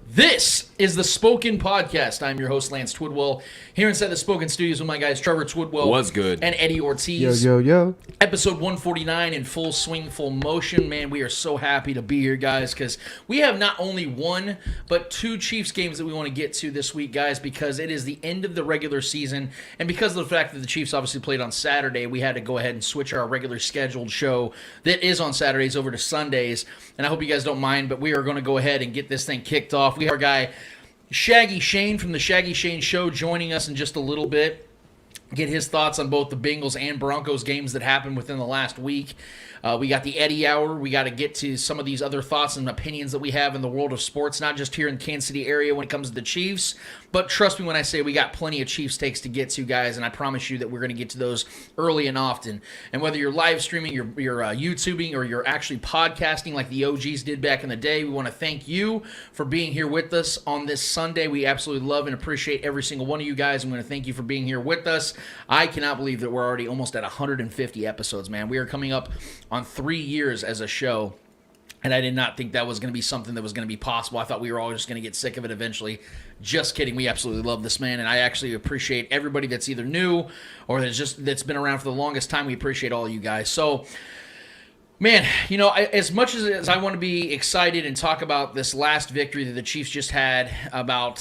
This is the Spoken Podcast. I'm your host, Lance Twidwell, here inside the Spoken Studios with my guys, Trevor Twidwell. Was good. And Eddie Ortiz. Yo. Episode 149 in full swing, full motion. Man, we are so happy to be here, guys, because we have not only one, but two Chiefs games that we want to get to this week, guys, because it is the end of the regular season. And because of the fact that the Chiefs obviously played on Saturday, we had to go ahead and switch our regular scheduled show that is on Saturdays over to Sundays. And I hope you guys don't mind, but we are going to go ahead and get this thing kicked off. We have our guy, Shaggy Shane from the Shaggy Shane Show, joining us in just a little bit. Get his thoughts on both the Bengals and Broncos games that happened within the last week. We got the Eddie Hour. We got to get to some of these other thoughts and opinions that we have in the world of sports, not just here in the Kansas City area when it comes to the Chiefs, but trust me when I say we got plenty of Chiefs takes to get to, guys, and I promise you that we're going to get to those early and often. And whether you're live streaming, you're YouTubing, or you're actually podcasting like the OGs did back in the day, we want to thank you for being here with us on this Sunday. We absolutely love and appreciate every single one of you guys. I'm going to thank you for being here with us. I cannot believe that we're already almost at 150 episodes, man. We are coming up on 3 years as a show, and I did not think that was going to be something that was going to be possible. I thought we were all just going to get sick of it eventually. Just kidding. We absolutely love this man, and I actually appreciate everybody that's either new or that's been around for the longest time. We appreciate all of you guys. So, man, you know, as much as I want to be excited and talk about this last victory that the Chiefs just had about,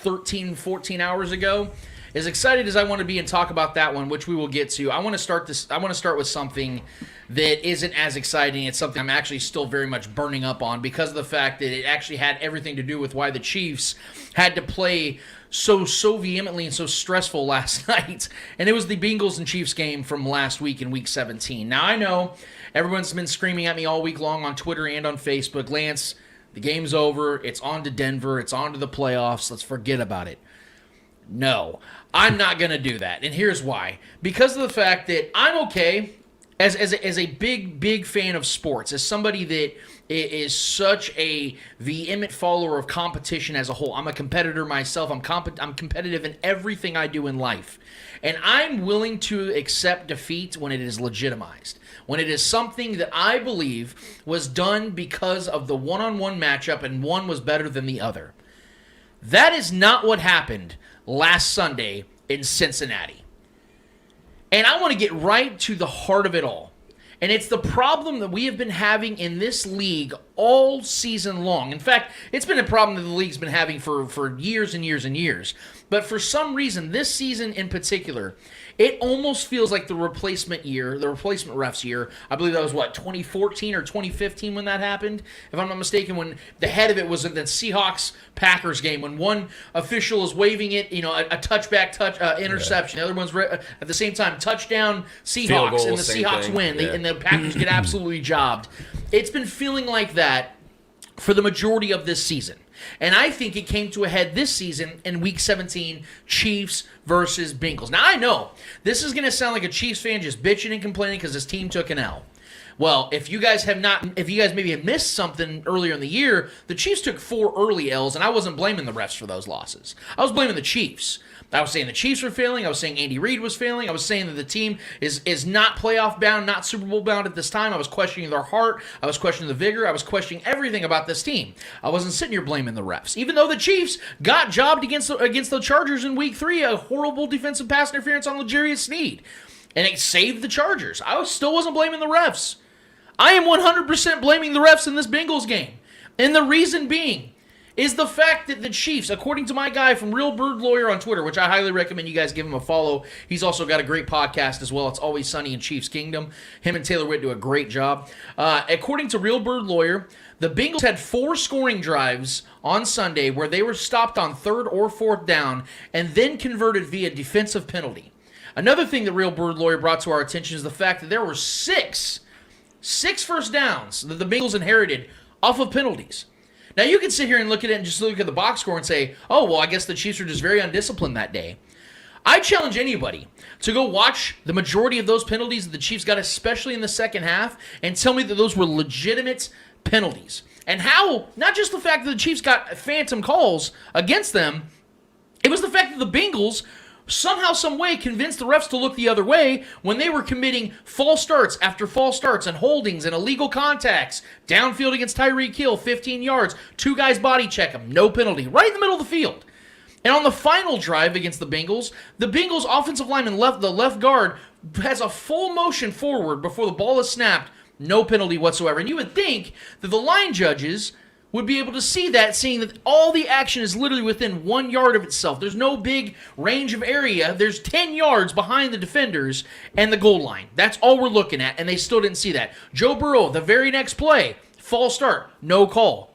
13, 14 hours ago, as excited as I want to be and talk about that one, which we will get to, I want to start with something that isn't as exciting. It's something I'm actually still very much burning up on because of the fact that it actually had everything to do with why the Chiefs had to play so vehemently and so stressful last night. And it was the Bengals and Chiefs game from last week in Week 17. Now, I know everyone's been screaming at me all week long on Twitter and on Facebook, Lance, the game's over. It's on to Denver. It's on to the playoffs. Let's forget about it. No, I'm not going to do that. And here's why. Because of the fact that I'm okay as a big fan of sports, as somebody that is such a vehement follower of competition as a whole. I'm a competitor myself. I'm competitive in everything I do in life. And I'm willing to accept defeat when it is legitimized. When it is something that I believe was done because of the one-on-one matchup and one was better than the other. That is not what happened last Sunday in Cincinnati. And I want to get right to the heart of it all. And it's the problem that we have been having in this league all season long. In fact, it's been a problem that the league's been having for years and years and years. But for some reason, this season in particular, it almost feels like the replacement refs year. I believe that was, 2014 or 2015 when that happened? If I'm not mistaken, when the head of it was in the Seahawks-Packers game, when one official is waving it, a touchback interception. The other one's at the same time, touchdown Seahawks, goal, and the Seahawks win, and the Packers get absolutely jobbed. It's been feeling like that for the majority of this season. And I think it came to a head this season in Week 17, Chiefs versus Bengals. Now, I know this is going to sound like a Chiefs fan just bitching and complaining because his team took an L. Well, if you guys maybe have missed something earlier in the year, the Chiefs took 4 early L's, and I wasn't blaming the refs for those losses. I was blaming the Chiefs. I was saying the Chiefs were failing. I was saying Andy Reid was failing. I was saying that the team is not playoff bound, not Super Bowl bound at this time. I was questioning their heart. I was questioning the vigor. I was questioning everything about this team. I wasn't sitting here blaming the refs. Even though the Chiefs got jobbed against the Chargers in Week 3, a horrible defensive pass interference on L'Jarius Sneed. And it saved the Chargers. I still wasn't blaming the refs. I am 100% blaming the refs in this Bengals game. And the reason being is the fact that the Chiefs, according to my guy from Real Bird Lawyer on Twitter, which I highly recommend you guys give him a follow. He's also got a great podcast as well. It's Always Sunny in Chiefs Kingdom. Him and Taylor Witt do a great job. According to Real Bird Lawyer, the Bengals had 4 scoring drives on Sunday where they were stopped on 3rd or 4th down and then converted via defensive penalty. Another thing that Real Bird Lawyer brought to our attention is the fact that there were 6 first downs that the Bengals inherited off of penalties. Now, you can sit here and look at it and just look at the box score and say, oh, well, I guess the Chiefs were just very undisciplined that day. I challenge anybody to go watch the majority of those penalties that the Chiefs got, especially in the second half, and tell me that those were legitimate penalties. And how, not just the fact that the Chiefs got phantom calls against them, it was the fact that the Bengals somehow, some way convinced the refs to look the other way when they were committing false starts after false starts and holdings and illegal contacts. Downfield against Tyreek Hill, 15 yards, 2 guys body check him, no penalty, right in the middle of the field. And on the final drive against the Bengals offensive lineman the left guard has a full motion forward before the ball is snapped, no penalty whatsoever. And you would think that the line judges would be able to see that, seeing that all the action is literally within 1 yard of itself. There's no big range of area. There's 10 yards behind the defenders and the goal line. That's all we're looking at, and they still didn't see that. Joe Burrow, the very next play, false start, no call.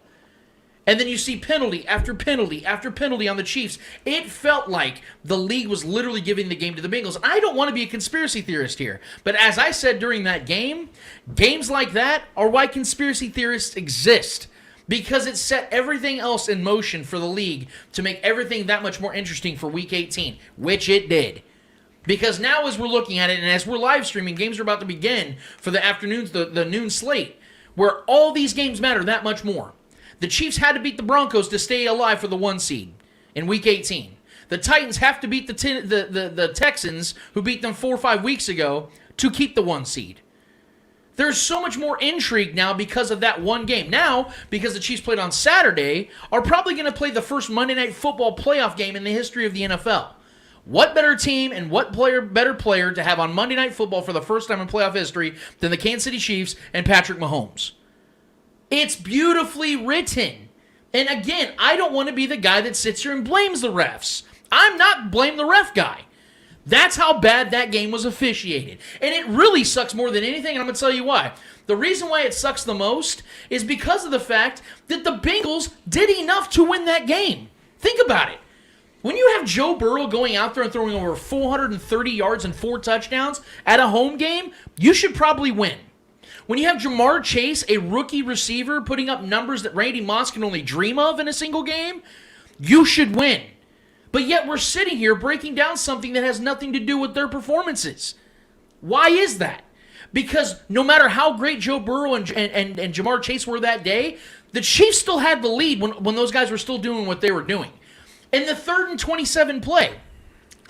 And then you see penalty after penalty after penalty on the Chiefs. It felt like the league was literally giving the game to the Bengals. And I don't want to be a conspiracy theorist here, but as I said during that game, games like that are why conspiracy theorists exist. Because it set everything else in motion for the league to make everything that much more interesting for Week 18, which it did. Because now as we're looking at it, and as we're live streaming, games are about to begin for the afternoons, the noon slate, where all these games matter that much more. The Chiefs had to beat the Broncos to stay alive for the 1 seed in Week 18. The Titans have to beat the Texans, who beat them 4 or 5 weeks ago, to keep the 1 seed. There's so much more intrigue now because of that one game. Now, because the Chiefs played on Saturday, are probably going to play the first Monday Night Football playoff game in the history of the NFL. What better team and what better player to have on Monday Night Football for the first time in playoff history than the Kansas City Chiefs and Patrick Mahomes? It's beautifully written. And again, I don't want to be the guy that sits here and blames the refs. I'm not blame the ref guy. That's how bad that game was officiated. And it really sucks more than anything, and I'm going to tell you why. The reason why it sucks the most is because of the fact that the Bengals did enough to win that game. Think about it. When you have Joe Burrow going out there and throwing over 430 yards and 4 touchdowns at a home game, you should probably win. When you have Jamar Chase, a rookie receiver, putting up numbers that Randy Moss can only dream of in a single game, you should win. But yet we're sitting here breaking down something that has nothing to do with their performances. Why is that? Because no matter how great Joe Burrow and Jamar Chase were that day, the Chiefs still had the lead when those guys were still doing what they were doing. In the 3rd and 27 play,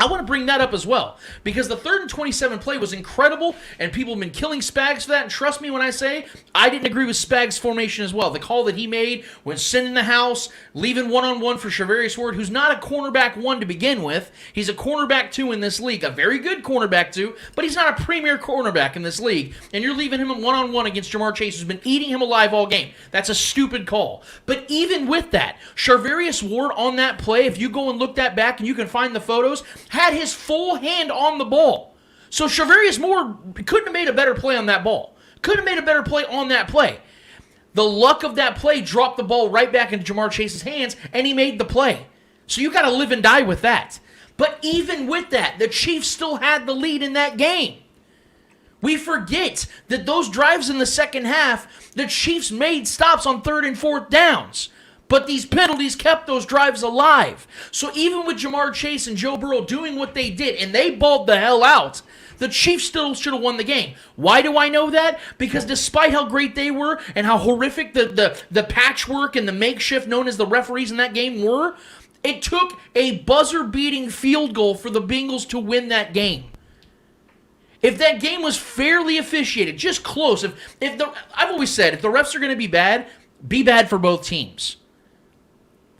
I want to bring that up as well, because the 3rd and 27 play was incredible, and people have been killing Spags for that, and trust me when I say, I didn't agree with Spags' formation as well. The call that he made when sending the house, leaving one-on-one for Charvarius Ward, who's not a cornerback 1 to begin with. He's a cornerback 2 in this league, a very good cornerback 2, but he's not a premier cornerback in this league, and you're leaving him one-on-one against Jamar Chase, who's been eating him alive all game. That's a stupid call. But even with that, Charvarius Ward on that play, if you go and look that back and you can find the photos, had his full hand on the ball. So Charvarius Moore couldn't have made a better play on that ball. Couldn't have made a better play on that play. The luck of that play dropped the ball right back into Jamar Chase's hands, and he made the play. So you got to live and die with that. But even with that, the Chiefs still had the lead in that game. We forget that those drives in the second half, the Chiefs made stops on 3rd and 4th downs. But these penalties kept those drives alive. So even with Jamar Chase and Joe Burrow doing what they did, and they balled the hell out, the Chiefs still should have won the game. Why do I know that? Because despite how great they were and how horrific the patchwork and the makeshift known as the referees in that game were, it took a buzzer-beating field goal for the Bengals to win that game. If that game was fairly officiated, just close, I've always said, if the refs are going to be bad for both teams.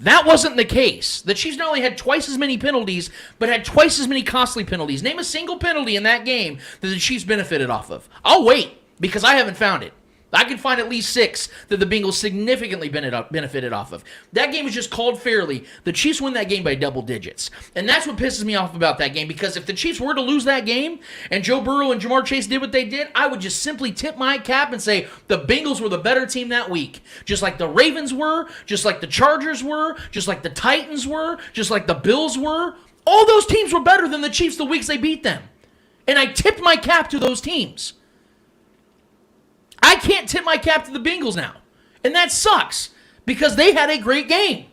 That wasn't the case. The Chiefs not only had twice as many penalties, but had twice as many costly penalties. Name a single penalty in that game that the Chiefs benefited off of. I'll wait, because I haven't found it. I can find at least 6 that the Bengals significantly benefited off of. That game was just called fairly. The Chiefs win that game by double digits. And that's what pisses me off about that game, because if the Chiefs were to lose that game and Joe Burrow and Jamar Chase did what they did, I would just simply tip my cap and say the Bengals were the better team that week. Just like the Ravens were, just like the Chargers were, just like the Titans were, just like the Bills were. All those teams were better than the Chiefs the weeks they beat them. And I tipped my cap to those teams. I can't tip my cap to the Bengals now. And that sucks, because they had a great game.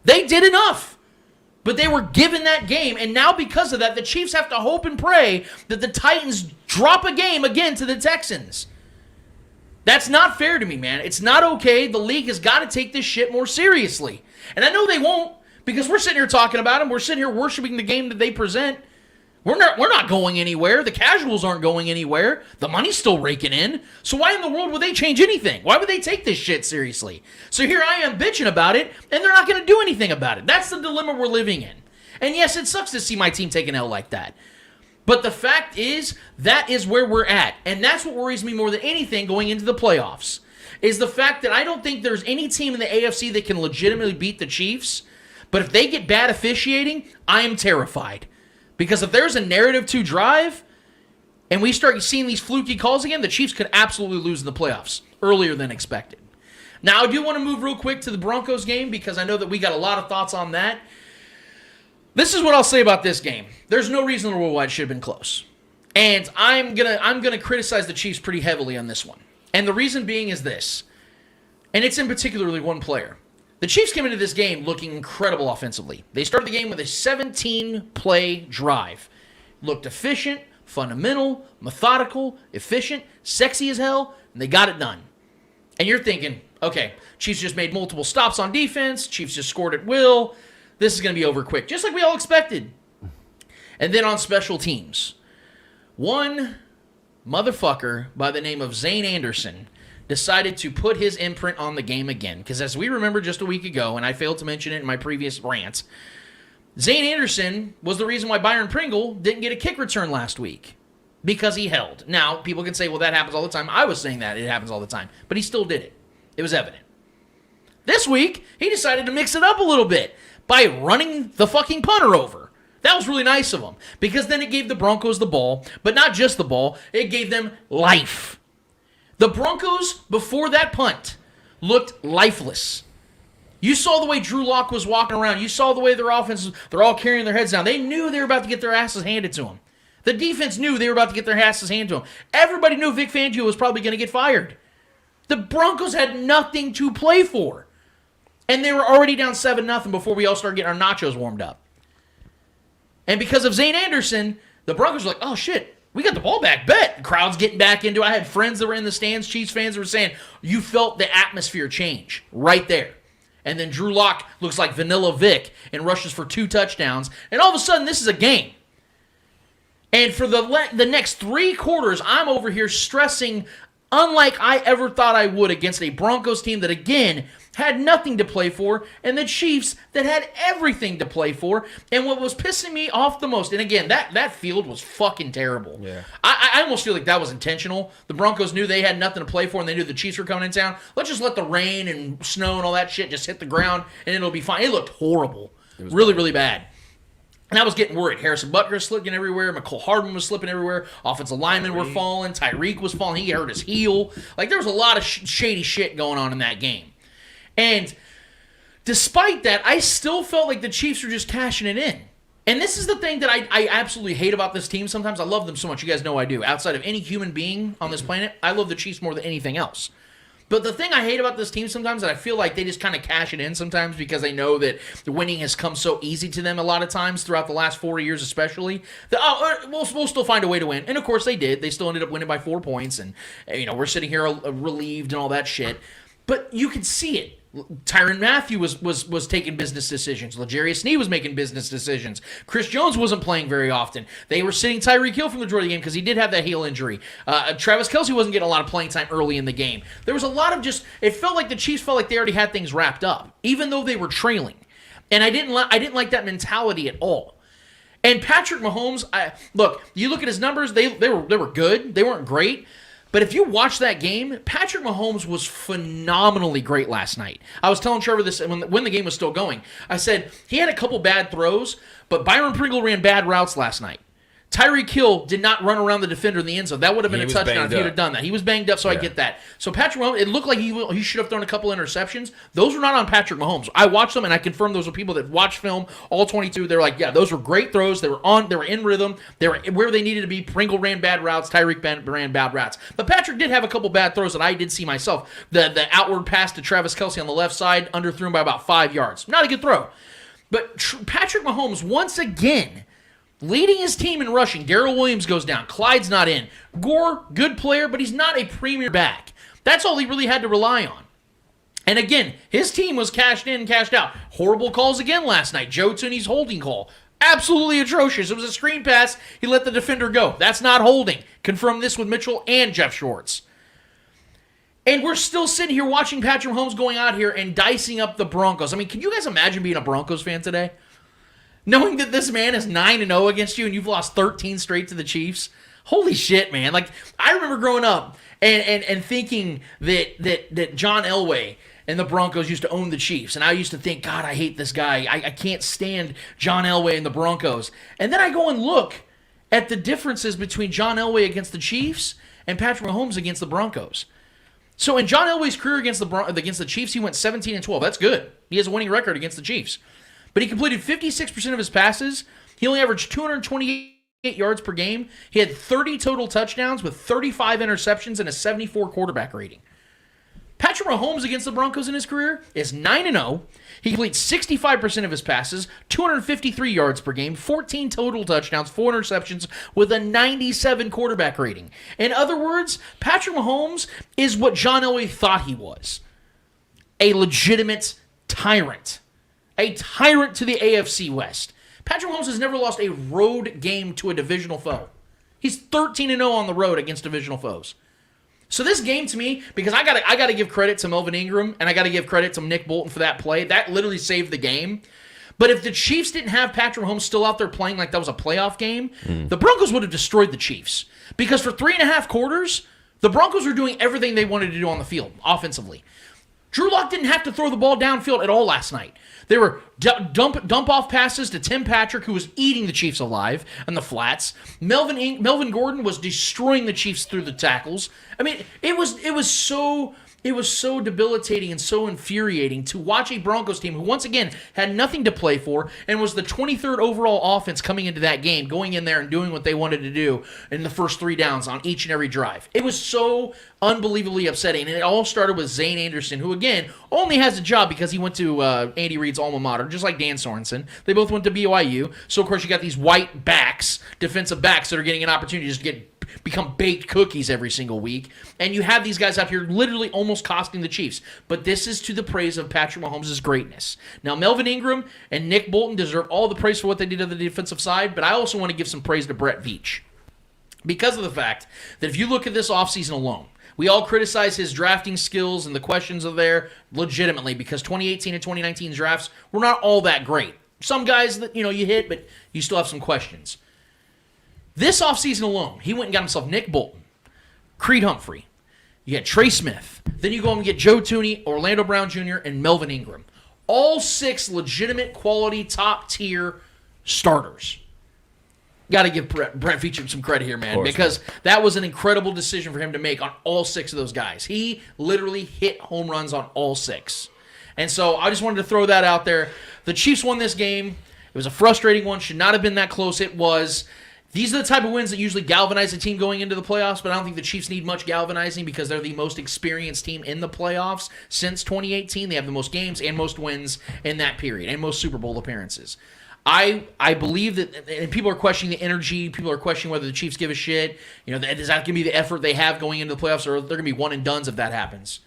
They did enough. But they were given that game, and now because of that, the Chiefs have to hope and pray that the Titans drop a game again to the Texans. That's not fair to me, man. It's not okay. The league has got to take this shit more seriously. And I know they won't, Because we're sitting here talking about them. We're sitting here worshiping the game that they present. We're not going anywhere. The casuals aren't going anywhere. The money's still raking in. So why in the world would they change anything? Why would they take this shit seriously? So here I am bitching about it, and they're not going to do anything about it. That's the dilemma we're living in. And yes, it sucks to see my team take an L like that. But the fact is, that is where we're at. And that's what worries me more than anything going into the playoffs, is the fact that I don't think there's any team in the AFC that can legitimately beat the Chiefs. But if they get bad officiating, I am terrified. Because if there's a narrative to drive, and we start seeing these fluky calls again, the Chiefs could absolutely lose in the playoffs earlier than expected. Now, I do want to move real quick to the Broncos game because I know that we got a lot of thoughts on that. This is what I'll say about this game. There's no reason the world wide should have been close. And I'm gonna criticize the Chiefs pretty heavily on this one. And the reason being is this, and it's in particularly one player. The Chiefs came into this game looking incredible offensively. They started the game with a 17-play drive. Looked efficient, fundamental, methodical, efficient, sexy as hell, and they got it done. And you're thinking, okay, Chiefs just made multiple stops on defense. Chiefs just scored at will. This is going to be over quick, just like we all expected. And then on special teams, one motherfucker by the name of Zane Anderson decided to put his imprint on the game again. Because as we remember just a week ago, and I failed to mention it in my previous rant, Zane Anderson was the reason why Byron Pringle didn't get a kick return last week. Because he held. Now, people can say, well, that happens all the time. I was saying that it happens all the time. But he still did it. It was evident. This week, he decided to mix it up a little bit by running the fucking punter over. That was really nice of him. Because then it gave the Broncos the ball. But not just the ball. It gave them life. The Broncos, before that punt, looked lifeless. You saw the way Drew Lock was walking around. You saw the way their offense, they're all carrying their heads down. They knew they were about to get their asses handed to them. The defense knew they were about to get their asses handed to them. Everybody knew Vic Fangio was probably going to get fired. The Broncos had nothing to play for. And they were already down 7-0 before we all started getting our nachos warmed up. And because of Zane Anderson, the Broncos were like, oh shit, we got the ball back, bet. The crowd's getting back into it. I had friends that were in the stands, Chiefs fans, that were saying, you felt the atmosphere change right there. And then Drew Lock looks like Vanilla Vic and rushes for 2 touchdowns. And all of a sudden, this is a game. And for the next 3 quarters, I'm over here stressing, unlike I ever thought I would, against a Broncos team that, again, had nothing to play for, and the Chiefs that had everything to play for. And what was pissing me off the most, and again, that field was fucking terrible. Yeah. I almost feel like that was intentional. The Broncos knew they had nothing to play for, and they knew the Chiefs were coming in town. Let's just let the rain and snow and all that shit just hit the ground, and it'll be fine. It looked horrible. It was really, really bad. And I was getting worried. Harrison Butker was slipping everywhere. McCole Hardman was slipping everywhere. Offensive linemen were falling. Tyreek was falling. He hurt his heel. Like, there was a lot of shady shit going on in that game. And despite that, I still felt like the Chiefs were just cashing it in. And this is the thing that I absolutely hate about this team sometimes. I love them so much. You guys know I do. Outside of any human being on this planet, I love the Chiefs more than anything else. But the thing I hate about this team sometimes is I feel like they just kind of cash it in sometimes because they know that the winning has come so easy to them a lot of times throughout the last 4 years especially. That, we'll still find a way to win. And, of course, they did. They still ended up winning by 4 points. And, we're sitting here relieved and all that shit. But you could see it. Tyrann Mathieu was taking business decisions. L'Jarius Sneed was making business decisions. Chris Jones wasn't playing very often. They were sitting Tyreek Hill from the majority of the game because he did have that heel injury. Travis Kelce wasn't getting a lot of playing time early in the game. There was a lot of it felt like the Chiefs felt like they already had things wrapped up, even though they were trailing. And I didn't like that mentality at all. And Patrick Mahomes, you look at his numbers, they were good. They weren't great. But if you watch that game, Patrick Mahomes was phenomenally great last night. I was telling Trevor this when the game was still going. I said, he had a couple bad throws, but Byron Pringle ran bad routes last night. Tyreek Hill did not run around the defender in the end zone. That would have been a touchdown if he would have done that. He was banged up, so yeah. I get that. So Patrick Mahomes, it looked like he should have thrown a couple interceptions. Those were not on Patrick Mahomes. I watched them, and I confirmed those were people that watched film, all 22. They're like, yeah, those were great throws. They were in rhythm. They were where they needed to be. Pringle ran bad routes. Tyreek ran bad routes. But Patrick did have a couple bad throws that I did see myself. The outward pass to Travis Kelce on the left side, underthrew him by about 5 yards. Not a good throw. But Patrick Mahomes, once again, leading his team in rushing. Darrell Williams goes down. Clyde's not in. Gore, good player, but he's not a premier back. That's all he really had to rely on. And again, his team was cashed in, cashed out. Horrible calls again last night. Joe Tooney's holding call. Absolutely atrocious. It was a screen pass. He let the defender go. That's not holding. Confirm this with Mitchell and Jeff Schwartz. And we're still sitting here watching Patrick Mahomes going out here and dicing up the Broncos. I mean, can you guys imagine being a Broncos fan today? Knowing that this man is 9-0 against you and you've lost 13 straight to the Chiefs? Holy shit, man. Like, I remember growing up and thinking that John Elway and the Broncos used to own the Chiefs. And I used to think, God, I hate this guy. I can't stand John Elway and the Broncos. And then I go and look at the differences between John Elway against the Chiefs and Patrick Mahomes against the Broncos. So in John Elway's career against the Chiefs, he went 17-12. That's good. He has a winning record against the Chiefs. But he completed 56% of his passes. He only averaged 228 yards per game. He had 30 total touchdowns with 35 interceptions and a 74 quarterback rating. Patrick Mahomes against the Broncos in his career is 9-0. He completes 65% of his passes, 253 yards per game, 14 total touchdowns, 4 interceptions with a 97 quarterback rating. In other words, Patrick Mahomes is what John Elway thought he was. A legitimate tyrant. A tyrant to the AFC West. Patrick Mahomes has never lost a road game to a divisional foe. He's 13-0 on the road against divisional foes. So this game to me, because I gotta give credit to Melvin Ingram and I gotta give credit to Nick Bolton for that play. That literally saved the game. But if the Chiefs didn't have Patrick Mahomes still out there playing like that was a playoff game, the Broncos would have destroyed the Chiefs. Because for 3.5 quarters, the Broncos were doing everything they wanted to do on the field, offensively. Drew Lock didn't have to throw the ball downfield at all last night. They were dump-off passes to Tim Patrick, who was eating the Chiefs alive on the flats. Melvin Gordon was destroying the Chiefs through the tackles. I mean, it was so debilitating and so infuriating to watch a Broncos team who, once again, had nothing to play for and was the 23rd overall offense coming into that game, going in there and doing what they wanted to do in the first 3 downs on each and every drive. It was so unbelievably upsetting, and it all started with Zane Anderson, who, again, only has a job because he went to Andy Reid's alma mater, just like Dan Sorensen. They both went to BYU, so, of course, you got these white backs, defensive backs, that are getting an opportunity to just become baked cookies every single week. And you have these guys out here literally almost costing the Chiefs. But this is to the praise of Patrick Mahomes' greatness. Now, Melvin Ingram and Nick Bolton deserve all the praise for what they did on the defensive side, but I also want to give some praise to Brett Veach. Because of the fact that if you look at this offseason alone, we all criticize his drafting skills and the questions are there legitimately because 2018 and 2019 drafts were not all that great. Some guys that, you hit, but you still have some questions. This offseason alone, he went and got himself Nick Bolton, Creed Humphrey. You had Trey Smith. Then you go and get Joe Tooney, Orlando Brown Jr., and Melvin Ingram. All 6 legitimate, quality, top-tier starters. Got to give Brett Veach some credit here, man, because that was an incredible decision for him to make on all 6 of those guys. He literally hit home runs on all 6. And so I just wanted to throw that out there. The Chiefs won this game. It was a frustrating one. Should not have been that close. It was. These are the type of wins that usually galvanize a team going into the playoffs, but I don't think the Chiefs need much galvanizing because they're the most experienced team in the playoffs since 2018. They have the most games and most wins in that period and most Super Bowl appearances. I believe that, and people are questioning the energy. People are questioning whether the Chiefs give a shit. Is that going to be the effort they have going into the playoffs, or they're going to be one-and-dones if that happens?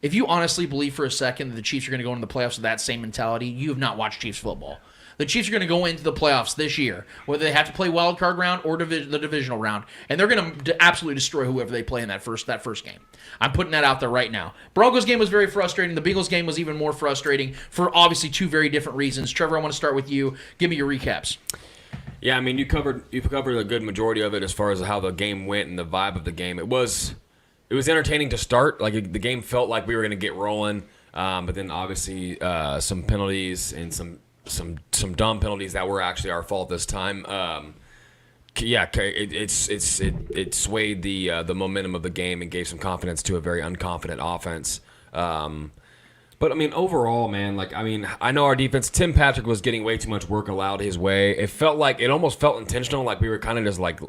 If you honestly believe for a second that the Chiefs are going to go into the playoffs with that same mentality, you have not watched Chiefs football. The Chiefs are going to go into the playoffs this year, whether they have to play wild card round or the divisional round, and they're going to absolutely destroy whoever they play in that first game. I'm putting that out there right now. Broncos game was very frustrating. The Bengals game was even more frustrating for obviously 2 very different reasons. Trevor, I want to start with you. Give me your recaps. Yeah, I mean, you covered a good majority of it as far as how the game went and the vibe of the game. It was entertaining to start. Like the game felt like we were going to get rolling, but then obviously some penalties and some dumb penalties that were actually our fault this time. It swayed the momentum of the game and gave some confidence to a very unconfident offense. But I mean, overall, man, I know our defense. Tim Patrick was getting way too much work allowed his way. It almost felt intentional, like we were kind of just like.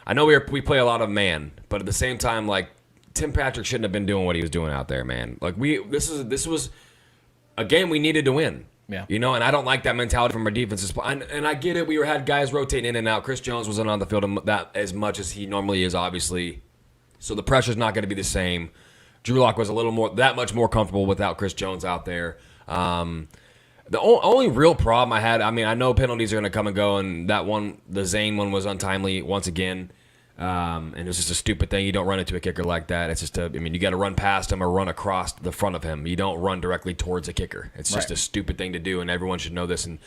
I know we play a lot of man, but at the same time, like Tim Patrick shouldn't have been doing what he was doing out there, man. Like this was a game we needed to win. Yeah. And I don't like that mentality from our defenses. And I get it. We had guys rotating in and out. Chris Jones wasn't on the field that as much as he normally is, obviously. So the pressure's not going to be the same. Drew Lock was that much more comfortable without Chris Jones out there. The only real problem I had, I mean, I know penalties are going to come and go, and the Zane one was untimely once again. And it was just a stupid thing. You don't run into a kicker like that. It's just you got to run past him or run across the front of him. You don't run directly towards a kicker. It's just a stupid thing to do, and everyone should know this. And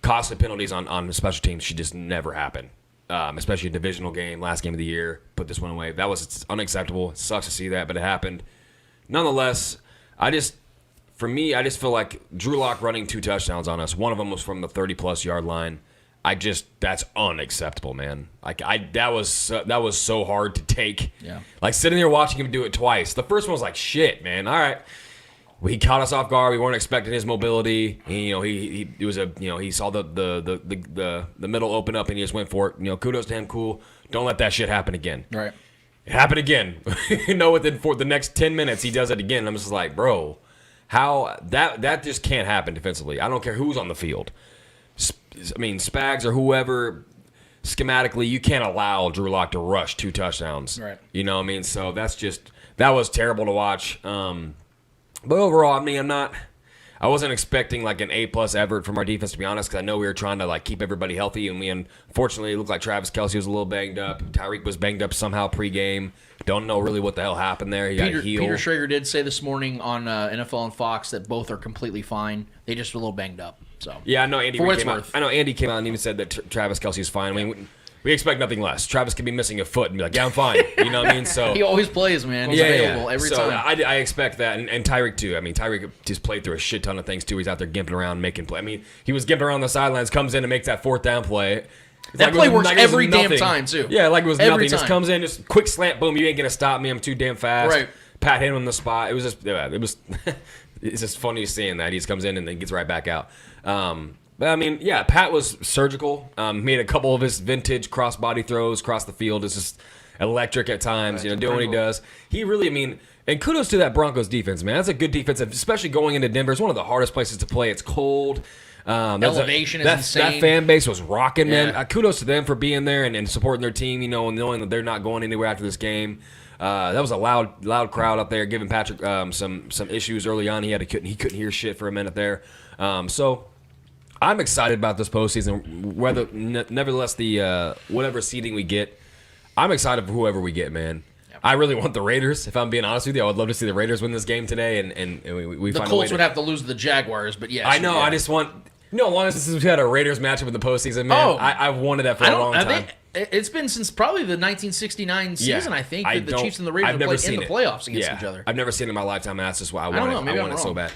costly penalties on special teams should just never happen, especially a divisional game, last game of the year. Put this one away. It's unacceptable. It sucks to see that, but it happened. Nonetheless, I just feel like Drew Lock running 2 touchdowns on us. One of them was from the 30-plus yard line. That's unacceptable, man. That was so hard to take. Yeah. Like sitting there watching him do it twice. The first one was like, shit, man. All right. Well, he caught us off guard. We weren't expecting his mobility. He saw the middle open up and he just went for it. Kudos to him. Cool. Don't let that shit happen again. Right. It happened again. Within the next 10 minutes he does it again. I'm just like, bro, how that just can't happen defensively. I don't care who's on the field. Spags or whoever, schematically, you can't allow Drew Lock to rush 2 touchdowns. Right. You know what I mean? So that was terrible to watch. But overall, I wasn't expecting like an A+ effort from our defense, to be honest, because I know we were trying to like keep everybody healthy, and unfortunately, it looked like Travis Kelce was a little banged up. Tyreek was banged up somehow pregame. Don't know really what the hell happened there. He got healed. Peter Schrager did say this morning on NFL and Fox that both are completely fine. They just were a little banged up. So yeah, I know Andy. Andy came out and even said that Travis Kelce's fine. I mean, we expect nothing less. Travis could be missing a foot and be like, "Yeah, I'm fine." You know what I mean? So he always plays, man. He's available every time. I expect that, and Tyreek too. I mean, Tyreek just played through a shit ton of things too. He's out there gimping around, making play. I mean, he was gimping around the sidelines, comes in and makes that 4th down play. That play works every damn time too. Yeah, like it was nothing. He just comes in, just quick slant, boom. You ain't gonna stop me. I'm too damn fast. Right. Pat hit him on the spot. It was just, it's just funny seeing that he just comes in and then gets right back out. But I mean, yeah, Pat was surgical. Made a couple of his vintage cross-body throws across the field. It's just electric at times, doing what he does. He really, and kudos to that Broncos defense, man. That's a good defense, especially going into Denver. It's one of the hardest places to play. It's cold. Elevation is insane. That fan base was rocking, man. Kudos to them for being there and supporting their team, and knowing that they're not going anywhere after this game. That was a loud crowd up there, giving Patrick some issues early on. He couldn't hear shit for a minute there. So I'm excited about this postseason. Nevertheless, the whatever seeding we get, I'm excited for whoever we get, man. Yep. I really want the Raiders. If I'm being honest with you, I would love to see the Raiders win this game today, and we the find Colts would have to lose to the Jaguars, but yes, I know. I just want. Long as we had a Raiders matchup in the postseason, man. I've wanted that for a long time. It's been since probably the 1969 season, I think, that the Chiefs and the Raiders have played in the playoffs against each other. I've never seen it in my lifetime, and that's just why I want it. I want it so bad.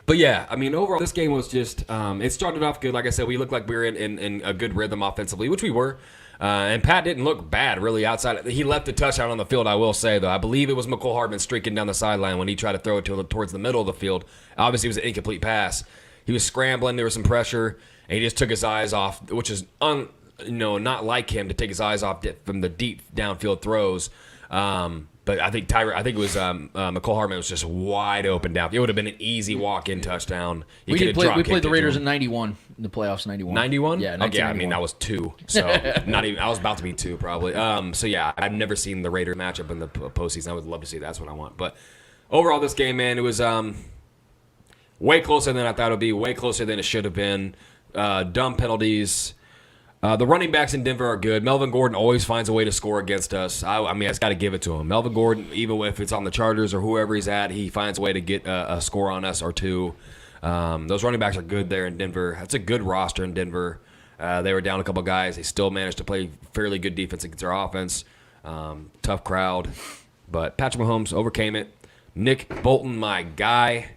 But yeah, I mean, overall, this game was just, it started off good. Like I said, we looked like we were in a good rhythm offensively, which we were. And Pat didn't look bad, really, outside. He left the touchdown on the field, I will say, though. I believe it was McCole Hardman streaking down the sideline when he tried to throw it towards the middle of the field. Obviously, it was an incomplete pass. He was scrambling. There was some pressure, and he just took his eyes off, which is not like him to take his eyes off from the deep downfield throws. But I think it was McCole Hardman was just wide open down. It would have been an easy walk-in touchdown. We played the Raiders in 91 in the playoffs. 91. 91? Yeah. Okay, I mean that was 2. So not even. I was about to be 2 probably. So yeah, I've never seen the Raiders matchup in the postseason. I would love to see. That's what I want. But overall, this game, man, it was way closer than I thought it would be. Way closer than it should have been. Dumb penalties. The running backs in Denver are good. Melvin Gordon always finds a way to score against us. I mean, I just got to give it to him. Melvin Gordon, even if it's on the Chargers or whoever he's at, he finds a way to get a score on us or 2. Those running backs are good there in Denver. That's a good roster in Denver. They were down a couple guys. They still managed to play fairly good defense against our offense. Tough crowd. But Patrick Mahomes overcame it. Nick Bolton, my guy.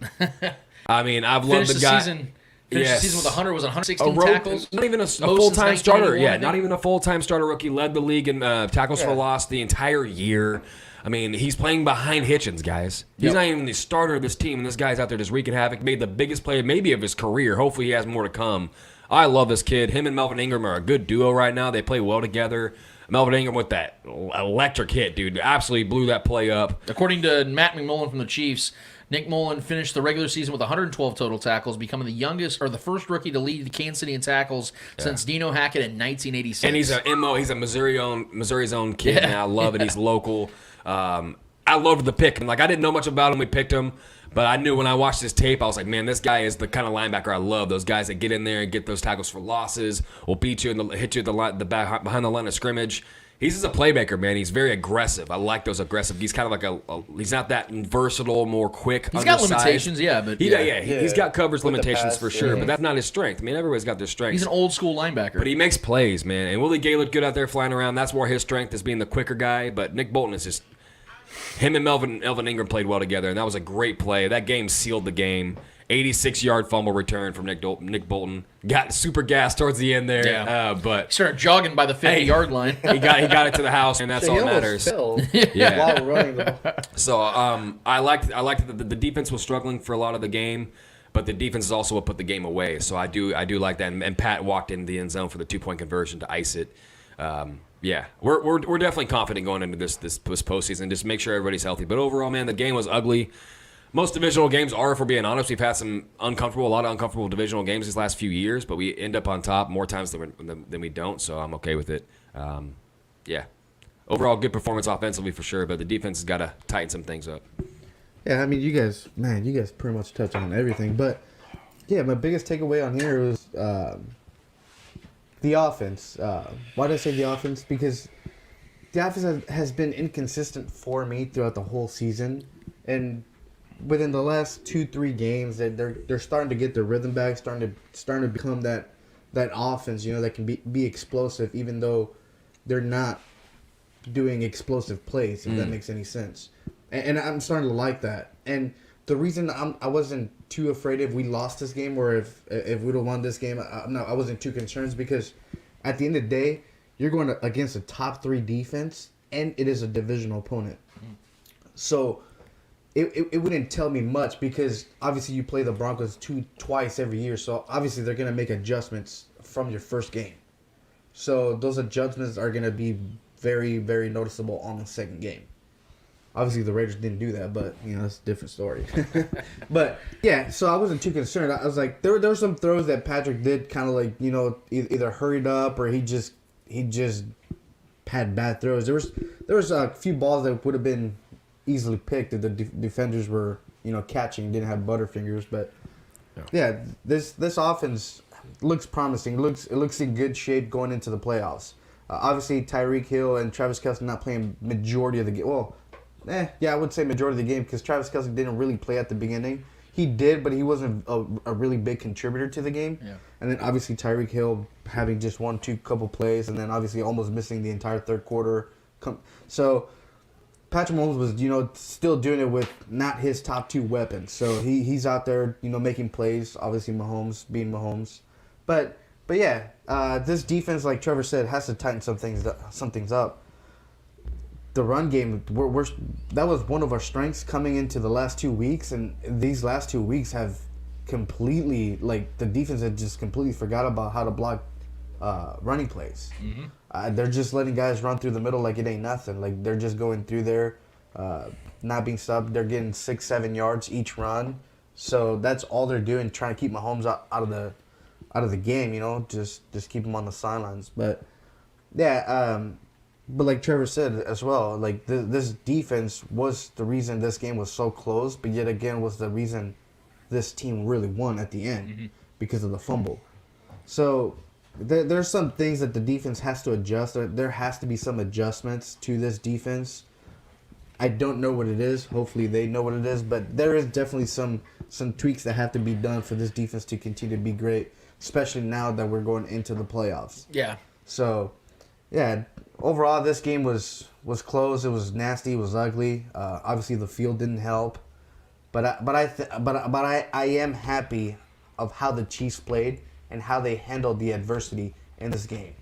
I mean, I've loved the guy. Finished the season with 116 tackles. Not even a full-time starter. Yeah, not even a full-time starter rookie. Led the league in tackles for loss the entire year. I mean, he's playing behind Hitchens, guys. He's not even the starter of this team, and this guy's out there just wreaking havoc. Made the biggest play maybe of his career. Hopefully he has more to come. I love this kid. Him and Melvin Ingram are a good duo right now. They play well together. Melvin Ingram with that electric hit, dude. Absolutely blew that play up. According to Matt McMullen from the Chiefs, Nick Mullen finished the regular season with 112 total tackles, becoming the first rookie to lead Kansas City in tackles since Dino Hackett in 1986. And he's a Missouri's own kid, and I love it. He's local. I loved the pick. And like I didn't know much about him. We picked him, but I knew when I watched his tape, I was like, man, this guy is the kind of linebacker I love. Those guys that get in there and get those tackles for losses, will beat you and hit you at the back behind the line of scrimmage. He's just a playmaker, man. He's very aggressive. I like those aggressive. He's kind of like he's not that versatile, more quick. He's got limitations, but he's got coverage limitations for sure. yeah. But that's not his strength. I mean, everybody's got their strengths. He's an old school linebacker. But he makes plays, man. And Willie Gay looked good out there flying around. That's more his strength, as being the quicker guy. But Nick Bolton is just him and Elvin Ingram played well together, and that was a great play. That game sealed the game. 86-yard fumble return from Nick Bolton. Got super gas towards the end there, but he started jogging by the 50-yard line. he got it to the house, and that's all that matters. Yeah. While running the ball. So I liked that the defense was struggling for a lot of the game, but the defense is also what put the game away. So I do like that. And Pat walked into the end zone for the 2-point conversion to ice it. We're definitely confident going into this postseason. Just make sure everybody's healthy. But overall, man, the game was ugly. Most divisional games are, if we're being honest. We've had a lot of uncomfortable divisional games these last few years, but we end up on top more times than we don't, so I'm okay with it. Overall, good performance offensively for sure, but the defense has got to tighten some things up. Yeah, I mean, you guys pretty much touch on everything. But, yeah, my biggest takeaway on here was the offense. Why did I say the offense? Because the offense has been inconsistent for me throughout the whole season. And within the last 2-3 games, they're starting to get their rhythm back, starting to become that offense, that can be explosive, even though they're not doing explosive plays, if that makes any sense. And I'm starting to like that. And the reason I wasn't too afraid if we lost this game or if we'd have won this game, I wasn't too concerned, because at the end of the day, you're going against a top 3 defense, and it is a divisional opponent. So it wouldn't tell me much, because obviously you play the Broncos twice every year, so obviously they're going to make adjustments from your first game. So those adjustments are going to be very, very noticeable on the second game. Obviously the Raiders didn't do that, but that's a different story. But yeah, so I wasn't too concerned. I was like, there were some throws that Patrick did kind of like, either hurried up or he just had bad throws. There was a few balls that would have been easily picked if the defenders were catching, didn't have butterfingers. But yeah, this offense looks promising. It looks in good shape going into the playoffs. Obviously Tyreek Hill and Travis Kelce not playing majority of the game. Well, I would say majority of the game, because Travis Kelce didn't really play at the beginning. He did, but he wasn't a really big contributor to the game. Yeah. And then obviously Tyreek Hill having just 1-2 couple plays, and then obviously almost missing the entire third quarter. So Patrick Mahomes was, still doing it with not his top 2 weapons. So he's out there, making plays. Obviously Mahomes being Mahomes, but yeah, this defense, like Trevor said, has to tighten some things up. The run game, that was one of our strengths coming into the last 2 weeks, and these last 2 weeks have completely, the defense had just completely forgot about how to block running plays. Mm-hmm. They're just letting guys run through the middle like it ain't nothing. Like, they're just going through there, not being subbed. They're getting 6-7 yards each run, so that's all they're doing, trying to keep Mahomes out of the game. Just keep him on the sidelines. But yeah. But like Trevor said as well, this defense was the reason this game was so close, but yet again was the reason this team really won at the end, because of the fumble. So there's some things that the defense has to adjust. There has to be some adjustments to this defense. I don't know what it is. Hopefully they know what it is, but there is definitely some tweaks that have to be done for this defense to continue to be great, especially now that we're going into the playoffs. Yeah. So, yeah. Overall, this game was close. It was nasty. It was ugly. Obviously, the field didn't help, but I am happy of how the Chiefs played and how they handled the adversity in this game.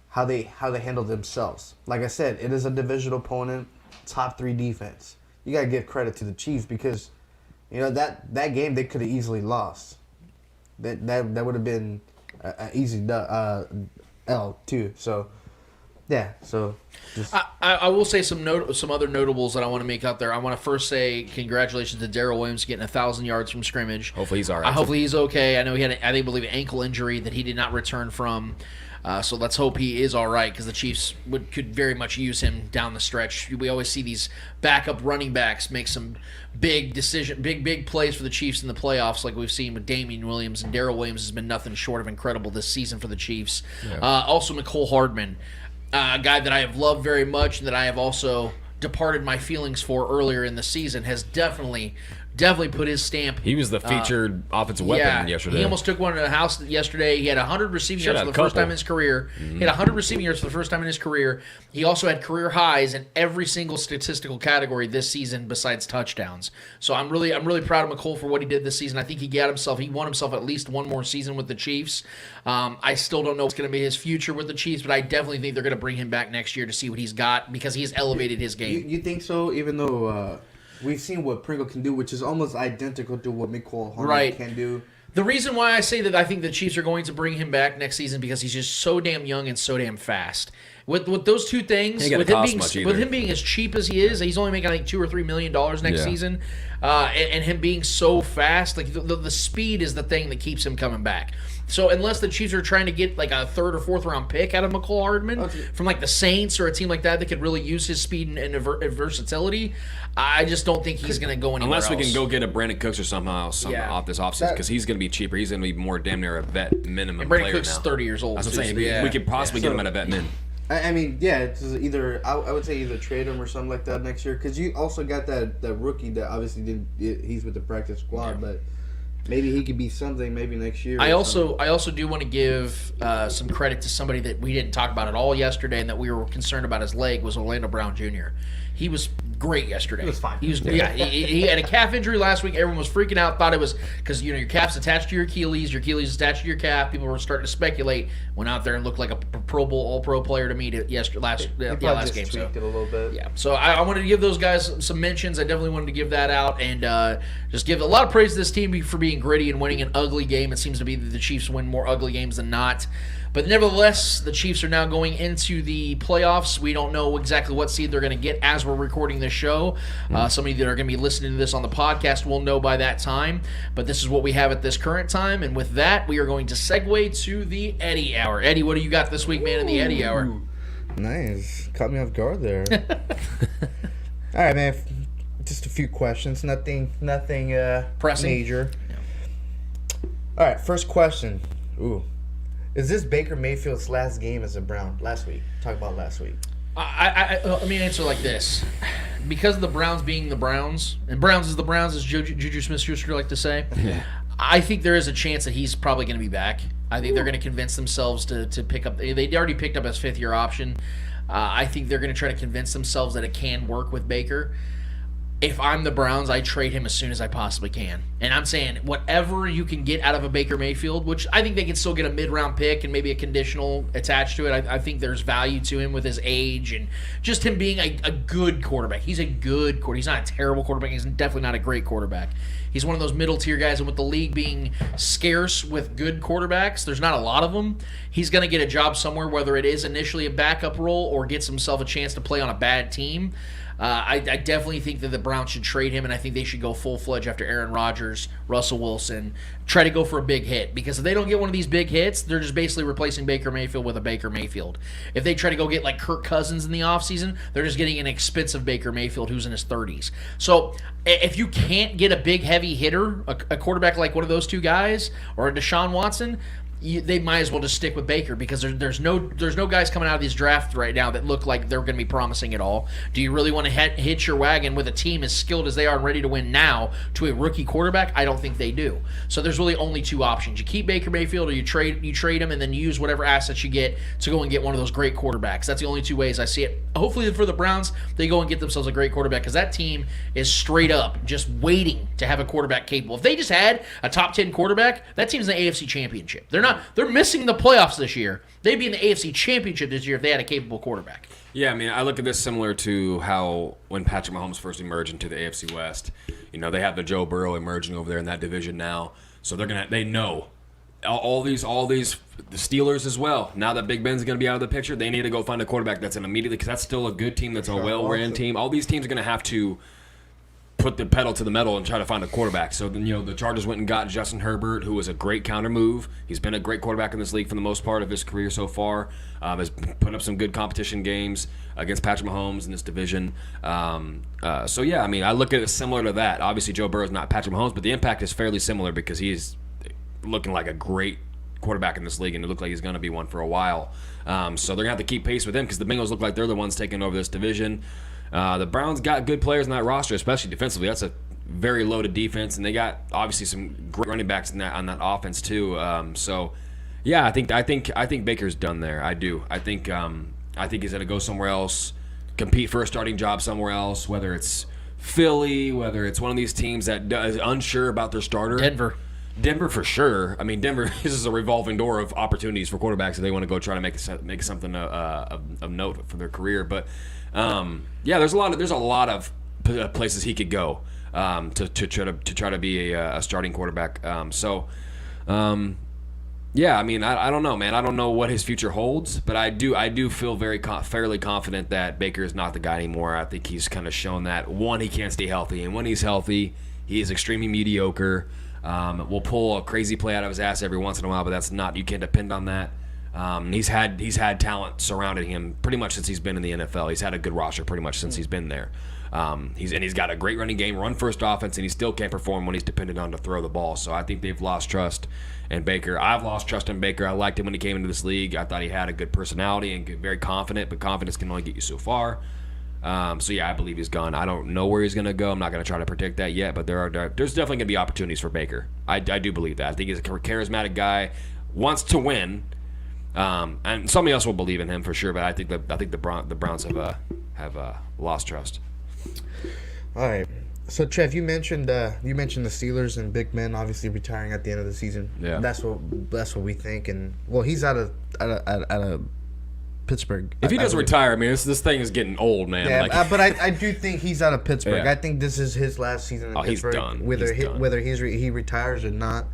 How they handled themselves. Like I said, it is a divisional opponent, top 3 defense. You gotta give credit to the Chiefs, because that game they could have easily lost. That would have been an easy L too. So. Yeah, so I will say some other notables that I want to make out there. I want to first say congratulations to Darrell Williams getting 1,000 yards from scrimmage. Hopefully he's all right. Hopefully he's okay. I know he had, I believe, an ankle injury that he did not return from. So let's hope he is all right, because the Chiefs could very much use him down the stretch. We always see these backup running backs make some big plays for the Chiefs in the playoffs, like we've seen with Damian Williams, and Darrell Williams has been nothing short of incredible this season for the Chiefs. Yeah. Also, Mecole Hardman, a guy that I have loved very much and that I have also departed my feelings for earlier in the season, has definitely put his stamp. He was the featured offensive weapon yesterday. He almost took one to the house yesterday. He had 100 receiving yards for the first time in his career. Mm-hmm. He had 100 receiving yards for the first time in his career. He also had career highs in every single statistical category this season besides touchdowns. So I'm really proud of Mecole for what he did this season. I think he won himself at least one more season with the Chiefs. I still don't know what's going to be his future with the Chiefs, but I definitely think they're going to bring him back next year to see what he's got, because he has elevated his game. You think so? Even though we've seen what Pringle can do, which is almost identical to what Mecole Hardman can do. The reason why I say that I think the Chiefs are going to bring him back next season, because he's just so damn young and so damn fast. With those two things, with him being as cheap as he is, he's only making like $2 or $3 million next season, and him being so fast, like the speed is the thing that keeps him coming back. So unless the Chiefs are trying to get like a 3rd or 4th round pick out of Mecole Hardman from like the Saints or a team like that could really use his speed and versatility, I just don't think he's going to go anywhere unless we else. can go get a Brandon Cooks or something else off this offseason, because he's going to be cheaper. He's going to be more damn near a vet minimum and Brandon player Cooks now. is 30 years old. That's what I'm saying. We could possibly get him at a vet min. I mean, it's either I would say either trade him or something like that next year, because you also got that rookie that obviously he's with the practice squad, but maybe he could be something maybe next year. I also do want to give some credit to somebody that we didn't talk about at all yesterday, and that we were concerned about his leg, was Orlando Brown Jr. He was great yesterday. He was fine. He had a calf injury last week. Everyone was freaking out, thought it was because your calf's attached to your Achilles is attached to your calf. People were starting to speculate. Went out there and looked like a Pro Bowl All-Pro player to me last game. So it a little bit. Yeah. So I wanted to give those guys some mentions. I definitely wanted to give that out, and just give a lot of praise to this team for being gritty and winning an ugly game. It seems to be that the Chiefs win more ugly games than not. But nevertheless, the Chiefs are now going into the playoffs. We don't know exactly what seed they're going to get as we're recording this show. Some of you that are going to be listening to this on the podcast will know by that time. But this is what we have at this current time. And with that, we are going to segue to the Eddie Hour. Eddie, what do you got this week, man, in the Eddie Hour? Nice. Caught me off guard there. All right, man. Just a few questions. Nothing pressing, major. No. All right, first question. Ooh. Is this Baker Mayfield's last game as a Brown? Last week. Talk about last week. Let me answer like this. Because of the Browns being the Browns, and Browns is the Browns, as Juju Smith-Schuster like to say, I think there is a chance that he's probably going to be back. I think they're going to convince themselves to pick up. They already picked up his 5th-year option. I think they're going to try to convince themselves that it can work with Baker. If I'm the Browns, I trade him as soon as I possibly can. And I'm saying whatever you can get out of a Baker Mayfield, which I think they can still get a mid-round pick and maybe a conditional attached to it. I think there's value to him with his age and just him being a good quarterback. He's a good quarterback. He's not a terrible quarterback. He's definitely not a great quarterback. He's one of those middle-tier guys, and with the league being scarce with good quarterbacks, there's not a lot of them. He's going to get a job somewhere, whether it is initially a backup role or gets himself a chance to play on a bad team. I definitely think that the Browns should trade him, and I think they should go full-fledged after Aaron Rodgers, Russell Wilson, try to go for a big hit. Because if they don't get one of these big hits, they're just basically replacing Baker Mayfield with a Baker Mayfield. If they try to go get like Kirk Cousins in the offseason, they're just getting an expensive Baker Mayfield who's in his 30s. So if you can't get a big, heavy hitter, a quarterback like one of those two guys, or a Deshaun Watson, they might as well just stick with Baker, because there's no guys coming out of these drafts right now that look like they're going to be promising at all. Do you really want to hitch your wagon with a team as skilled as they are and ready to win now to a rookie quarterback? I don't think they do. So there's really only two options. You keep Baker Mayfield, or you trade him and then use whatever assets you get to go and get one of those great quarterbacks. That's the only two ways I see it. Hopefully for the Browns, they go and get themselves a great quarterback, because that team is straight up just waiting to have a quarterback capable. If they just had a top 10 quarterback, that team's in the AFC Championship. They're missing the playoffs this year. They'd be in the AFC Championship this year if they had a capable quarterback. Yeah, I mean, I look at this ssimilar to how when Patrick Mahomes first emerged into the AFC West, they have the Joe Burrow emerging over there in that division now. So they know all these the Steelers as well. Now that Big Ben's going to be out of the picture, they need to go find a quarterback that's an immediately, because that's still a good team, that's a well-ran team. All these teams are going to have to put the pedal to the metal and try to find a quarterback. So then, the Chargers went and got Justin Herbert, who was a great counter move. He's been a great quarterback in this league for the most part of his career so far. Has put up some good competition games against Patrick Mahomes in this division. So yeah, I mean, I look at it similar to that. Obviously, Joe Burrow is not Patrick Mahomes, but the impact is fairly similar because he's looking like a great quarterback in this league, and it looked like he's going to be one for a while. So they're going to have to keep pace with him because the Bengals look like they're the ones taking over this division. The Browns got good players in that roster, especially defensively. That's a very loaded defense, and they got obviously some great running backs on that offense too. So, yeah, I think Baker's done there. I do. I think he's going to go somewhere else, compete for a starting job somewhere else, whether it's Philly, whether it's one of these teams that is unsure about their starter. Denver for sure. I mean, Denver is a revolving door of opportunities for quarterbacks if they want to go try to make something of note for their career. But yeah, there's a lot of places he could go to try to be a starting quarterback. Yeah, I mean, I don't know, man. I don't know what his future holds, but I do feel fairly confident that Baker is not the guy anymore. I think he's kind of shown that, one, he can't stay healthy, and when he's healthy, he is extremely mediocre. Will pull a crazy play out of his ass every once in a while, but you can't depend on that. He's had talent surrounding him pretty much since he's been in the NFL. He's had a good roster pretty much since he's been there. He's got a great running game, run first offense, and he still can't perform when he's dependent on to throw the ball. So I think they've lost trust in Baker. I've lost trust in Baker. I liked him when he came into this league. I thought he had a good personality and very confident, but confidence can only get you so far. So yeah, I believe he's gone. I don't know where he's going to go. I'm not going to try to predict that yet, but there's definitely going to be opportunities for Baker. I do believe that. I think he's a charismatic guy, wants to win, and somebody else will believe in him for sure. But I think the Browns have lost trust. All right. So Trev, you mentioned the Steelers and Big Ben obviously retiring at the end of the season. Yeah, that's what we think. And well, he's out of Pittsburgh. If he does retire, I mean, this thing is getting old, man. Yeah, but I do think he's out of Pittsburgh. Yeah. I think this is his last season in Pittsburgh. He's done. Whether he retires or not.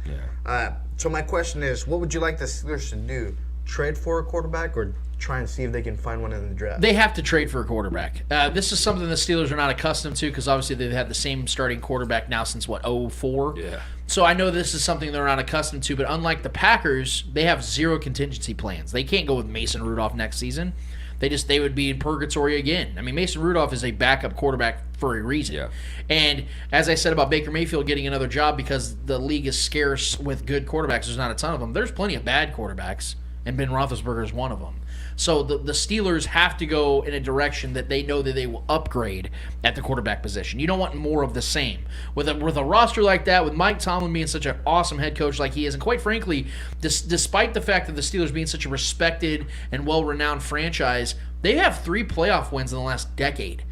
Yeah. So my question is, what would you like the Steelers to do? Trade for a quarterback or try and see if they can find one in the draft? They have to trade for a quarterback. This is something the Steelers are not accustomed to because obviously they've had the same starting quarterback now since, 2004? Yeah. So I know this is something they're not accustomed to, but unlike the Packers, they have zero contingency plans. They can't go with Mason Rudolph next season. They would be in purgatory again. I mean, Mason Rudolph is a backup quarterback for a reason. Yeah. And as I said about Baker Mayfield getting another job because the league is scarce with good quarterbacks, there's not a ton of them. There's plenty of bad quarterbacks, and Ben Roethlisberger is one of them. So the Steelers have to go in a direction that they know that they will upgrade at the quarterback position. You don't want more of the same. With a roster like that, with Mike Tomlin being such an awesome head coach like he is, and quite frankly, despite the fact that the Steelers being such a respected and well-renowned franchise, they have 3 playoff wins in the last decade.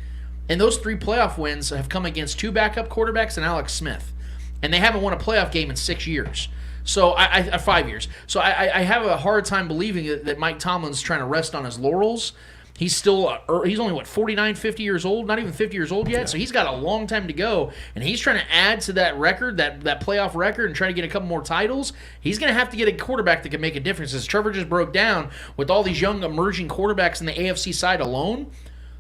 And those 3 playoff wins have come against 2 backup quarterbacks and Alex Smith. And they haven't won a playoff game in 6 years. So 5 years. So I have a hard time believing that Mike Tomlin's trying to rest on his laurels. He's only 49, 50 years old, not even 50 years old yet. Yeah. So he's got a long time to go, and he's trying to add to that record, that playoff record, and try to get a couple more titles. He's going to have to get a quarterback that can make a difference. As Trevor just broke down, with all these young emerging quarterbacks in the AFC side alone,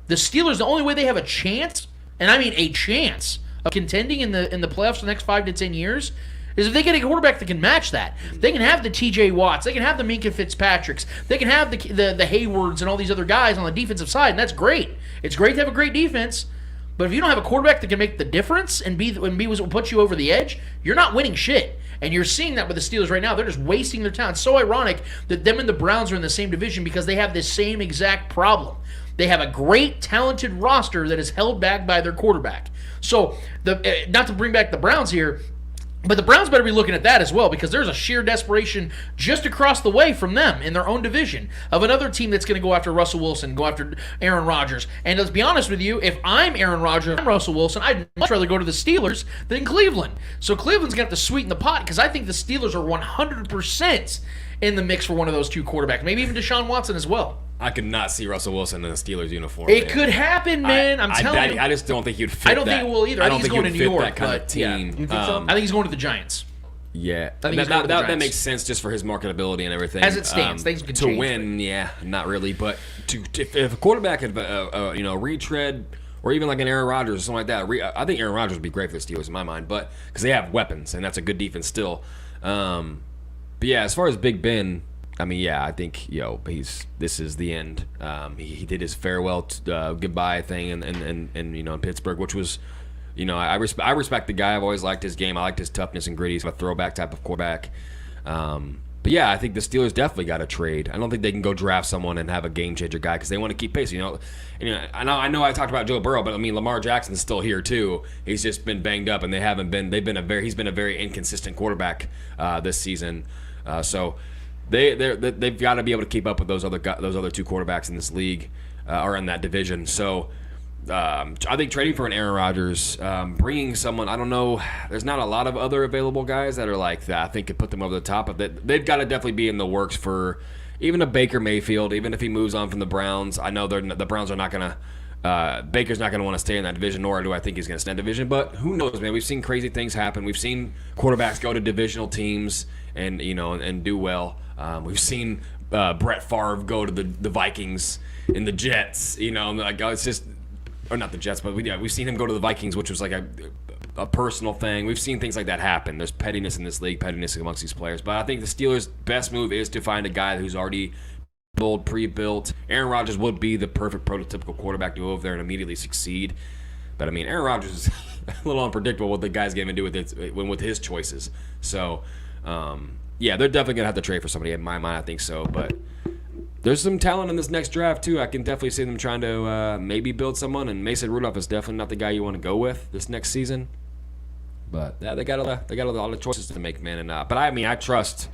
the Steelers, the only way they have a chance, and I mean a chance, of contending in the playoffs for the next 5 to 10 years is if they get a quarterback that can match that. They can have the T.J. Watts. They can have the Minka Fitzpatricks. They can have the Haywards and all these other guys on the defensive side, and that's great. It's great to have a great defense, but if you don't have a quarterback that can make the difference and be what will put you over the edge, you're not winning shit. And you're seeing that with the Steelers right now. They're just wasting their talent. It's so ironic that them and the Browns are in the same division because they have this same exact problem. They have a great, talented roster that is held back by their quarterback. So, not to bring back the Browns here, but the Browns better be looking at that as well because there's a sheer desperation just across the way from them in their own division of another team that's going to go after Russell Wilson, go after Aaron Rodgers. And let's be honest with you, if I'm Aaron Rodgers and Russell Wilson, I'd much rather go to the Steelers than Cleveland. So Cleveland's going to have to sweeten the pot because I think the Steelers are 100% in the mix for one of those 2 quarterbacks, maybe even Deshaun Watson as well. I could not see Russell Wilson in a Steelers uniform. It could happen, man. I'm telling you. I just don't think he'd fit. I don't think it will either. I think he's going to New York. That kind of team. Yeah. You think so? I think he's going to the Giants. Yeah, that makes sense just for his marketability and everything. As it stands, things can change. To win, yeah, not really. But if a quarterback had retread or even like an Aaron Rodgers or something like that. I think Aaron Rodgers would be great for the Steelers in my mind, but because they have weapons and that's a good defense still. But yeah, as far as Big Ben, I mean, yeah, I think this is the end. He did his farewell goodbye thing in Pittsburgh, which was, I respect the guy. I've always liked his game. I liked his toughness and gritty. He's a throwback type of quarterback. But yeah, I think the Steelers definitely got to trade. I don't think they can go draft someone and have a game changer guy because they want to keep pace. I know I talked about Joe Burrow, but I mean Lamar Jackson's still here too. He's just been banged up, and he's been a very inconsistent quarterback this season. So they've got to be able to keep up with those other two quarterbacks in this league or in that division. So. I think trading for an Aaron Rodgers, bringing someone, I don't know, there's not a lot of other available guys that are like that I think could put them over the top, but they've got to definitely be in the works for even a Baker Mayfield, even if he moves on from the Browns. I know the Browns are not going to, Baker's not going to want to stay in that division, nor do I think he's going to stay in that division, but who knows, man. We've seen crazy things happen. We've seen quarterbacks go to divisional teams and do well. We've seen Brett Favre go to the Vikings and the Jets, it's just... Or not the Jets, but we've seen him go to the Vikings, which was like a personal thing. We've seen things like that happen. There's pettiness in this league, pettiness amongst these players. But I think the Steelers' best move is to find a guy who's already pre-built. Aaron Rodgers would be the perfect prototypical quarterback to go over there and immediately succeed. But I mean, Aaron Rodgers is a little unpredictable what the guy's going to do with his choices. So, yeah, they're definitely going to have to trade for somebody. In my mind, I think so. But there's some talent in this next draft, too. I can definitely see them trying to maybe build someone, and Mason Rudolph is definitely not the guy you want to go with this next season. But yeah, they got a lot of choices to make, man. But I trust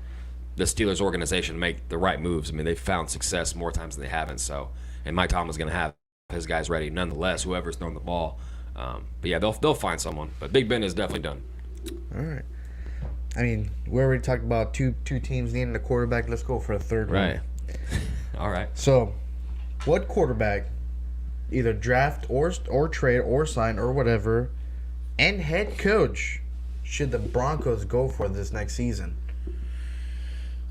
the Steelers organization to make the right moves. I mean, they've found success more times than they haven't. So, and Mike Tomlin's going to have his guys ready, nonetheless, whoever's throwing the ball. But yeah, they'll find someone. But Big Ben is definitely done. All right. I mean, we already talked about two teams needing a quarterback. Let's go for a third one. Right. All right. So, what quarterback, either draft or trade or sign or whatever, and head coach should the Broncos go for this next season?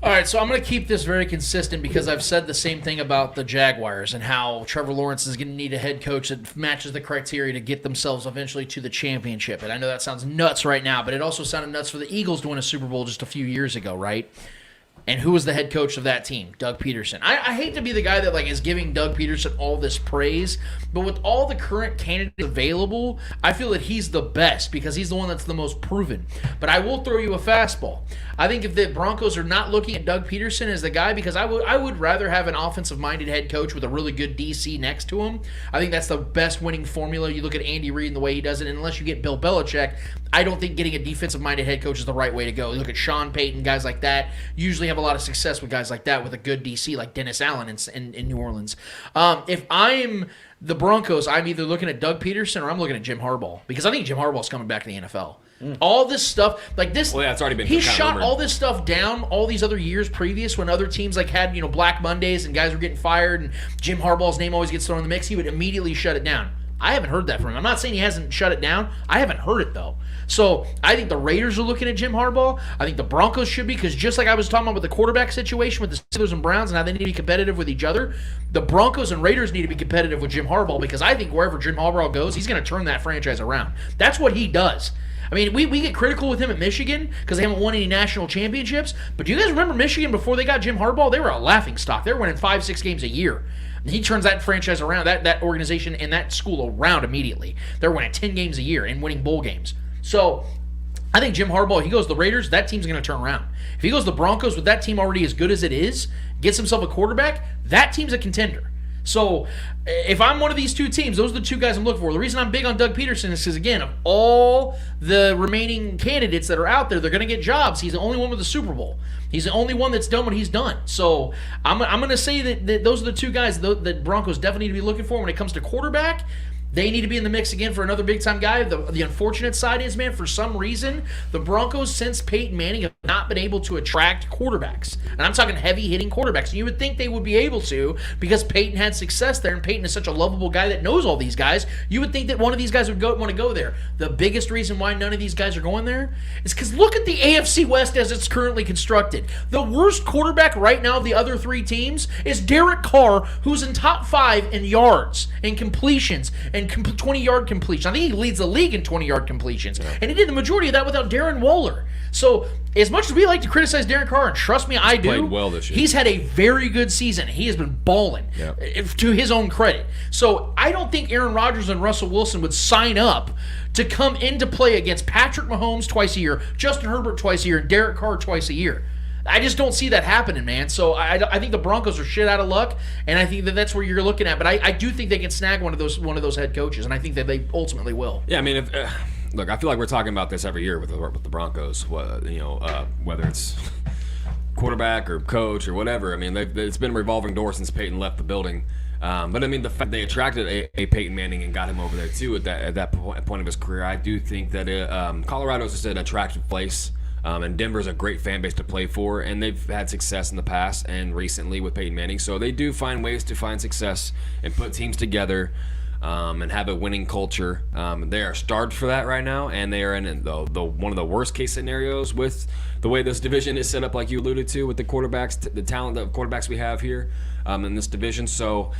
All right, so I'm going to keep this very consistent because I've said the same thing about the Jaguars and how Trevor Lawrence is going to need a head coach that matches the criteria to get themselves eventually to the championship. And I know that sounds nuts right now, but it also sounded nuts for the Eagles to win a Super Bowl just a few years ago, right? And who was the head coach of that team? Doug Peterson. I hate to be the guy that is giving Doug Peterson all this praise, but with all the current candidates available, I feel that he's the best because he's the one that's the most proven. But I will throw you a fastball. I think if the Broncos are not looking at Doug Peterson as the guy, because I would rather have an offensive-minded head coach with a really good DC next to him. I think that's the best winning formula. You look at Andy Reid and the way he does it, and unless you get Bill Belichick, I don't think getting a defensive-minded head coach is the right way to go. You look at Sean Payton, guys like that, usually have a lot of success with guys like that with a good DC like Dennis Allen in New Orleans. If I'm the Broncos, I'm either looking at Doug Peterson or I'm looking at Jim Harbaugh because I think Jim Harbaugh is coming back to the NFL. All this stuff, like this, well, yeah, it's already been he shot all this stuff down all these other years previous when other teams had Black Mondays and guys were getting fired and Jim Harbaugh's name always gets thrown in the mix. He would immediately shut it down. I haven't heard that from him. I'm not saying he hasn't shut it down. I haven't heard it, though. So I think the Raiders are looking at Jim Harbaugh. I think the Broncos should be, because just like I was talking about with the quarterback situation with the Steelers and Browns and how they need to be competitive with each other, the Broncos and Raiders need to be competitive with Jim Harbaugh, because I think wherever Jim Harbaugh goes, he's going to turn that franchise around. That's what he does. I mean, we get critical with him at Michigan because they haven't won any national championships. But do you guys remember Michigan before they got Jim Harbaugh? They were a laughingstock. They were winning 5-6 games a year. And he turns that franchise around, that organization and that school around immediately. They're winning 10 games a year and winning bowl games. So I think Jim Harbaugh, he goes to the Raiders, that team's going to turn around. If he goes to the Broncos with that team already as good as it is, gets himself a quarterback, that team's a contender. So if I'm one of these two teams, those are the two guys I'm looking for. The reason I'm big on Doug Peterson is because, again, of all the remaining candidates that are out there, they're going to get jobs. He's the only one with a Super Bowl. He's the only one that's done what he's done. So I'm going to say that those are the two guys that Broncos definitely need to be looking for when it comes to quarterback. They need to be in the mix again for another big-time guy. The unfortunate side is, man, for some reason, the Broncos, since Peyton Manning, have not been able to attract quarterbacks. And I'm talking heavy-hitting quarterbacks. And you would think they would be able to because Peyton had success there, and Peyton is such a lovable guy that knows all these guys. You would think that one of these guys would want to go there. The biggest reason why none of these guys are going there is because look at the AFC West as it's currently constructed. The worst quarterback right now of the other three teams is Derek Carr, who's in top 5 in yards and completions and 20-yard completions. I think he leads the league in 20-yard completions. Yeah. And he did the majority of that without Darren Waller. So as much as we like to criticize Derek Carr, and trust me, I do, played well this year. He's had a very good season. He has been balling, to his own credit. So I don't think Aaron Rodgers and Russell Wilson would sign up to come into play against Patrick Mahomes twice a year, Justin Herbert twice a year, and Derek Carr twice a year. I just don't see that happening, man. So I think the Broncos are shit out of luck, and I think that's where you're looking at. But I do think they can snag one of those head coaches, and I think that they ultimately will. Yeah, I mean, look, I feel like we're talking about this every year with the Broncos. Whether it's quarterback or coach or whatever. I mean, it's been a revolving door since Peyton left the building. But I mean, the fact they attracted a Peyton Manning and got him over there too at that point of his career, I do think that Colorado is just an attractive place. And Denver's a great fan base to play for, and they've had success in the past and recently with Peyton Manning. So they do find ways to find success and put teams together and have a winning culture. They are starved for that right now, and they are in the one of the worst case scenarios with the way this division is set up, like you alluded to, with the quarterbacks, the talent of quarterbacks we have here in this division. So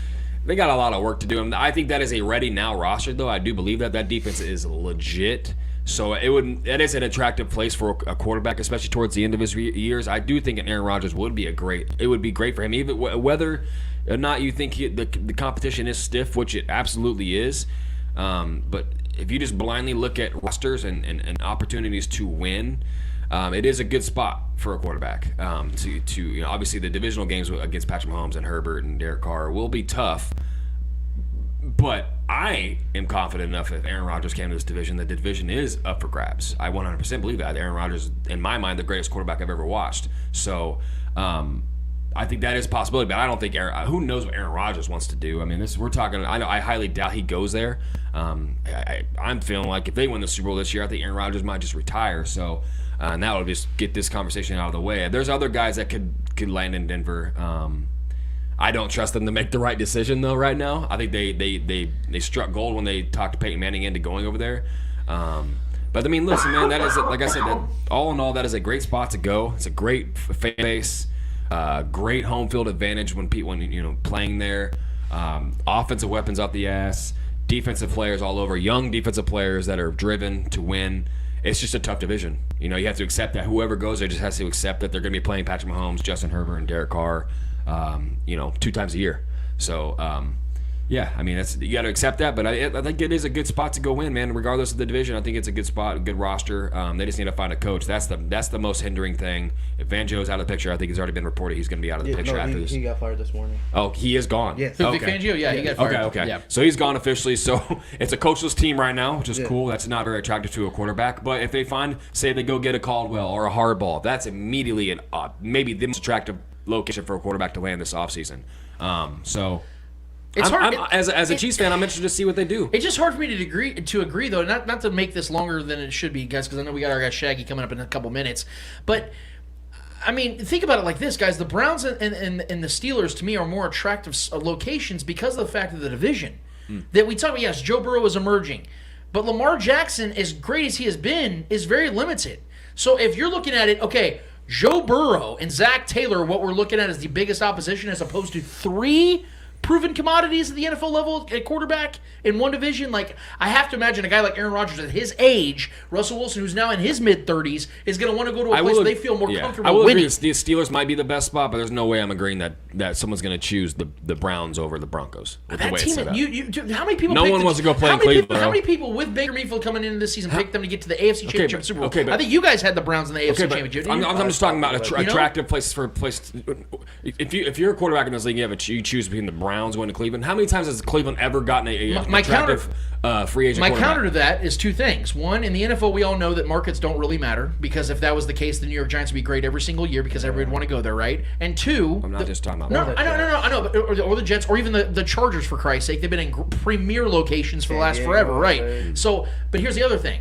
they got a lot of work to do. And I think that is a ready now roster, though. I do believe that defense is legit. So it is an attractive place for a quarterback, especially towards the end of his years. I do think an Aaron Rodgers would be great for him, even whether or not you think the competition is stiff, which it absolutely is. But if you just blindly look at rosters and opportunities to win, it is a good spot for a quarterback. Obviously the divisional games against Patrick Mahomes and Herbert and Derek Carr will be tough. But I am confident enough if Aaron Rodgers came to this division, that the division is up for grabs. I 100% believe that. Aaron Rodgers, in my mind, the greatest quarterback I've ever watched. So I think that is a possibility, but I don't think who knows what Aaron Rodgers wants to do. I mean, we're talking. I highly doubt he goes there. I'm feeling like if they win the Super Bowl this year, I think Aaron Rodgers might just retire. So and that would just get this conversation out of the way. There's other guys that could land in Denver. I don't trust them to make the right decision though right now. I think they struck gold when they talked Peyton Manning into going over there. But I mean, listen, man, that is like I said, that all in all, that is a great spot to go. It's a great fan base, great home field advantage when playing there. Offensive weapons off the ass, defensive players all over, young defensive players that are driven to win. It's just a tough division. You have to accept that whoever goes there just has to accept that they're going to be playing Patrick Mahomes, Justin Herbert, and Derek Carr. 2 times a year. So, yeah, I mean, you got to accept that, but I think it is a good spot to go in, man. Regardless of the division, I think it's a good spot, a good roster. They just need to find a coach. That's the most hindering thing. If Van Joe's out of the picture, I think it's already been reported he's going to be out of the picture after this. He got fired this morning. Oh, he is gone. Yes. Vic Fangio, he got fired. Okay. Yeah. So he's gone officially. So it's a coachless team right now, which is cool. That's not very attractive to a quarterback. But if they say they go get a Caldwell or a Hardball, that's immediately maybe the most attractive location for a quarterback to land this offseason. So it's hard. As a Chiefs fan, I'm interested to see what they do. It's just hard for me to agree though, not to make this longer than it should be, guys, because I know we got our guy Shaggy coming up in a couple minutes. But I mean, think about it like this, guys. The Browns and the Steelers, to me, are more attractive locations because of the fact of the division that we talk about. Yes, Joe Burrow is emerging, but Lamar Jackson, as great as he has been, is very limited. So if you're looking at it, okay, Joe Burrow and Zach Taylor, what we're looking at is the biggest opposition as opposed to 3 proven commodities at the NFL level at quarterback in one division. Like, I have to imagine a guy like Aaron Rodgers at his age, Russell Wilson, who's now in his mid-30s, is going to want to go to a place where they feel more comfortable I will winning. agree the Steelers might be the best spot, but there's no way I'm agreeing that someone's going to choose the Browns over the Broncos. That team, how many people? No one wants to go play in Cleveland. How many people with Baker Mayfield coming into this season picked them to get to the AFC Championship Super Bowl? Okay, I think you guys had the Browns in the AFC Championship. I'm just talking about attractive places for a place. If you're a quarterback in this league, you choose between the Browns going to Cleveland. How many times has Cleveland ever gotten an attractive free agent quarterback? My counter to that is 2 things. One, in the NFL, we all know that markets don't really matter, because if that was the case, the New York Giants would be great every single year because everyone would want to go there, right? And 2, I'm not just talking about I know, but, or the Jets, or even the Chargers, for Christ's sake. They've been in premier locations for the last forever, right? So, but here's the other thing.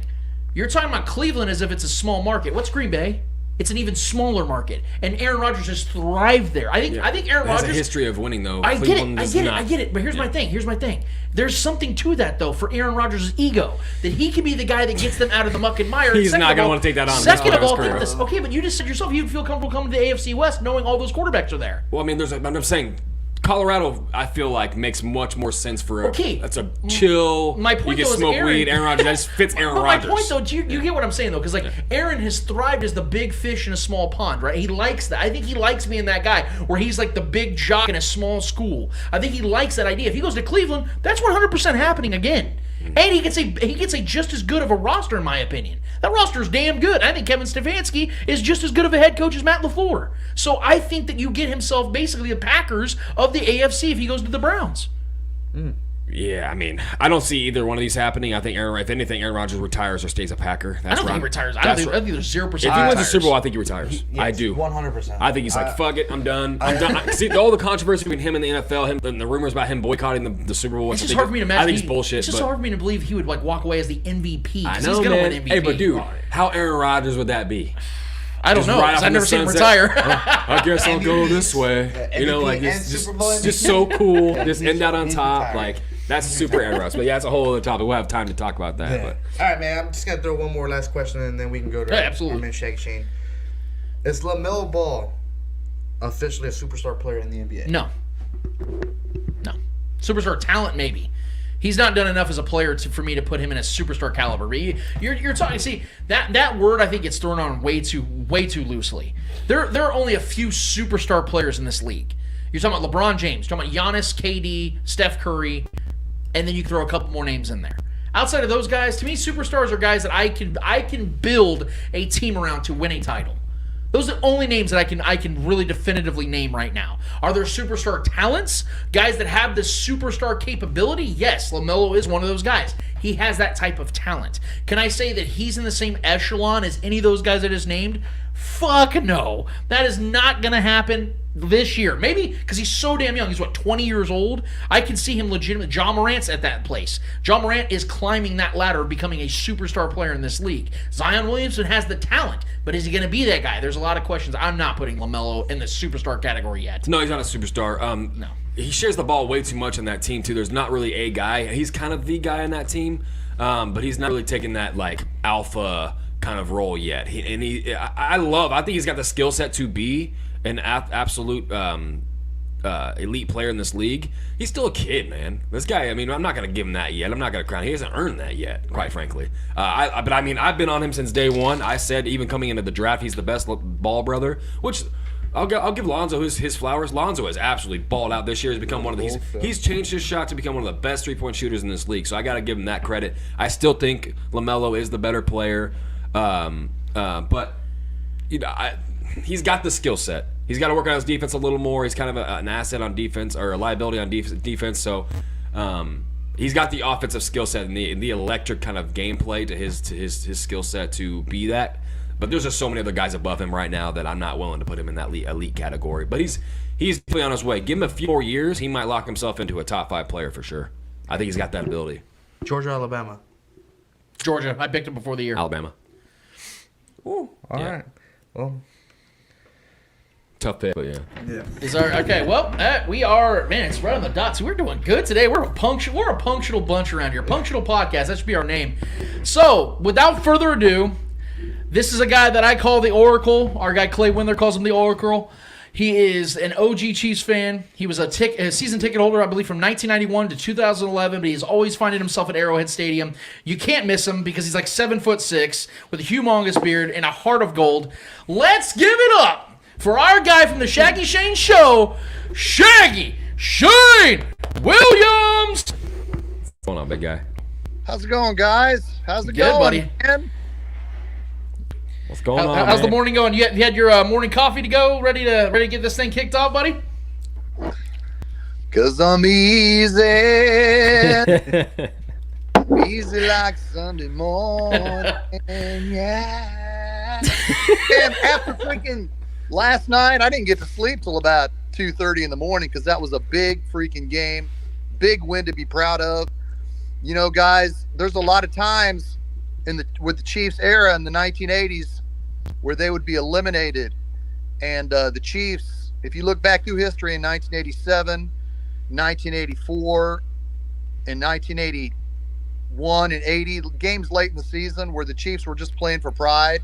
You're talking about Cleveland as if it's a small market. What's Green Bay? It's an even smaller market, and Aaron Rodgers has thrived there. I think Aaron It has Rodgers a history of winning, though. I get Cleveland it. does I not. get it. But here's my thing. There's something to that, though, for Aaron Rodgers' ego, that he can be the guy that gets them out of the muck and mire. He's not going to want to take that on. Second of all, Career. okay, but you just said yourself you'd feel comfortable coming to the AFC West knowing all those quarterbacks are there. Well, I mean, I'm saying Colorado, I feel like, makes much more sense for Okay. That's a chill. My point, you can though, is smoke Aaron- weed. Aaron Rodgers, that just fits Aaron But Rodgers. my point, though, you get what I'm saying, though, because Aaron has thrived as the big fish in a small pond, right? He likes that. I think he likes being that guy where he's like the big jock in a small school. I think he likes that idea. If he goes to Cleveland, that's 100% happening again. And he gets a just as good of a roster, in my opinion. That roster is damn good. I think Kevin Stefanski is just as good of a head coach as Matt LaFleur. So I think that you get himself basically the Packers of the AFC if he goes to the Browns. Yeah, I mean, I don't see either one of these happening. I think if anything, Aaron Rodgers retires or stays a Packer. I don't think he retires. I think there's 0% If he wins the Super Bowl, I think he retires. I do. 100%. I think he's like, fuck it, I'm done. I'm done. See, all the controversy between him and the NFL, him and the rumors about him boycotting the Super Bowl. It's just hard for me to imagine. I think it's bullshit. It's just hard for me to believe he would walk away as the MVP. I 'cause know, he's gonna man. win MVP. Hey, but dude, how Aaron Rodgers would that be? I don't Just know. right 'Cause off I've in the never seen him sunset. retire. I guess I'll go this way. You know, MVP like and Super Bowl just MVP. so cool. Just end out on He's top. retired. Like that's super Aaron Rodgers. But yeah, that's a whole other topic. We'll have time to talk about that. Yeah. But All right, man. I'm just gonna throw one more last question, and then we can go to Yeah, absolutely. our man Shaggy Shane. Is LaMelo Ball officially a superstar player in the NBA? No. Superstar talent, maybe. He's not done enough as a player for me to put him in a superstar caliber. But you're talking. See, that word I think gets thrown on way too loosely. There are only a few superstar players in this league. You're talking about LeBron James, you're talking about Giannis, KD, Steph Curry, and then you throw a couple more names in there. Outside of those guys, to me, superstars are guys that I can build a team around to win a title. Those are the only names that I can really definitively name right now. Are there superstar talents? Guys that have the superstar capability? Yes, LaMelo is one of those guys. He has that type of talent. Can I say that he's in the same echelon as any of those guys I just named? Fuck no. That is not going to happen this year. Maybe because he's so damn young. He's, 20 years old? I can see him legitimate. John Morant's at that place. John Morant is climbing that ladder of becoming a superstar player in this league. Zion Williamson has the talent, but is he going to be that guy? There's a lot of questions. I'm not putting LaMelo in the superstar category yet. no, he's not a superstar. No. He shares the ball way too much on that team too. There's not really a guy. He's kind of the guy in that team, but he's not really taking that like alpha kind of role yet. I think he's got the skill set to be an absolute elite player in this league. He's still a kid, man. This guy, I mean, I'm not going to give him that yet. I'm not going to crown him. He hasn't earned that yet, quite frankly. But I mean, I've been on him since day one. I said even coming into the draft, he's the best ball brother, which I'll give Lonzo his flowers. Lonzo has absolutely balled out this year. He's become one of the he's changed his shot to become one of the best 3-point shooters in this league. So I got to give him that credit. I still think LaMelo is the better player, but you know, he's got the skill set. He's got to work on his defense a little more. He's kind of an asset on defense or a liability on defense. So he's got the offensive skill set and the electric kind of gameplay to his skill set to be that. But there's just so many other guys above him right now that I'm not willing to put him in that elite category. But he's definitely on his way. Give him a few more years, he might lock himself into a top 5 player for sure. I think he's got that ability. Georgia, Alabama. Georgia. I picked him before the year. Alabama. Ooh, all right. Well, tough pick, but yeah. Okay? Well, we are, man. It's right on the dot. So we're doing good today. We're a punctual bunch around here. Punctual podcast. That should be our name. So, without further ado, this is a guy that I call the Oracle. Our guy Clay Windler calls him the Oracle. He is an OG Chiefs fan. He was a season ticket holder, I believe, from 1991 to 2011, but he's always finding himself at Arrowhead Stadium. You can't miss him because he's like 7'6" with a humongous beard and a heart of gold. Let's give it up for our guy from the Shaggy Shane Show, Shaggy Shane Williams. What's going on, big guy? How's it going, guys? How's it Good, going, buddy. man? What's going on, How's the man? morning going? You had your morning coffee to go, ready to get this thing kicked off, buddy? 'Cause I'm easy. Easy like Sunday morning, yeah. And after freaking last night, I didn't get to sleep till about 2:30 in the morning because that was a big freaking game. Big win to be proud of. You know, guys, there's a lot of times with the Chiefs era in the 1980s where they would be eliminated. And the Chiefs, if you look back through history in 1987, 1984, and 1981 and 80, games late in the season where the Chiefs were just playing for pride,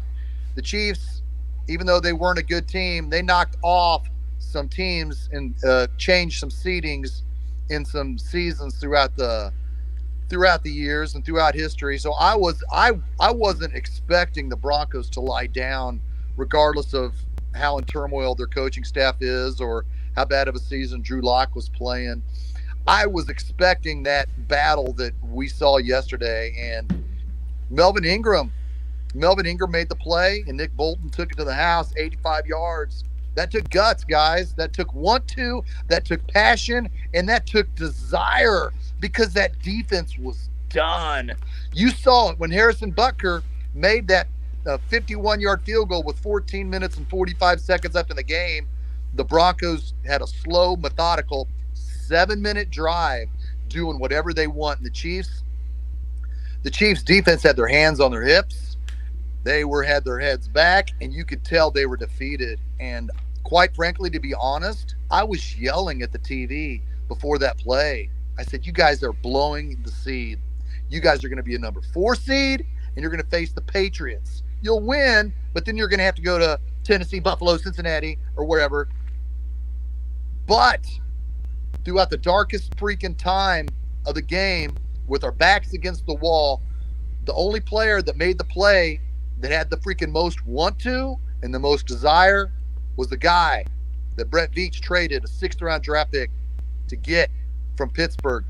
the Chiefs, even though they weren't a good team, they knocked off some teams and changed some seedings in some seasons throughout the years and throughout history. So I wasn't expecting the Broncos to lie down, regardless of how in turmoil their coaching staff is or how bad of a season Drew Lock was playing. I was expecting that battle that we saw yesterday, and Melvin Ingram made the play, and Nick Bolton took it to the house, 85 yards. That took guts, guys. That took want-to, that took passion, and that took desire, because that defense was done. You saw it when Harrison Butker made that 51-yard field goal with 14 minutes and 45 seconds left in the game. The Broncos had a slow, methodical 7-minute drive doing whatever they want. And the Chiefs defense had their hands on their hips. They had their heads back, and you could tell they were defeated. And quite frankly, to be honest, I was yelling at the TV before that play. I said, you guys are blowing the seed. You guys are going to be a number 4 seed, and you're going to face the Patriots. You'll win, but then you're going to have to go to Tennessee, Buffalo, Cincinnati, or wherever. But throughout the darkest freaking time of the game, with our backs against the wall, the only player that made the play that had the freaking most want to and the most desire was the guy that Brett Veach traded a 6th-round draft pick to get from Pittsburgh,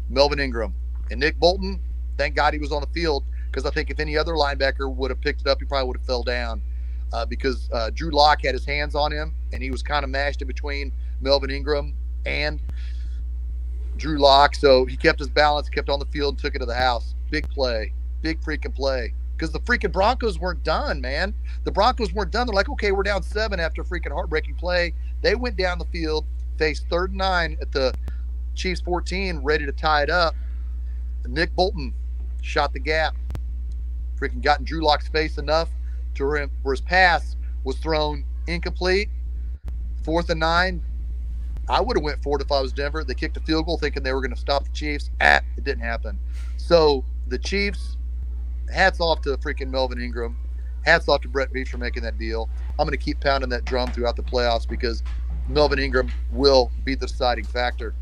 Melvin Ingram. And Nick Bolton, thank God he was on the field, because I think if any other linebacker would have picked it up, he probably would have fell down, because Drew Lock had his hands on him, and he was kind of mashed in between Melvin Ingram and Drew Lock. So he kept his balance, kept on the field, and took it to the house. Big play. Big freaking play. Because the freaking Broncos weren't done, man. The Broncos weren't done. They're like, okay, we're down 7 after a freaking heartbreaking play. They went down the field, faced 3rd and 9 at the Chiefs 14, ready to tie it up. Nick Bolton shot the gap. Freaking got in Drew Lock's face enough to where his pass was thrown incomplete. 4th and 9. I would have went for it if I was Denver. They kicked a field goal thinking they were going to stop the Chiefs. It didn't happen. So the Chiefs, hats off to freaking Melvin Ingram. Hats off to Brett Veach for making that deal. I'm going to keep pounding that drum throughout the playoffs, because Melvin Ingram will be the deciding factor.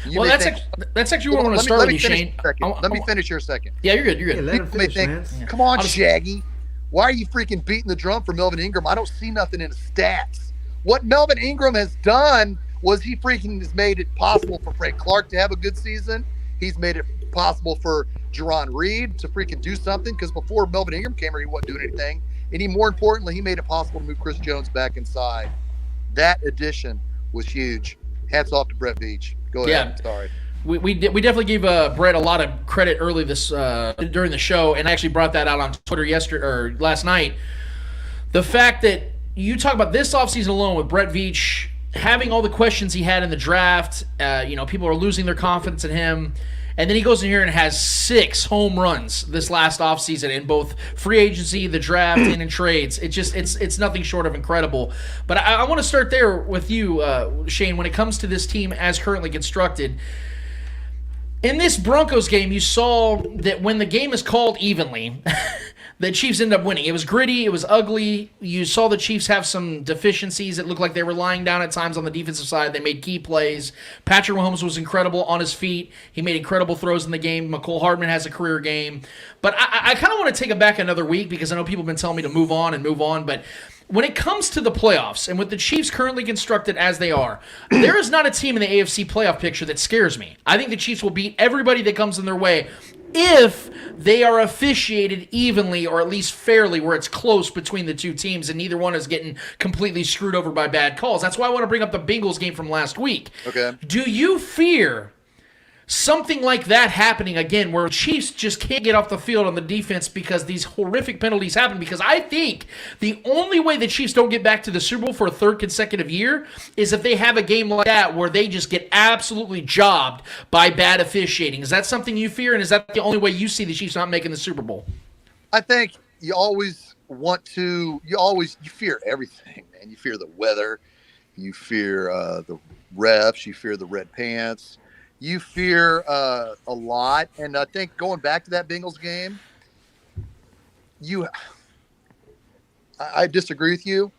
That's actually where I want to start with you, Shane. Let me finish here a second. Yeah, you're good. You're good. Yeah, let him People may finish, think, man. come on, Shaggy. Why are you freaking beating the drum for Melvin Ingram? I don't see nothing in his stats. What Melvin Ingram has done was he freaking has made it possible for Frank Clark to have a good season. He's made it possible for Jerron Reed to freaking do something, because before Melvin Ingram came here, he wasn't doing anything. And more importantly, he made it possible to move Chris Jones back inside. That addition was huge. Hats off to Brett Veach. Go ahead. Yeah. Sorry. We definitely gave Brett a lot of credit early during the show, and I actually brought that out on Twitter last night. The fact that you talk about this offseason alone with Brett Veach having all the questions he had in the draft, people are losing their confidence in him, and then he goes in here and has 6 home runs this last offseason in both free agency, the draft, and in trades. It's nothing short of incredible. But I want to start there with you, Shane, when it comes to this team as currently constructed. In this Broncos game, you saw that when the game is called evenly, the Chiefs end up winning. It was gritty. It was ugly. You saw the Chiefs have some deficiencies. It looked like they were lying down at times on the defensive side. They made key plays. Patrick Mahomes was incredible on his feet. He made incredible throws in the game. McCole Hardman has a career game. But I kind of want to take it back another week, because I know people have been telling me to move on. But when it comes to the playoffs, and with the Chiefs currently constructed as they are, there is not a team in the AFC playoff picture that scares me. I think the Chiefs will beat everybody that comes in their way if they are officiated evenly, or at least fairly, where it's close between the two teams and neither one is getting completely screwed over by bad calls. That's why I want to bring up the Bengals game from last week. Okay. Do you fear something like that happening again, where Chiefs just can't get off the field on the defense because these horrific penalties happen? Because I think the only way the Chiefs don't get back to the Super Bowl for a 3rd consecutive year is if they have a game like that where they just get absolutely jobbed by bad officiating. Is that something you fear, and is that the only way you see the Chiefs not making the Super Bowl? I think you always you fear everything, man. You fear the weather, you fear the refs, you fear the red pants, you fear a lot. And I think going back to that Bengals game, I disagree with you.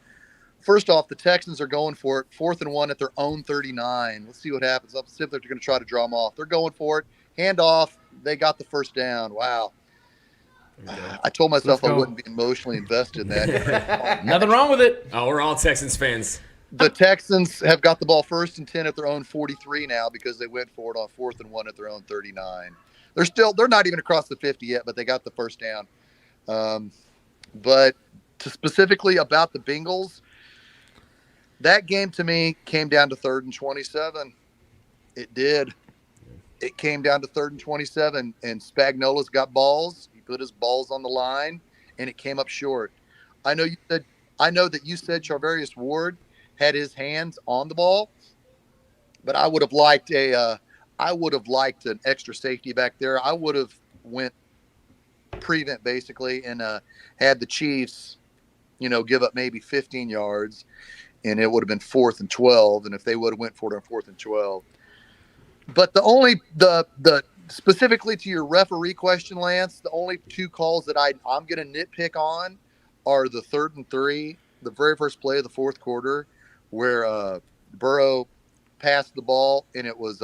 First off, the Texans are going for it, 4th and 1 at their own 39. Let's see what happens. Let's see if they're going to try to draw them off. They're going for it. Hand off. They got the first down. Wow. I told myself I wouldn't be emotionally invested in that. Nothing wrong with it. Oh, we're all Texans fans. The Texans have got the ball 1st and 10 at their own 43 now because they went for it on 4th and 1 at their own 39. They're not even across the 50 yet, but they got the first down. But specifically about the Bengals, that game to me came down to 3rd and 27. It did. It came down to 3rd and 27, and Spagnola's got balls. He put his balls on the line, and it came up short. I know that you said Charvarius Ward had his hands on the ball, but I would have liked an extra safety back there. I would have went prevent basically and had the Chiefs, give up maybe 15 yards. And it would have been 4th and 12. And if they would have went for it on 4th and 12. But the specifically to your referee question, Lance, the only 2 calls that I'm going to nitpick on are the 3rd and 3, the very first play of the 4th quarter, where Burrow passed the ball and it was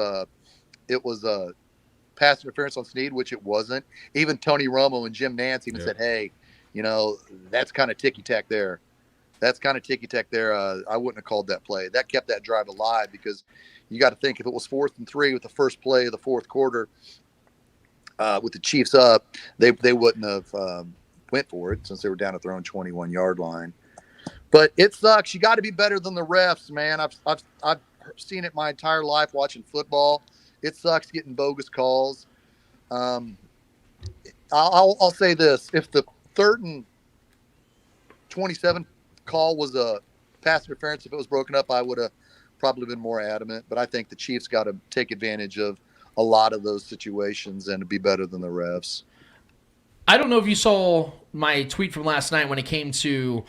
pass interference on Snead, which it wasn't. Even Tony Romo and Jim Nantz even said, hey, that's kind of ticky-tack there. I wouldn't have called that play. That kept that drive alive because you got to think if it was 4th and 3 with the first play of the 4th quarter with the Chiefs up, they wouldn't have went for it since they were down at their own 21-yard line. But it sucks. You got to be better than the refs, man. I've seen it my entire life watching football. It sucks getting bogus calls. I'll say this: if the 3rd and 27 call was a pass interference, if it was broken up, I would have probably been more adamant. But I think the Chiefs got to take advantage of a lot of those situations and to be better than the refs. I don't know if you saw my tweet from last night when it came to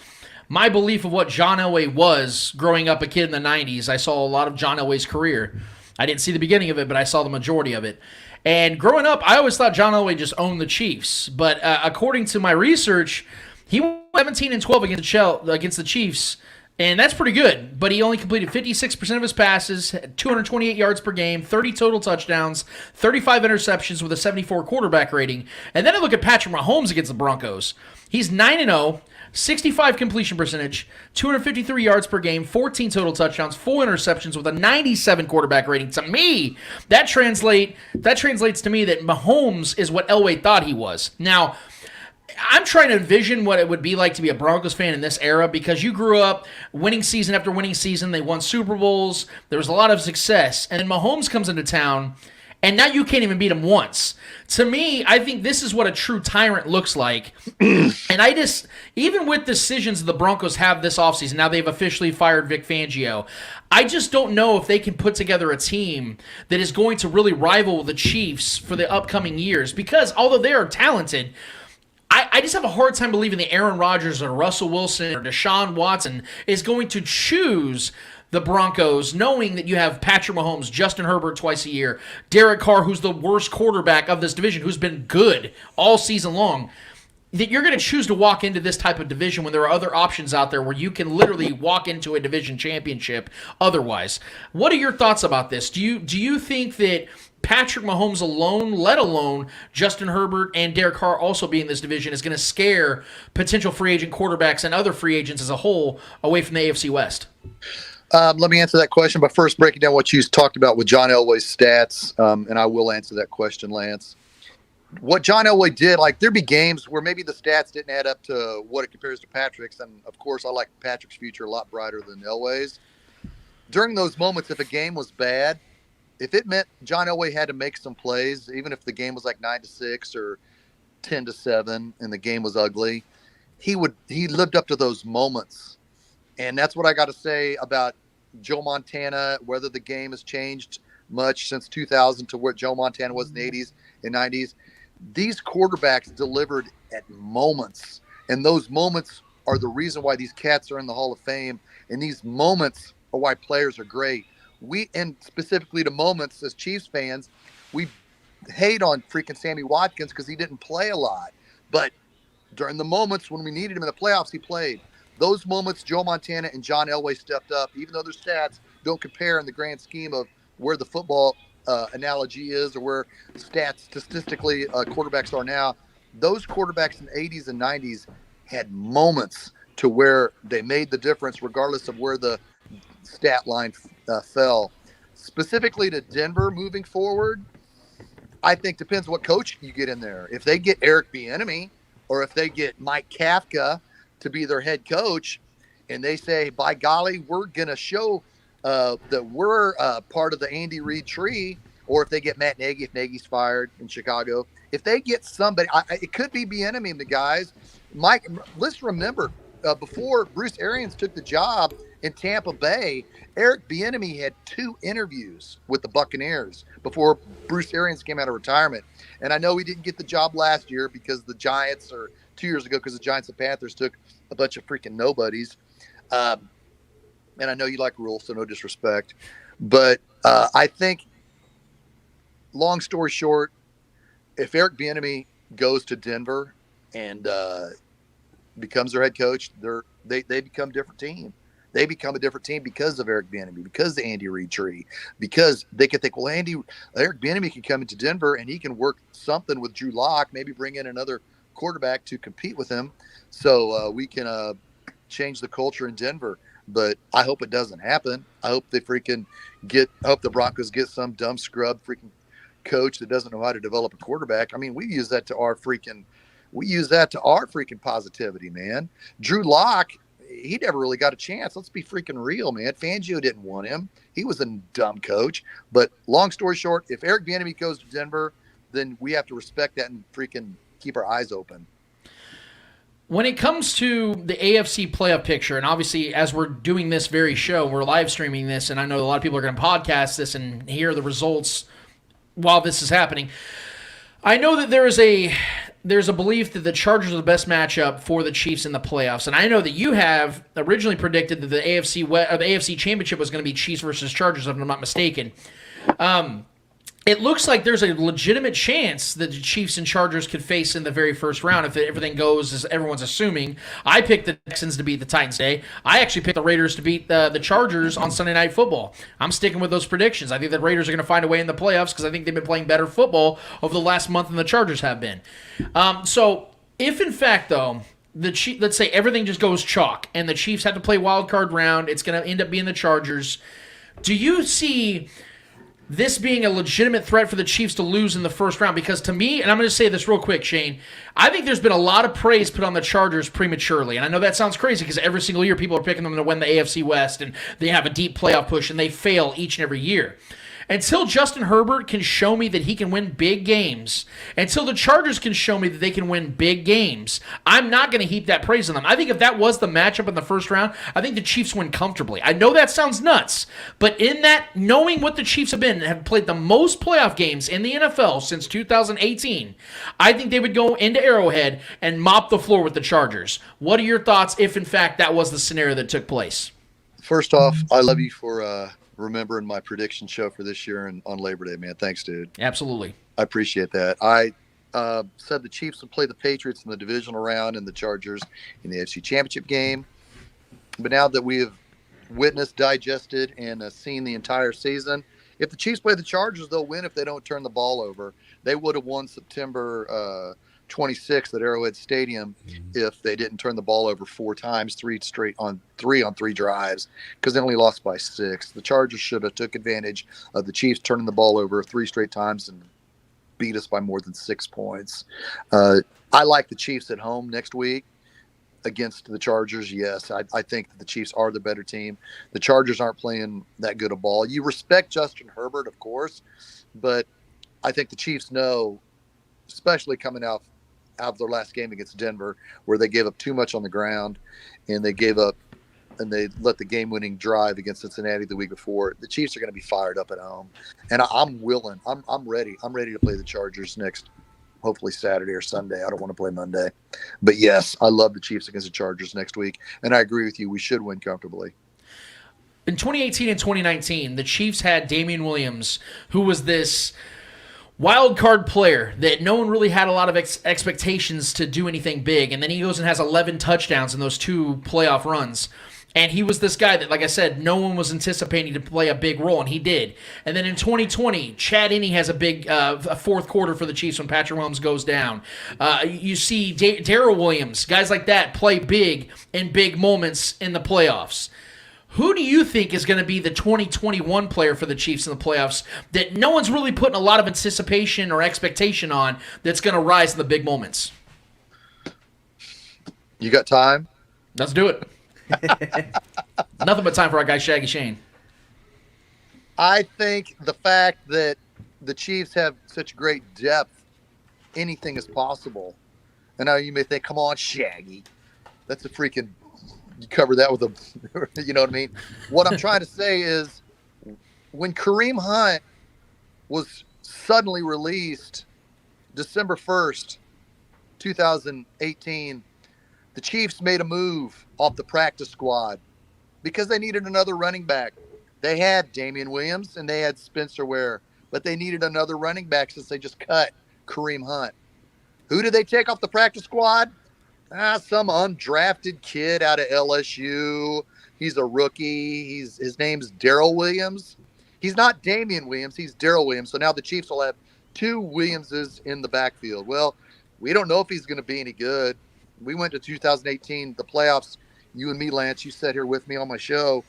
my belief of what John Elway was growing up a kid in the 90s. I saw a lot of John Elway's career. I didn't see the beginning of it, but I saw the majority of it. And growing up, I always thought John Elway just owned the Chiefs. But according to my research, he went 17-12 against the Chiefs, and that's pretty good. But he only completed 56% of his passes, 228 yards per game, 30 total touchdowns, 35 interceptions with a 74 quarterback rating. And then I look at Patrick Mahomes against the Broncos. He's 9-0, 65 completion percentage, 253 yards per game, 14 total touchdowns, 4 interceptions with a 97 quarterback rating. To me, that translates to me that Mahomes is what Elway thought he was. Now, I'm trying to envision what it would be like to be a Broncos fan in this era because you grew up winning season after winning season. They won Super Bowls. There was a lot of success. And then Mahomes comes into town, and now you can't even beat him once. To me, I think this is what a true tyrant looks like. And even with decisions the Broncos have this offseason, now they've officially fired Vic Fangio, I just don't know if they can put together a team that is going to really rival the Chiefs for the upcoming years. Because although they are talented, I just have a hard time believing that Aaron Rodgers or Russell Wilson or Deshaun Watson is going to choose the Broncos, knowing that you have Patrick Mahomes, Justin Herbert twice a year, Derek Carr, who's the worst quarterback of this division, who's been good all season long, that you're going to choose to walk into this type of division when there are other options out there where you can literally walk into a division championship otherwise. What are your thoughts about this? Do you think that Patrick Mahomes alone, let alone Justin Herbert and Derek Carr also being in this division, is going to scare potential free agent quarterbacks and other free agents as a whole away from the AFC West? Let me answer that question by first breaking down what you talked about with John Elway's stats, and I will answer that question, Lance. What John Elway did, there'd be games where maybe the stats didn't add up to what it compares to Patrick's, and of course I like Patrick's future a lot brighter than Elway's. During those moments, if a game was bad, if it meant John Elway had to make some plays, even if the game was 9-6 or 10-7 and the game was ugly, he lived up to those moments. And that's what I got to say about Joe Montana, whether the game has changed much since 2000 to what Joe Montana was in the 80s and 90s. These quarterbacks delivered at moments. And those moments are the reason why these cats are in the Hall of Fame. And these moments are why players are great. And specifically to moments as Chiefs fans, we hate on freaking Sammy Watkins because he didn't play a lot. But during the moments when we needed him in the playoffs, he played. Those moments, Joe Montana and John Elway stepped up, even though their stats don't compare in the grand scheme of where the football analogy is or where statistically quarterbacks are now. Those quarterbacks in the 80s and 90s had moments to where they made the difference regardless of where the stat line fell. Specifically to Denver moving forward, I think depends what coach you get in there. If they get Eric Bieniemy or if they get Mike Kafka to be their head coach and they say, by golly, we're going to show that we're part of the Andy Reid tree, or if they get Matt Nagy, if Nagy's fired in Chicago, if they get somebody, it could be Bieniemy and the guys. Mike, let's remember, before Bruce Arians took the job in Tampa Bay, Eric Bieniemy had 2 interviews with the Buccaneers before Bruce Arians came out of retirement. And I know he didn't get the job last year because the Giants, or 2 years ago because the Giants and Panthers took a bunch of freaking nobodies. And I know you like Rule, so no disrespect. But I think, long story short, if Eric Bieniemy goes to Denver and becomes their head coach, they become a different team. They become a different team because of Eric Bieniemy, because of the Andy Reid tree, because they could think, well, Eric Bieniemy can come into Denver and he can work something with Drew Lock, maybe bring in another quarterback to compete with him, so we can change the culture in Denver. But I hope it doesn't happen. I hope they I hope the Broncos get some dumb scrub freaking coach that doesn't know how to develop a quarterback. I mean, we use that to our freaking positivity, man. Drew Lock, he never really got a chance. Let's be freaking real, man. Fangio didn't want him. He was a dumb coach. But long story short, if Eric Bieniemy goes to Denver, then we have to respect that and freaking keep our eyes open. When it comes to the AFC playoff picture, and obviously as we're doing this very show, we're live streaming this, and I know a lot of people are going to podcast this and hear the results while this is happening. I know that there's a belief that the Chargers are the best matchup for the Chiefs in the playoffs, and I know that you have originally predicted that the AFC Championship was going to be Chiefs versus Chargers, if I'm not mistaken. It looks like there's a legitimate chance that the Chiefs and Chargers could face in the very first round if everything goes as everyone's assuming. I picked the Texans to beat the Titans today. I actually picked the Raiders to beat the Chargers on Sunday Night Football. I'm sticking with those predictions. I think the Raiders are going to find a way in the playoffs because I think they've been playing better football over the last month than the Chargers have been. So if, in fact, though, let's say everything just goes chalk and the Chiefs have to play wild card round, it's going to end up being the Chargers. Do you see this being a legitimate threat for the Chiefs to lose in the first round? Because to me, and I'm going to say this real quick, Shane, I think there's been a lot of praise put on the Chargers prematurely. And I know that sounds crazy because every single year people are picking them to win the AFC West and they have a deep playoff push and they fail each and every year. Until Justin Herbert can show me that he can win big games, until the Chargers can show me that they can win big games, I'm not going to heap that praise on them. I think if that was the matchup in the first round, I think the Chiefs win comfortably. I know that sounds nuts, but in that, knowing what the Chiefs have been and have played the most playoff games in the NFL since 2018, I think they would go into Arrowhead and mop the floor with the Chargers. What are your thoughts if, in fact, that was the scenario that took place? First off, I love you for remembering my prediction show for this year and on Labor Day, man. Thanks, dude. Absolutely. I appreciate that. I said the Chiefs would play the Patriots in the divisional round and the Chargers in the AFC Championship game. But now that we have witnessed, digested, and seen the entire season, if the Chiefs play the Chargers, they'll win if they don't turn the ball over. They would have won September 26th at Arrowhead Stadium if they didn't turn the ball over 4 times, three on three drives, because they only lost by 6. The Chargers should have took advantage of the Chiefs turning the ball over 3 straight times and beat us by more than 6 points. I like the Chiefs at home next week against the Chargers. Yes, I think that the Chiefs are the better team. The Chargers aren't playing that good a ball. You respect Justin Herbert, of course, but I think the Chiefs know, especially coming out of their last game against Denver, where they gave up too much on the ground and they let the game-winning drive against Cincinnati the week before. The Chiefs are going to be fired up at home, and I'm willing. I'm ready. I'm ready to play the Chargers next hopefully Saturday or Sunday. I don't want to play Monday. But yes, I love the Chiefs against the Chargers next week. And I agree with you. We should win comfortably. In 2018 and 2019, the Chiefs had Damian Williams, who was this wild card player that no one really had a lot of expectations to do anything big. And then he goes and has 11 touchdowns in those 2 playoff runs. And he was this guy that, like I said, no one was anticipating to play a big role, and he did. And then in 2020, Chad Henne has a big a fourth quarter for the Chiefs when Patrick Mahomes goes down. You see Darrell Williams, guys like that, play big in big moments in the playoffs. Who do you think is going to be the 2021 player for the Chiefs in the playoffs that no one's really putting a lot of anticipation or expectation on that's going to rise in the big moments? You got time? Let's do it. Nothing but time for our guy Shaggy Shane. I think the fact that the Chiefs have such great depth, anything is possible. And now you may think, come on, Shaggy. That's a freaking, you cover that with a, you know what I mean? What I'm trying to say is when Kareem Hunt was suddenly released December 1st, 2018, the Chiefs made a move off the practice squad because they needed another running back. They had Damian Williams and they had Spencer Ware, but they needed another running back since they just cut Kareem Hunt. Who did they take off the practice squad? Some undrafted kid out of LSU. He's a rookie. His name's Darrell Williams. He's not Damian Williams. He's Darrell Williams. So now the Chiefs will have 2 Williamses in the backfield. Well, we don't know if he's going to be any good. We went to 2018, the playoffs. You and me, Lance, you sat here with me on my show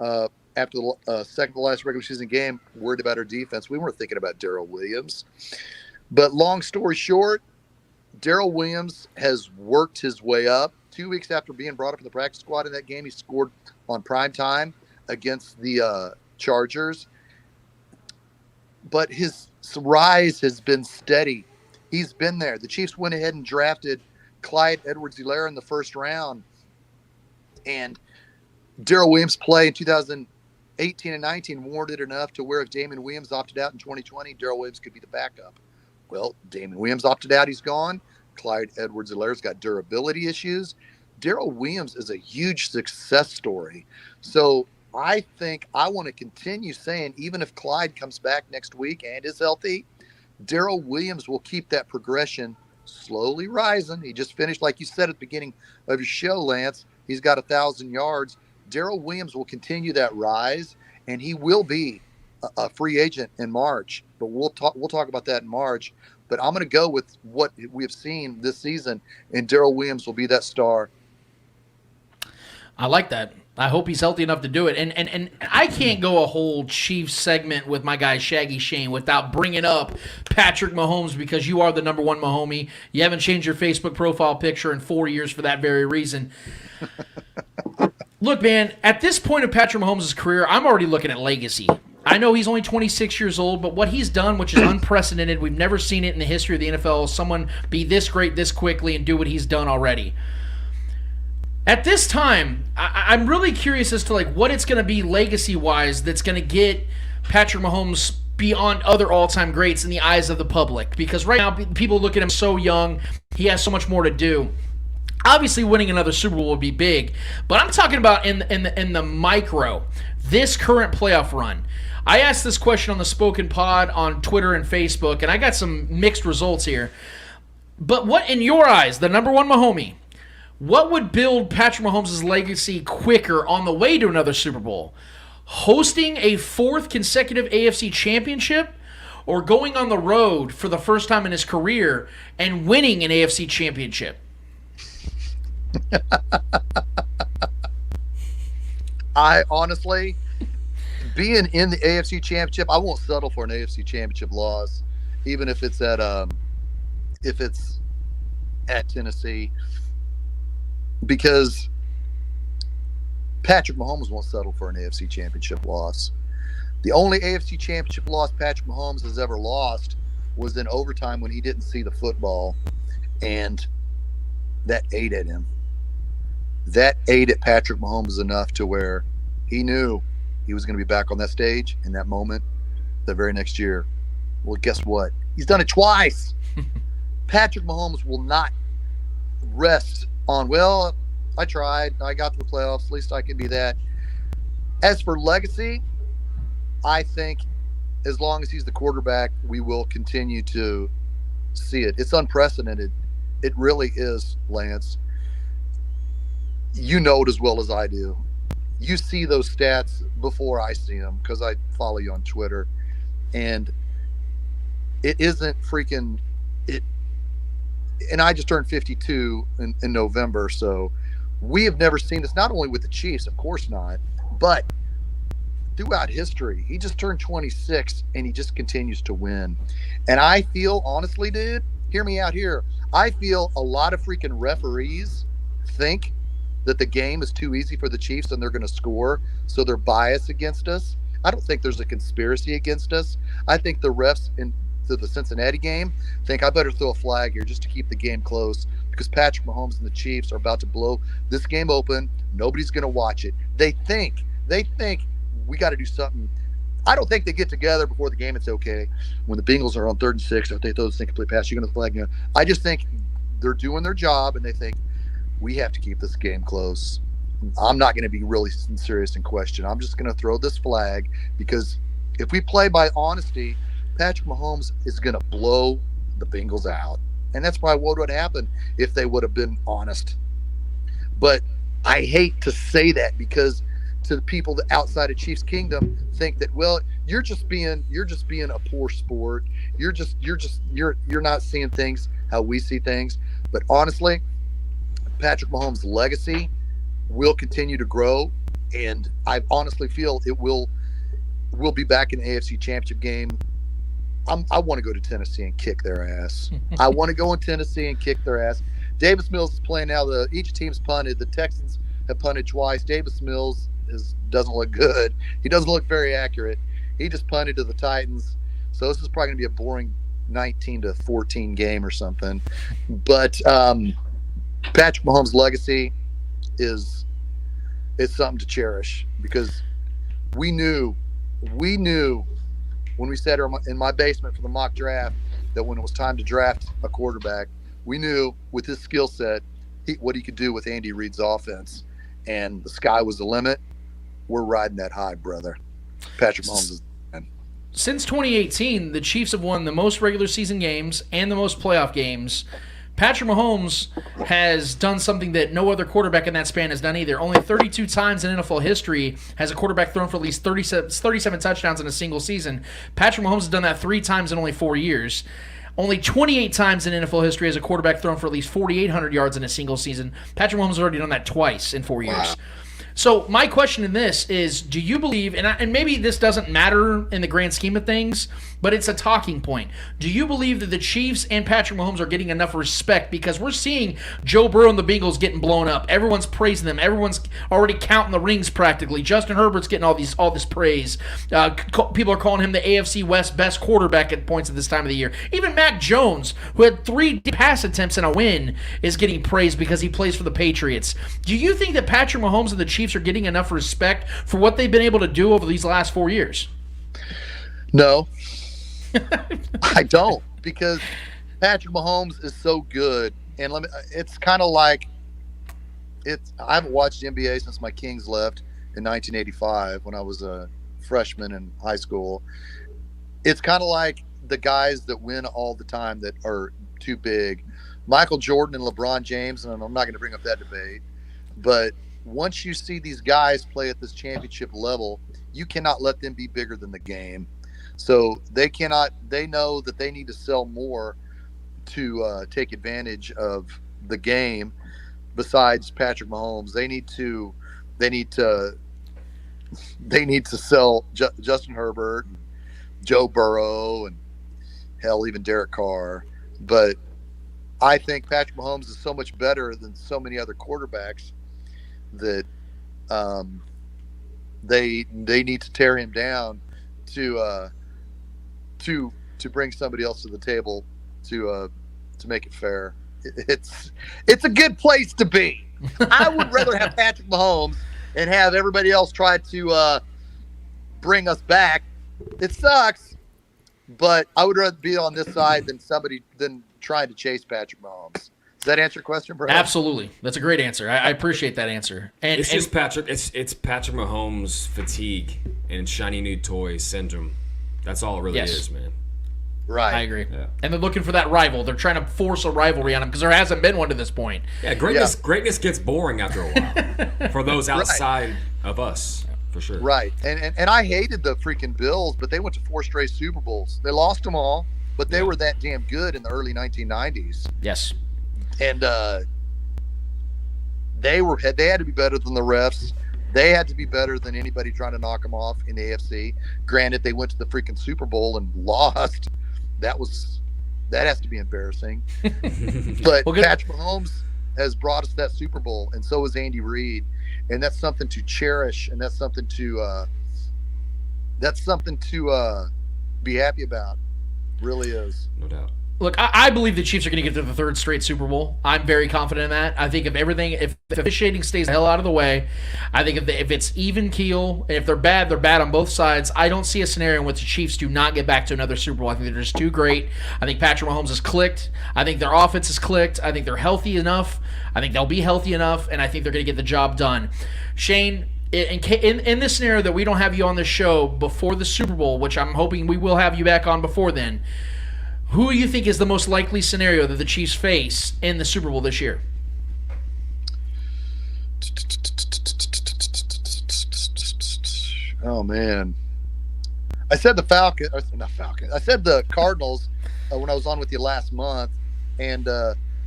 after the second to last regular season game, worried about our defense. We weren't thinking about Darrell Williams. But long story short, Darrell Williams has worked his way up. 2 weeks after being brought up in the practice squad in that game, he scored on prime time against the Chargers. But his rise has been steady. He's been there. The Chiefs went ahead and drafted Clyde Edwards-Helaire in the first round. And Darrell Williams' play in 2018 and 19 warranted enough to where if Damian Williams opted out in 2020, Darrell Williams could be the backup. Well, Damian Williams opted out. He's gone. Clyde Edwards-Helaire's got durability issues. Darrell Williams is a huge success story. So I think I want to continue saying, even if Clyde comes back next week and is healthy, Darrell Williams will keep that progression slowly rising. He just finished, like you said at the beginning of your show, Lance, he's got 1,000 yards. Darrell Williams will continue that rise, and he will be a free agent in March. But we'll talk about that in March. But I'm going to go with what we have seen this season, and Darrell Williams will be that star. I like that. I hope he's healthy enough to do it. And I can't go a whole Chiefs segment with my guy Shaggy Shane without bringing up Patrick Mahomes, because you are the number one Mahomie. You haven't changed your Facebook profile picture in 4 years for that very reason. Look, man, at this point of Patrick Mahomes' career, I'm already looking at legacy. I know he's only 26 years old, but what he's done, which is unprecedented, we've never seen it in the history of the NFL, someone be this great this quickly and do what he's done already. At this time, I'm really curious as to what it's going to be legacy-wise that's going to get Patrick Mahomes beyond other all-time greats in the eyes of the public. Because right now, people look at him so young, he has so much more to do. Obviously, winning another Super Bowl would be big, but I'm talking about in the micro, this current playoff run. I asked this question on the Spoken Pod on Twitter and Facebook, and I got some mixed results here. But what, in your eyes, the number one Mahomie, what would build Patrick Mahomes' legacy quicker on the way to another Super Bowl? Hosting a 4th consecutive AFC championship, or going on the road for the first time in his career and winning an AFC championship? I honestly, being in the AFC championship, I won't settle for an AFC championship loss, even if it's at Tennessee. Because Patrick Mahomes won't settle for an AFC championship loss. The only AFC championship loss Patrick Mahomes has ever lost was in overtime when he didn't see the football, and that ate at him. That ate at Patrick Mahomes enough to where he knew he was going to be back on that stage in that moment the very next year. Well, guess what? He's done it twice. Patrick Mahomes will not rest on, well, I tried, I got to the playoffs, at least I can be that. As for legacy, I think as long as he's the quarterback, we will continue to see it. It's unprecedented. It really is, Lance. You know it as well as I do. You see those stats before I see them because I follow you on Twitter. And it isn't freaking it. And I just turned 52 in November. So we have never seen this, not only with the Chiefs, of course not, but throughout history. He just turned 26 and he just continues to win. And I feel, honestly, dude, hear me out here. I feel a lot of freaking referees think that the game is too easy for the Chiefs and they're going to score, so they're biased against us. I don't think there's a conspiracy against us. I think the refs in the Cincinnati game think I better throw a flag here just to keep the game close because Patrick Mahomes and the Chiefs are about to blow this game open. Nobody's going to watch it. They think we got to do something. I don't think they get together before the game. It's okay. When the Bengals are on 3rd and 6, if they throw this incomplete pass, you're going to flag. I just think they're doing their job and they think we have to keep this game close. I'm not going to be really serious in question. I'm just going to throw this flag because if we play by honesty, Patrick Mahomes is going to blow the Bengals out. And that's probably what would happen if they would have been honest. But I hate to say that because to the people that outside of Chiefs Kingdom think that, well, you're just being a poor sport. You're not seeing things how we see things. But honestly, Patrick Mahomes' legacy will continue to grow, and I honestly feel it will be back in the AFC Championship game. I want to go to Tennessee and kick their ass. I want to go in Tennessee and kick their ass. Davis Mills is playing now. Each team's punted. The Texans have punted twice. Davis Mills doesn't look good. He doesn't look very accurate. He just punted to the Titans. So this is probably going to be a boring 19-14 game or something. But Patrick Mahomes' legacy is something to cherish because we knew when we sat in my basement for the mock draft that when it was time to draft a quarterback, we knew with his skill set what he could do with Andy Reid's offense, and the sky was the limit. We're riding that high, brother. Patrick Mahomes is the man. Since 2018, the Chiefs have won the most regular season games and the most playoff games. Patrick Mahomes has done something that no other quarterback in that span has done either. Only 32 times in NFL history has a quarterback thrown for at least 37 touchdowns in a single season. Patrick Mahomes has done that 3 times in only 4 years. Only 28 times in NFL history has a quarterback thrown for at least 4,800 yards in a single season. Patrick Mahomes has already done that twice in 4 years. Wow. So my question in this is, do you believe, and maybe this doesn't matter in the grand scheme of things, but it's a talking point. Do you believe that the Chiefs and Patrick Mahomes are getting enough respect? Because we're seeing Joe Burrow and the Bengals getting blown up. Everyone's praising them. Everyone's already counting the rings practically. Justin Herbert's getting all this praise. People are calling him the AFC West best quarterback at points at this time of the year. Even Mac Jones, who had 3 pass attempts and a win, is getting praised because he plays for the Patriots. Do you think that Patrick Mahomes and the Chiefs are getting enough respect for what they've been able to do over these last 4 years? No. I don't, because Patrick Mahomes is so good, and it's kind of like I haven't watched NBA since my Kings left in 1985 when I was a freshman in high school. It's kind of like the guys that win all the time that are too big, Michael Jordan and LeBron James, and I'm not going to bring up that debate, but once you see these guys play at this championship level, you cannot let them be bigger than the game. So they know that they need to sell more to take advantage of the game. Besides Patrick Mahomes, they need to sell Justin Herbert, and Joe Burrow, and hell, even Derek Carr. But I think Patrick Mahomes is so much better than so many other quarterbacks that they need to tear him down to bring somebody else to the table to make it fair. It's a good place to be. I would rather have Patrick Mahomes and have everybody else try to bring us back. It sucks, but I would rather be on this side than trying to chase Patrick Mahomes. Does that answer your question, bro? Absolutely. That's a great answer. I appreciate that answer. And It's just Patrick. It's Patrick Mahomes fatigue and shiny new toy syndrome. That's all it really Yes. is, man. Right. I agree. Yeah. And they're looking for that rival. They're trying to force a rivalry on him because there hasn't been one to this point. Yeah, greatness gets boring after a while for those outside of us, for sure. Right. And I hated the freaking Bills, but they went to 4 straight Super Bowls. They lost them all, but they were that damn good in the early 1990s. Yes. And they had to be better than the refs. They had to be better than anybody trying to knock them off in the AFC. Granted, they went to the freaking Super Bowl and lost. That has to be embarrassing. But Well, Patrick Mahomes has brought us that Super Bowl, and so has Andy Reid, and that's something to cherish, and that's something to be happy about. Really is. No doubt. Look, I believe the Chiefs are going to get to the 3rd straight Super Bowl. I'm very confident in that. I think if the officiating stays the hell out of the way, I think if it's even keel, and if they're bad on both sides. I don't see a scenario in which the Chiefs do not get back to another Super Bowl. I think they're just too great. I think Patrick Mahomes is clicked. I think their offense is clicked. I think they're healthy enough. I think they'll be healthy enough, and I think they're going to get the job done. Shane, in this scenario that we don't have you on the show before the Super Bowl, which I'm hoping we will have you back on before then, who do you think is the most likely scenario that the Chiefs face in the Super Bowl this year? Oh man, I said the Falcon, not Falcon. I said the Cardinals when I was on with you last month, and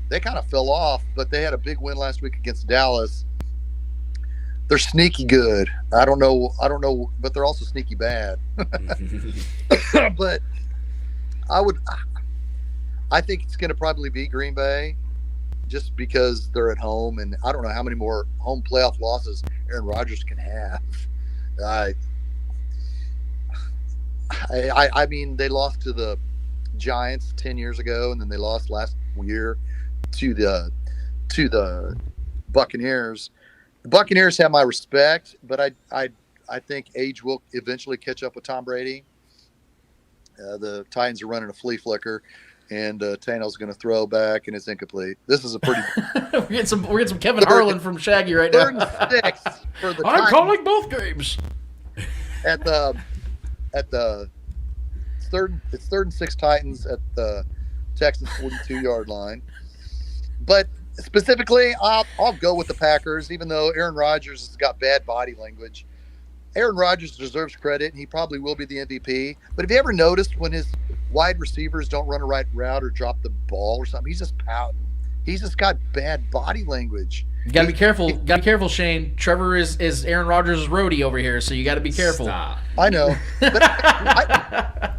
they kind of fell off, but they had a big win last week against Dallas. They're sneaky good. I don't know, but they're also sneaky bad. But I think it's going to probably be Green Bay, just because they're at home, and I don't know how many more home playoff losses Aaron Rodgers can have. I mean, they lost to the Giants 10 years ago, and then they lost last year to the Buccaneers. The Buccaneers have my respect, but I think age will eventually catch up with Tom Brady. The Titans are running a flea flicker, and Tano's going to throw back, and it's incomplete. This is a pretty. we're getting some Kevin Harlan from Shaggy right now. 36 for the I'm Titans calling both games. at the third and 6 Titans at the Texans 42-yard line. But specifically, I'll go with the Packers, even though Aaron Rodgers has got bad body language. Aaron Rodgers deserves credit, and he probably will be the MVP. But have you ever noticed when his wide receivers don't run a right route or drop the ball or something, he's just pouting. He's just got bad body language. You gotta be careful. Gotta be careful, Shane. Trevor is Aaron Rodgers' roadie over here, so you gotta be careful. Stop. I know. But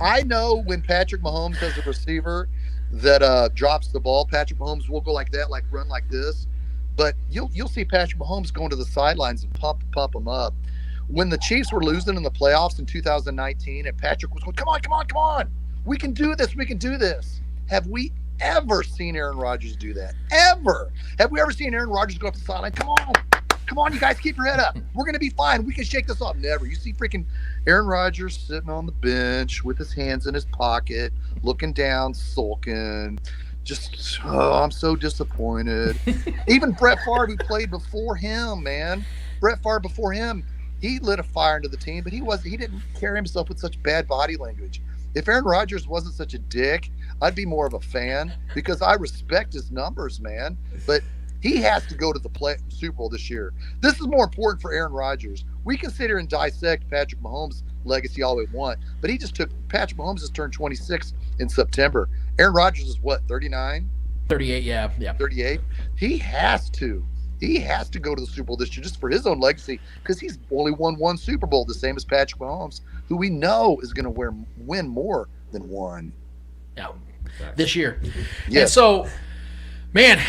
I know when Patrick Mahomes has a receiver that drops the ball, Patrick Mahomes will go like that, like run like this. But you'll see Patrick Mahomes going to the sidelines and pump him up. When the Chiefs were losing in the playoffs in 2019, and Patrick was going, come on, we can do this. Have we ever seen Aaron Rodgers do that? Ever? Have we ever seen Aaron Rodgers go up the sideline? Come on, you guys, keep your head up. We're going to be fine. We can shake this off. Never. You see freaking Aaron Rodgers sitting on the bench with his hands in his pocket, looking down, sulking. Just, I'm so disappointed. Even Brett Favre, who played before him, man. Brett Favre before him, he lit a fire into the team, but he didn't carry himself with such bad body language. If Aaron Rodgers wasn't such a dick, I'd be more of a fan because I respect his numbers, man. But he has to go to the Super Bowl this year. This is more important for Aaron Rodgers. We can sit here and dissect Patrick Mahomes' legacy all we want, but Patrick Mahomes has turned 26 in September. Aaron Rodgers is what, 39? 38, yeah. 38. He has to go to the Super Bowl this year just for his own legacy because he's only won one Super Bowl, the same as Patrick Mahomes, who we know is going to win more than one. Yeah, this year. Yes. And so, man,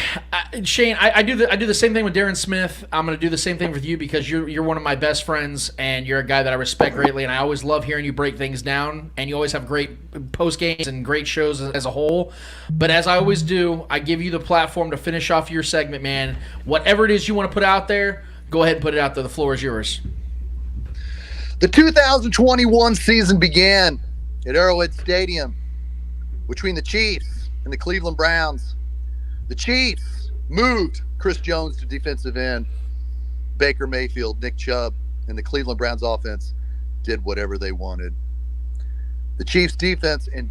Shane, I do the same thing with Darren Smith. I'm going to do the same thing with you because you're one of my best friends and you're a guy that I respect greatly, and I always love hearing you break things down, and you always have great post games and great shows as a whole. But as I always do, I give you the platform to finish off your segment, man. Whatever it is you want to put out there, go ahead and put it out there. The floor is yours. The 2021 season began at Arrowhead Stadium between the Chiefs and the Cleveland Browns. The Chiefs moved Chris Jones to defensive end. Baker Mayfield, Nick Chubb, and the Cleveland Browns offense did whatever they wanted. The Chiefs defense and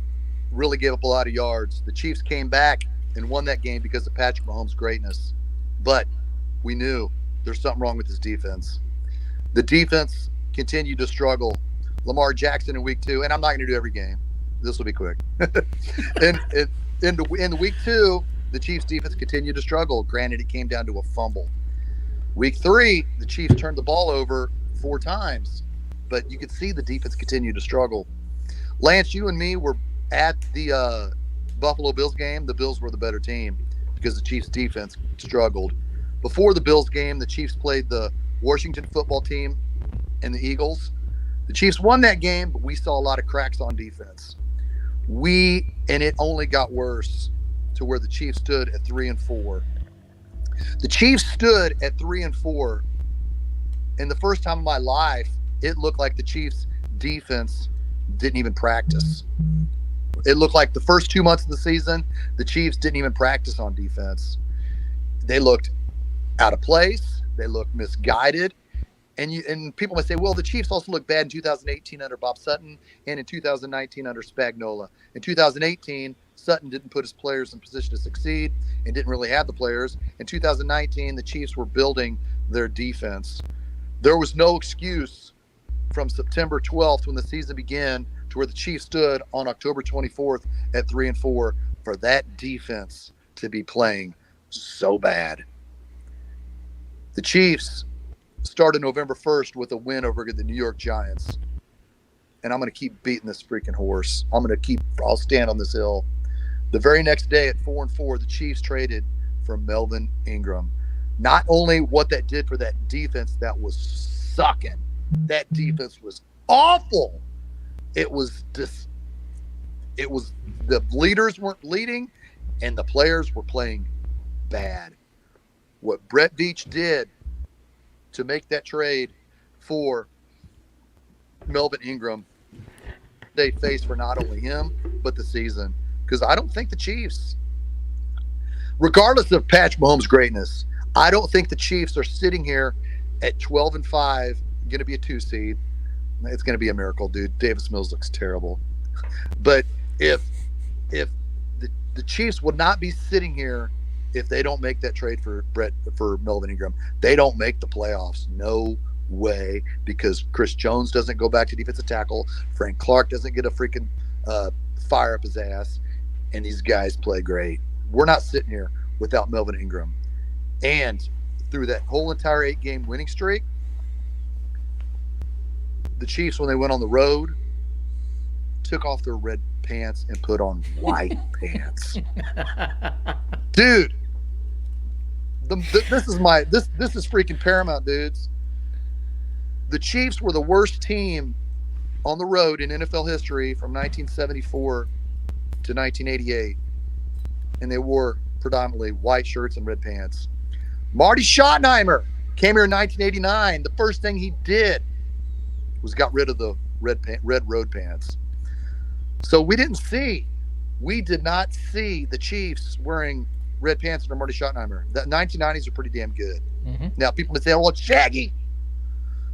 really gave up a lot of yards. The Chiefs came back and won that game because of Patrick Mahomes' greatness. But we knew there's something wrong with his defense. The defense continued to struggle. Lamar Jackson in week 2, and I'm not going to do every game. This will be quick. in the week 2, the Chiefs defense continued to struggle. Granted, it came down to a fumble. Week 3, the Chiefs turned the ball over 4 times, but you could see the defense continue to struggle. Lance, you and me were at the Buffalo Bills game. The Bills were the better team because the Chiefs defense struggled. Before the Bills game, the Chiefs played the Washington football team and the Eagles. The Chiefs won that game, but we saw a lot of cracks on defense. And it only got worse to where the Chiefs stood at 3-4. The Chiefs stood at 3-4. And the first time in my life, it looked like the Chiefs defense didn't even practice. It looked like the first 2 months of the season, the Chiefs didn't even practice on defense. They looked out of place. They looked misguided. And people might say, well, the Chiefs also looked bad in 2018 under Bob Sutton and in 2019 under Spagnuolo. In 2018, Sutton didn't put his players in position to succeed and didn't really have the players. In 2019, the Chiefs were building their defense. There was no excuse from September 12th when the season began to where the Chiefs stood on October 24th at 3-4 for that defense to be playing so bad. The Chiefs started November 1st with a win over the New York Giants. And I'm going to keep beating this freaking horse. I'll stand on this hill. The very next day at 4-4, the Chiefs traded for Melvin Ingram. Not only what that did for that defense that was sucking, that defense was awful. It was the leaders weren't leading and the players were playing bad. What Brett Veach did to make that trade for Melvin Ingram, they face for not only him, but the season. Because I don't think the Chiefs, regardless of Patrick Mahomes' greatness, I don't think the Chiefs are sitting here at 12-5, going to be a 2 seed. It's going to be a miracle, dude. Davis Mills looks terrible. But if the Chiefs would not be sitting here if they don't make that trade for Melvin Ingram. They don't make the playoffs. No way, because Chris Jones doesn't go back to defensive tackle. Frank Clark doesn't get a freaking fire up his ass, and these guys play great. We're not sitting here without Melvin Ingram. And through that whole entire 8-game winning streak, the Chiefs, when they went on the road, took off their red pants and put on white pants. Dude, this is freaking paramount, dudes. The Chiefs were the worst team on the road in NFL history from 1974 to 1988, and they wore predominantly white shirts and red pants. Marty Schottenheimer came here in 1989. The first thing he did was got rid of the red road pants. So we did not see the Chiefs wearing red pants under Marty Schottenheimer. The 1990s are pretty damn good. Mm-hmm. Now people may say, "Oh, it's Shaggy."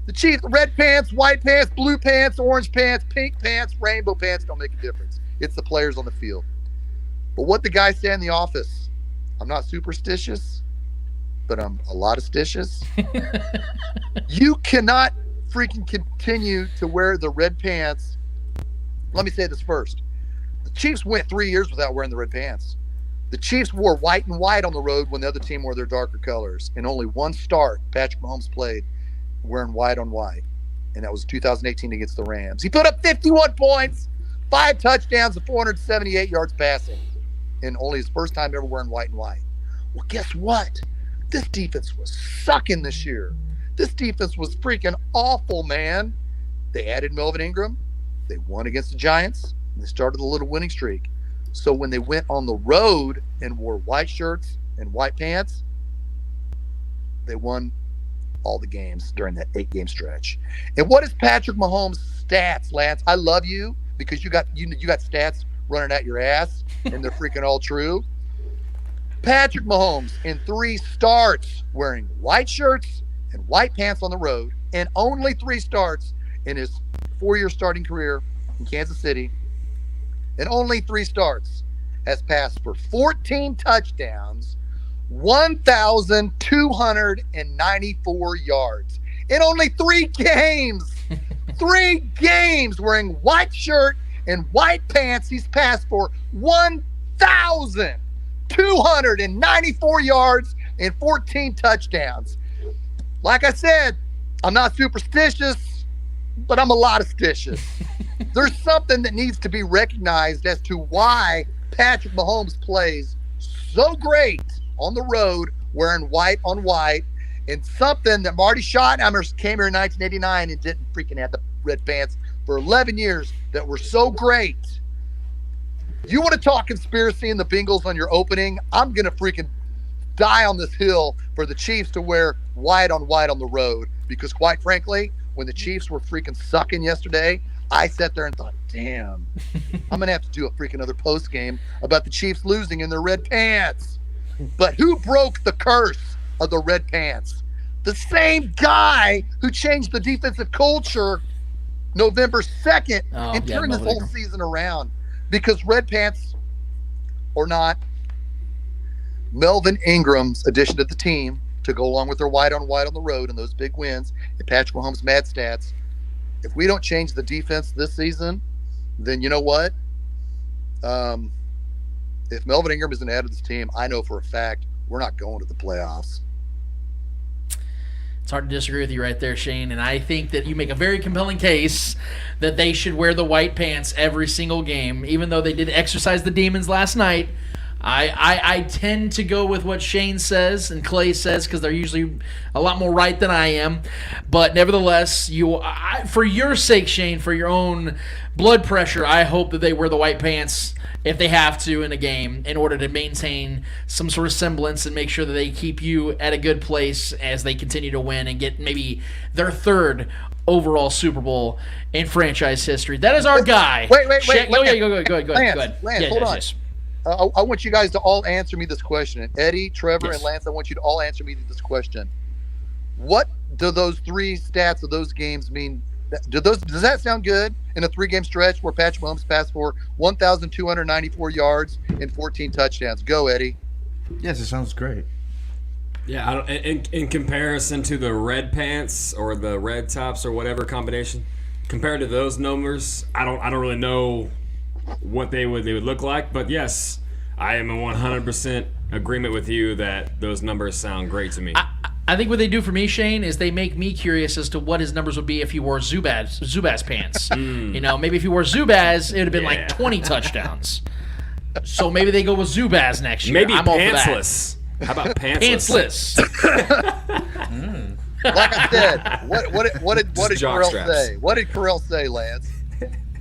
The Chiefs, red pants, white pants, blue pants, orange pants, pink pants, rainbow pants don't make a difference. It's the players on the field. But what the guys say in the office, I'm not superstitious, but I'm a lot of stitious. You cannot freaking continue to wear the red pants. Let me say this first. The Chiefs went 3 years without wearing the red pants. The Chiefs wore white and white on the road when the other team wore their darker colors. And only one start Patrick Mahomes played wearing white on white. And that was 2018 against the Rams. He put up 51 points, 5 touchdowns, and 478 yards passing. And only his first time ever wearing white and white. Well, guess what? This defense was sucking this year. This defense was freaking awful, man. They added Melvin Ingram. They won against the Giants. And they started a little winning streak. So when they went on the road and wore white shirts and white pants, they won all the games during that 8-game stretch. And what is Patrick Mahomes' stats, Lance? I love you because you got stats running at your ass, and they're freaking all true. Patrick Mahomes in 3 starts wearing white shirts and white pants on the road, and only 3 starts in his 4-year starting career in Kansas City, and only 3 starts, has passed for 14 touchdowns, 1,294 yards in only 3 games. 3 games wearing white shirt and white pants. He's passed for 1,294 yards and 14 touchdowns. Like I said, I'm not superstitious, but I'm a lot stitious. There's something that needs to be recognized as to why Patrick Mahomes plays so great on the road wearing white on white, and something that Marty Schottenheimer came here in 1989 and didn't freaking have the red pants for 11 years that were so great. You want to talk conspiracy in the Bengals on your opening? I'm going to freaking die on this hill for the Chiefs to wear white on the road, because quite frankly, when the Chiefs were freaking sucking yesterday, I sat there and thought, damn, I'm going to have to do a freaking other post game about the Chiefs losing in their red pants. But who broke the curse of the red pants? The same guy who changed the defensive culture November 2nd and turned this whole season around. Because red pants or not, Melvin Ingram's addition to the team to go along with their white on the road and those big wins and Patrick Mahomes' mad stats, if we don't change the defense this season, then you know what? If Melvin Ingram isn't added to this team, I know for a fact we're not going to the playoffs. It's hard to disagree with you right there, Shane, and I think that you make a very compelling case that they should wear the white pants every single game, even though they did exercise the demons last night. I tend to go with what Shane says and Clay says because they're usually a lot more right than I am. But nevertheless, for your sake, Shane, for your own blood pressure, I hope that they wear the white pants if they have to in a game in order to maintain some sort of semblance and make sure that they keep you at a good place as they continue to win and get maybe their 3rd overall Super Bowl in franchise history. That is our guy. Wait. Go ahead. Lance, hold on. Yes. I want you guys to all answer me this question. And Eddie, Trevor, Yes. and Lance, I want you to all answer me this question. What do those 3 stats of those games mean? Does that sound good in a 3-game stretch where Patrick Mahomes passed for 1,294 yards and 14 touchdowns? Go, Eddie. Yes, it sounds great. Yeah, in comparison to the red pants or the red tops or whatever combination, compared to those numbers, I don't really know what they would look like. But yes, I am in 100% agreement with you that those numbers sound great to me. I think what they do for me, Shane, is they make me curious as to what his numbers would be if he wore Zubaz pants. You know, maybe if he wore Zubaz, it would have been like 20 touchdowns. So maybe they go with Zubaz next year. Maybe I'm all for that. pantsless. How about pantsless? Pantsless. Like I said, what did jock Carell straps. say? What did Carell say, Lance?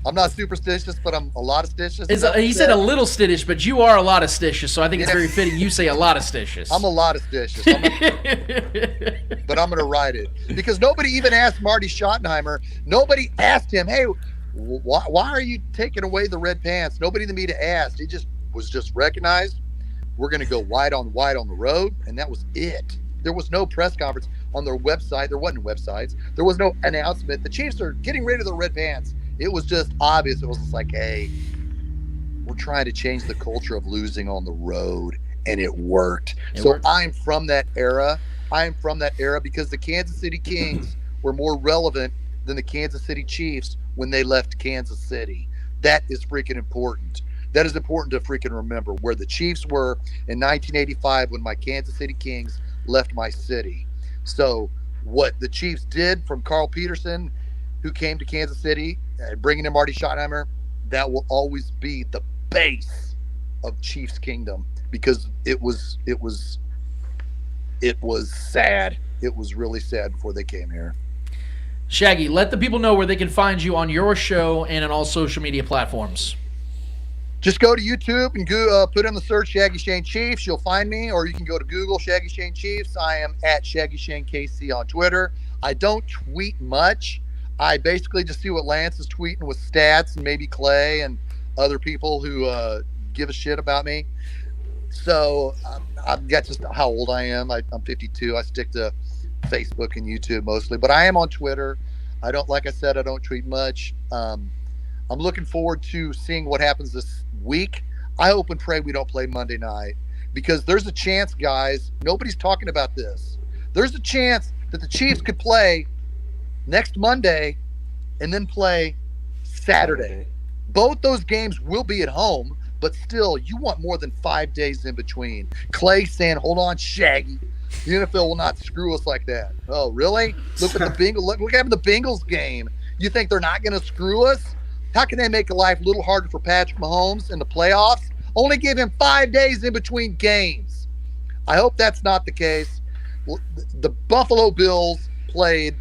I'm not superstitious, but I'm a lot of stitious. He said a little stitious, but you are a lot of stitious, so I think it's very fitting you say a lot of stitious. I'm a lot of stitious. But I'm going to write it. Because nobody even asked Marty Schottenheimer. Nobody asked him, hey, why are you taking away the red pants? Nobody in the media asked. He was just recognized. We're going to go white on the road, and that was it. There was no press conference on their website. There wasn't websites. There was no announcement. The Chiefs are getting rid of the red pants. It was just obvious. It was just like, hey, we're trying to change the culture of losing on the road, and it worked. I'm from that era. Because the Kansas City Kings were more relevant than the Kansas City Chiefs when they left Kansas City. That is freaking important. That is important to freaking remember where the Chiefs were in 1985 when my Kansas City Kings left my city. So what the Chiefs did from Carl Peterson, who came to Kansas City, bringing in Marty Schottenheimer, that will always be the base of Chiefs Kingdom, because it was sad. It was really sad before they came here. Shaggy, let the people know where they can find you on your show and on all social media platforms. Just go to YouTube and put in the search Shaggy Shane Chiefs. You'll find me, or you can go to Google Shaggy Shane Chiefs. I am at Shaggy Shane KC on Twitter. I don't tweet much. I basically just see what Lance is tweeting with stats and maybe Clay and other people who give a shit about me. So I've got just how old I am. I'm 52. I stick to Facebook and YouTube mostly, but I am on Twitter. I don't, like I said, I don't tweet much. I'm looking forward to seeing what happens this week. I hope and pray we don't play Monday night, because there's a chance, guys, nobody's talking about this. There's a chance that the Chiefs could play next Monday and then play Saturday. Both those games will be at home, but still, you want more than 5 days in between. Clay saying, hold on, Shaggy. The NFL will not screw us like that. Oh, really? Look at the Bengals. Look what happened to the Bengals game. You think they're not going to screw us? How can they make life a little harder for Patrick Mahomes in the playoffs? Only give him 5 days in between games. I hope that's not the case. The Buffalo Bills played.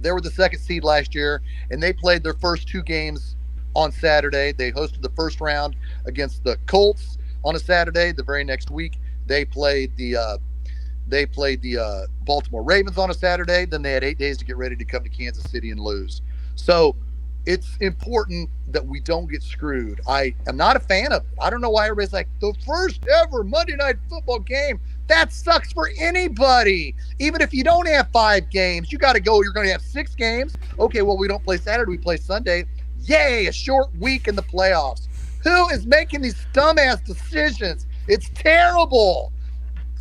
They were the second seed last year, and they played their first 2 games on Saturday. They hosted the first round against the Colts on a Saturday. The very next week, they played the Baltimore Ravens on a Saturday. Then they had 8 days to get ready to come to Kansas City and lose. So it's important that we don't get screwed. I am not a fan of it. I don't know why everybody's like, the first ever Monday Night Football game. That sucks for anybody. Even if you don't have 5 games, you got to go. You're going to have 6 games. Okay, well, we don't play Saturday. We play Sunday. Yay, a short week in the playoffs. Who is making these dumbass decisions? It's terrible.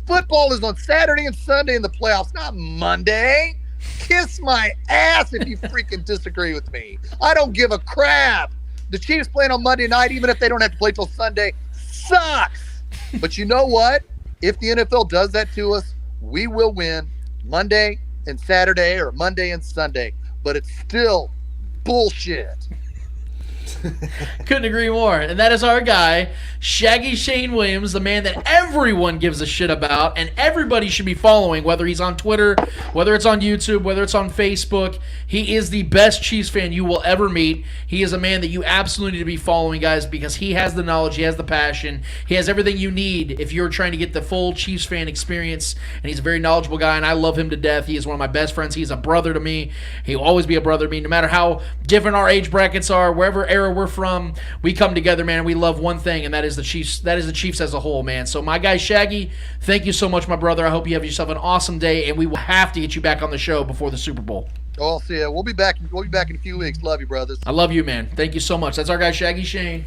Football is on Saturday and Sunday in the playoffs, not Monday. Kiss my ass if you freaking disagree with me. I don't give a crap. The Chiefs playing on Monday night, even if they don't have to play till Sunday, sucks. But you know what? If the NFL does that to us, we will win Monday and Saturday or Monday and Sunday. But it's still bullshit. Couldn't agree more. And that is our guy, Shaggy Shane Williams, the man that everyone gives a shit about and everybody should be following, whether he's on Twitter, whether it's on YouTube, whether it's on Facebook. He is the best Chiefs fan you will ever meet. He is a man that you absolutely need to be following, guys, because he has the knowledge, he has the passion, he has everything you need if you're trying to get the full Chiefs fan experience, and he's a very knowledgeable guy, and I love him to death. He is one of my best friends. He's a brother to me. He will always be a brother to me, no matter how different our age brackets are, wherever era we're from, we come together, man, and we love one thing, and that is the Chiefs. That is the Chiefs as a whole, man. So my guy Shaggy, thank you so much, my brother. I hope you have yourself an awesome day, and we will have to get you back on the show before the Super Bowl. Oh, I'll see you. We'll be back in a few weeks. Love you, brothers. I love you, man. Thank you so much. That's our guy Shaggy Shane.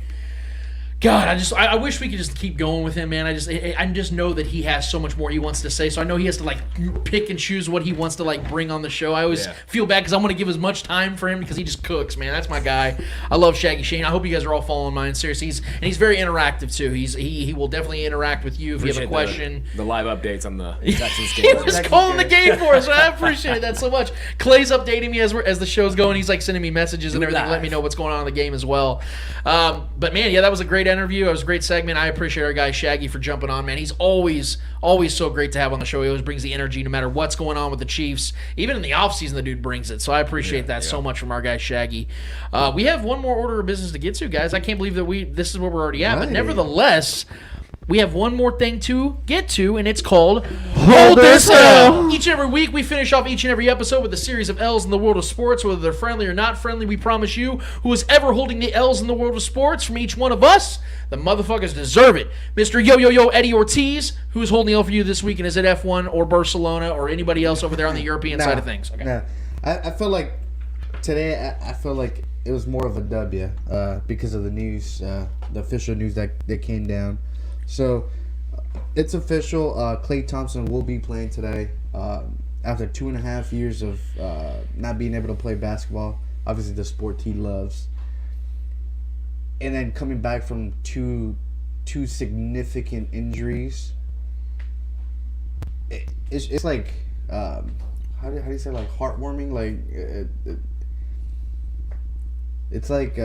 God, I wish we could just keep going with him, man. I just know that he has so much more he wants to say. So I know he has to like pick and choose what he wants to like bring on the show. I always feel bad because I want to give as much time for him because he just cooks, man. That's my guy. I love Shaggy Shane. I hope you guys are all following mine. Seriously, he's very interactive too. He will definitely interact with you if you have a question. The live updates on the Texans He game. was calling the game for us. I appreciate that so much. Clay's updating me as the show's going. He's like sending me messages and everything, let me know what's going on in the game as well. But man, yeah, that was a great interview. It was a great segment. I appreciate our guy Shaggy for jumping on, man. He's always so great to have on the show. He always brings the energy no matter what's going on with the Chiefs. Even in the offseason, the dude brings it. So I appreciate that so much from our guy Shaggy. We have one more order of business to get to, guys. I can't believe that this is where we're already at. But nevertheless, we have one more thing to get to, and it's called Hold This L. Each and every week, we finish off each and every episode with a series of L's in the world of sports, whether they're friendly or not friendly. We promise you, who is ever holding the L's in the world of sports from each one of us, the motherfuckers deserve it. Mr. Yo Eddie Ortiz, who's holding the L for you this week, and is it F1 or Barcelona or anybody else over there on the European side of things? Okay. No. I feel like today, I feel like it was more of a W because of the news, the official news that came down. So, it's official. Klay Thompson will be playing today after 2.5 years of not being able to play basketball. Obviously, the sport he loves. And then coming back from two significant injuries. It's like, how do you say, like, heartwarming? Like, it's like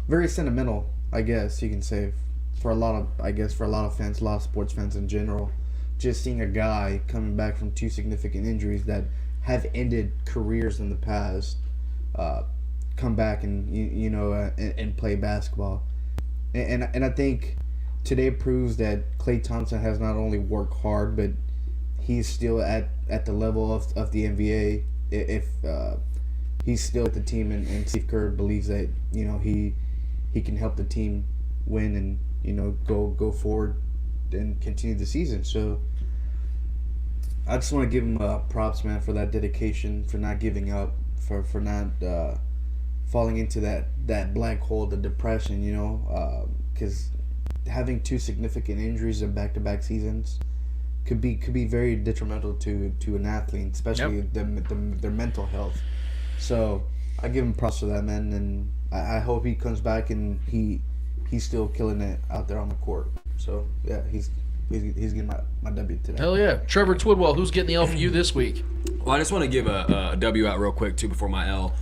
very sentimental, I guess you can say. For a lot of fans, a lot of sports fans in general, just seeing a guy coming back from 2 significant injuries that have ended careers in the past, come back and and play basketball, and I think today proves that Klay Thompson has not only worked hard, but he's still at the level of the NBA. If he's still at the team, and Steve Kerr believes that he he can help the team win and, you know, go forward and continue the season. So I just want to give him props, man, for that dedication, for not giving up, for not falling into that black hole, the depression, you know, because having 2 significant injuries in back-to-back seasons could be very detrimental to an athlete, especially their mental health. So I give him props for that, man, and I hope he comes back and he's still killing it out there on the court. So yeah, he's getting my W today. Hell yeah. Trevor Twidwell, who's getting the L for you this week? Well, I just want to give a W out real quick, too, before my L.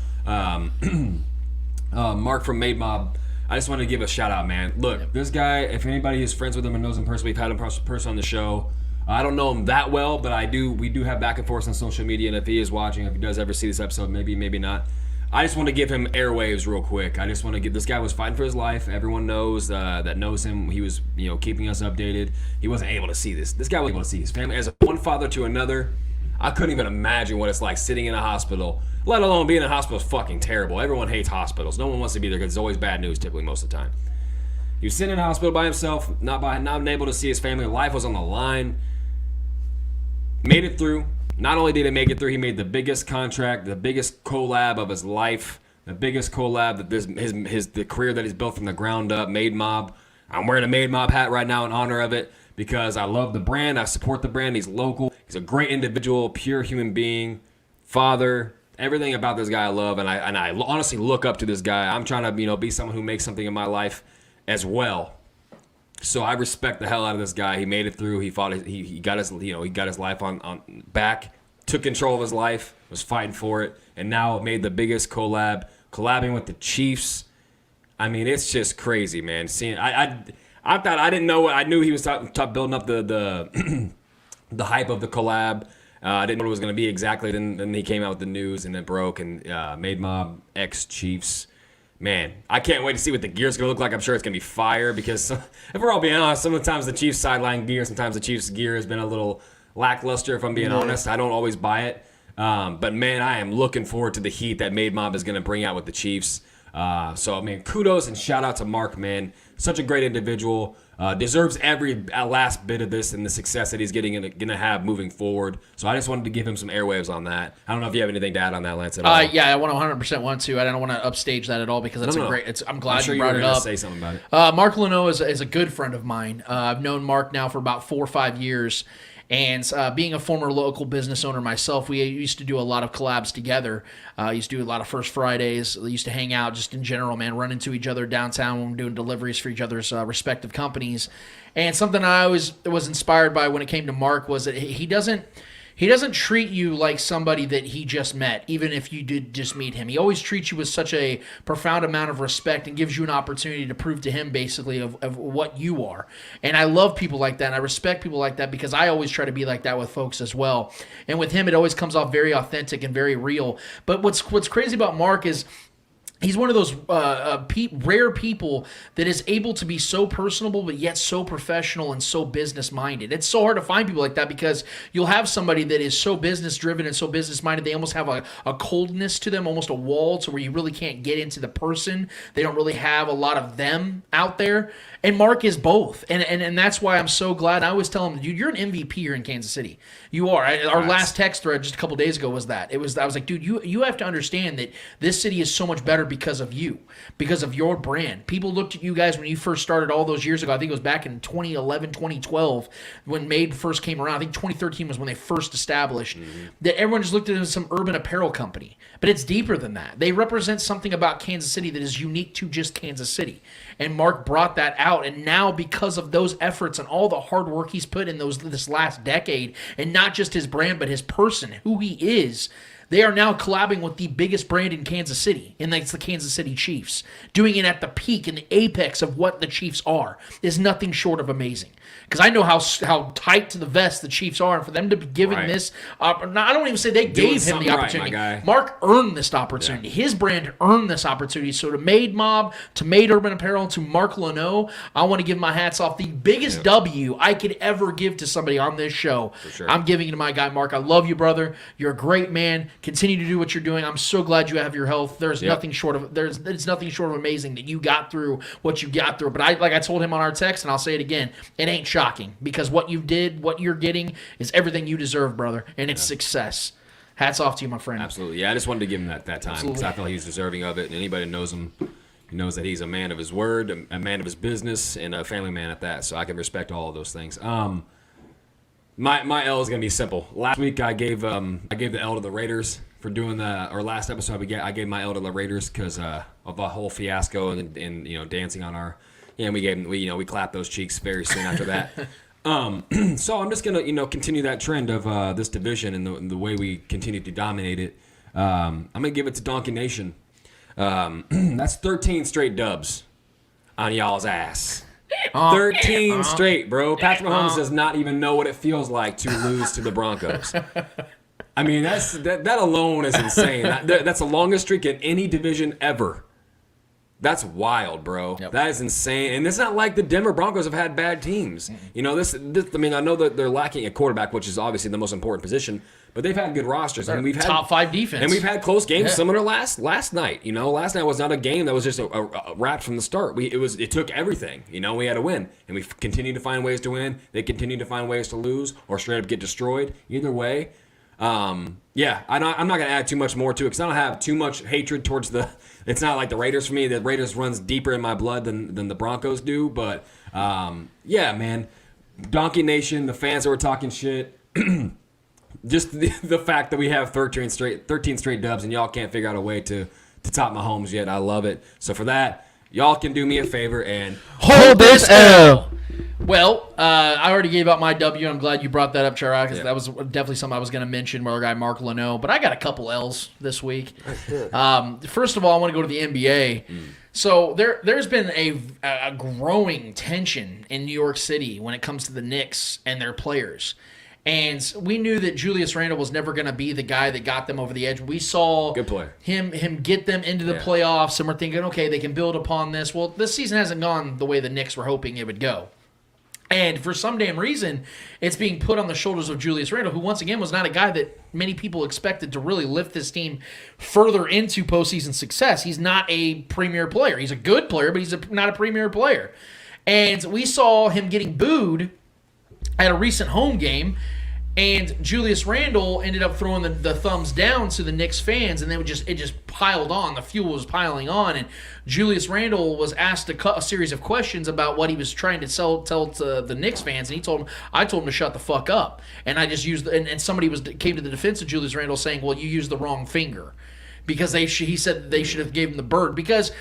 Mark from Made Mob, I just want to give a shout out, man. Look, this guy, if anybody is friends with him and knows him personally, we've had him person on the show. I don't know him that well, but we do have back and forth on social media, and if he is watching, if he does ever see this episode, maybe not. I just want to give him airwaves real quick. I just want to this guy was fighting for his life. Everyone knows that knows him. He was, you know, keeping us updated. He wasn't able to see this. This guy was able to see his family as one father to another. I couldn't even imagine what it's like sitting in a hospital, let alone being in a hospital is fucking terrible. Everyone hates hospitals. No one wants to be there because it's always bad news typically most of the time. He was sitting in a hospital by himself, not able to see his family. Life was on the line. Made it through. Not only did he make it through, he made the biggest contract, the biggest collab of his life, the biggest collab that the career that he's built from the ground up. Made Mob. I'm wearing a Made Mob hat right now in honor of it because I love the brand. I support the brand. He's local. He's a great individual, pure human being, father. Everything about this guy I love, and I honestly look up to this guy. I'm trying to, you know, be someone who makes something in my life as well. So I respect the hell out of this guy. He made it through. He fought. He got his, you know, he got his life on back. Took control of his life. Was fighting for it, and now made the biggest collabing with the Chiefs. I mean, it's just crazy, man. Seeing, I thought I didn't know. I knew he was building up the the hype of the collab. I didn't know what it was going to be exactly. Then he came out with the news, and it broke. And Made Mob X Chiefs. Man, I can't wait to see what the gear's going to look like. I'm sure it's going to be fire because, if we're all being honest, sometimes the Chiefs sideline gear, sometimes the Chiefs gear has been a little lackluster, if I'm being honest. I don't always buy it. But, man, I am looking forward to the heat that Made Mob is going to bring out with the Chiefs. So, I mean, kudos and shout out to Mark, man. Such a great individual. Deserves every last bit of this and the success that he's going to have moving forward. So I just wanted to give him some airwaves on that. I don't know if you have anything to add on that, Lance, at all. Yeah, I 100% want to. I don't want to upstage that at all because it's great. I'm glad sure you brought it up. Say something about it. Mark Leno is a good friend of mine. I've known Mark now for about 4 or 5 years. And being a former local business owner myself, we used to do a lot of collabs together. Used to do a lot of First Fridays. We used to hang out just in general, man, run into each other downtown when we're doing deliveries for each other's respective companies. And something I always was inspired by when it came to Mark was that he doesn't treat you like somebody that he just met, even if you did just meet him. He always treats you with such a profound amount of respect and gives you an opportunity to prove to him basically of what you are. And I love people like that, and I respect people like that because I always try to be like that with folks as well. And with him, it always comes off very authentic and very real. But what's crazy about Mark is he's one of those rare people that is able to be so personable but yet so professional and so business-minded. It's so hard to find people like that because you'll have somebody that is so business-driven and so business-minded, they almost have a coldness to them, almost a wall to where you really can't get into the person. They don't really have a lot of them out there. And Mark is both. And that's why I'm so glad. I always tell him, dude, you're an MVP here in Kansas City. You are. Our last text thread just a couple days ago was that. I was like, dude, you have to understand that this city is so much better because of you, because of your brand. People looked at you guys when you first started all those years ago. I think it was back in 2011, 2012 when Made first came around. I think 2013 was when they first established. That everyone just looked at it as some urban apparel company. But it's deeper than that. They represent something about Kansas City that is unique to just Kansas City. And Mark brought that out. And now because of those efforts and all the hard work he's put in this last decade, and not just his brand, but his person, who he is, they are now collabing with the biggest brand in Kansas City, and that's the Kansas City Chiefs. Doing it at the peak and the apex of what the Chiefs are is nothing short of amazing. because I know how tight to the vest the Chiefs are, and for them to be giving this, I don't even say they gave him the opportunity. Right, Mark earned this opportunity. Yeah. His brand earned this opportunity. So to Made Mob, to Made Urban Apparel, to Mark Leno, I want to give my hats off. The biggest W I could ever give to somebody on this show. For sure. I'm giving it to my guy Mark. I love you, brother. You're a great man. Continue to do what you're doing. I'm so glad you have your health. There's nothing short of it's nothing short of amazing that you got through what you got through. But I told him on our text, and I'll say it again, it ain't shocking, because what you did, what you're getting, is everything you deserve, brother, and it's success. Hats off to you, my friend. Absolutely. Yeah, I just wanted to give him that time, because I felt he was deserving of it, and anybody who knows him knows that he's a man of his word, a man of his business, and a family man at that. So I can respect all of those things. My L is gonna be simple. Last week I gave the L to the Raiders for doing last episode I gave my L to the Raiders because of the whole fiasco and dancing on our we clapped those cheeks very soon after that. So I'm just gonna continue that trend of this division and the way we continue to dominate it. I'm gonna give it to Donkey Nation. That's 13 straight dubs on y'all's ass. 13 straight, bro. Patrick Mahomes does not even know what it feels like to lose to the Broncos. I mean, that alone is insane. That's the longest streak in any division ever. That's wild, bro. Yep. That is insane. And it's not like the Denver Broncos have had bad teams. Mm-hmm. I mean, I know that they're lacking a quarterback, which is obviously the most important position, but they've had good rosters. And we've had top 5 defense. And we've had close games similar to last night. Last night was not a game that was just a wrap from the start. It took everything. We had to win. And we continued to find ways to win. They continued to find ways to lose or straight up get destroyed. Either way, I'm not going to add too much more to it because I don't have too much hatred towards the. It's not like the Raiders for me. The Raiders runs deeper in my blood than the Broncos do. But man, Donkey Nation, the fans that were talking shit, just the fact that we have 13 straight dubs and y'all can't figure out a way to top Mahomes yet. I love it. So for that, y'all can do me a favor and hold this L. Well, I already gave out my W. I'm glad you brought that up, Chara, because that was definitely something I was going to mention with our guy Mark Leno. But I got a couple L's this week. First of all, I want to go to the NBA. So there's been a growing tension in New York City when it comes to the Knicks and their players. And we knew that Julius Randle was never going to be the guy that got them over the edge. We saw good player. him get them into the playoffs, and we're thinking, okay, they can build upon this. Well, this season hasn't gone the way the Knicks were hoping it would go. And for some damn reason, it's being put on the shoulders of Julius Randle, who once again was not a guy that many people expected to really lift this team further into postseason success. He's not a premier player. He's a good player, but he's not a premier player. And we saw him getting booed at a recent home game, and Julius Randle ended up throwing the thumbs down to the Knicks fans, and then it just piled on. The fuel was piling on, and Julius Randle was asked a series of questions about what he was trying to tell to the Knicks fans, and I told him to shut the fuck up. And I just used and somebody came to the defense of Julius Randle saying, well, you used the wrong finger. Because he said they should have gave him the bird. Because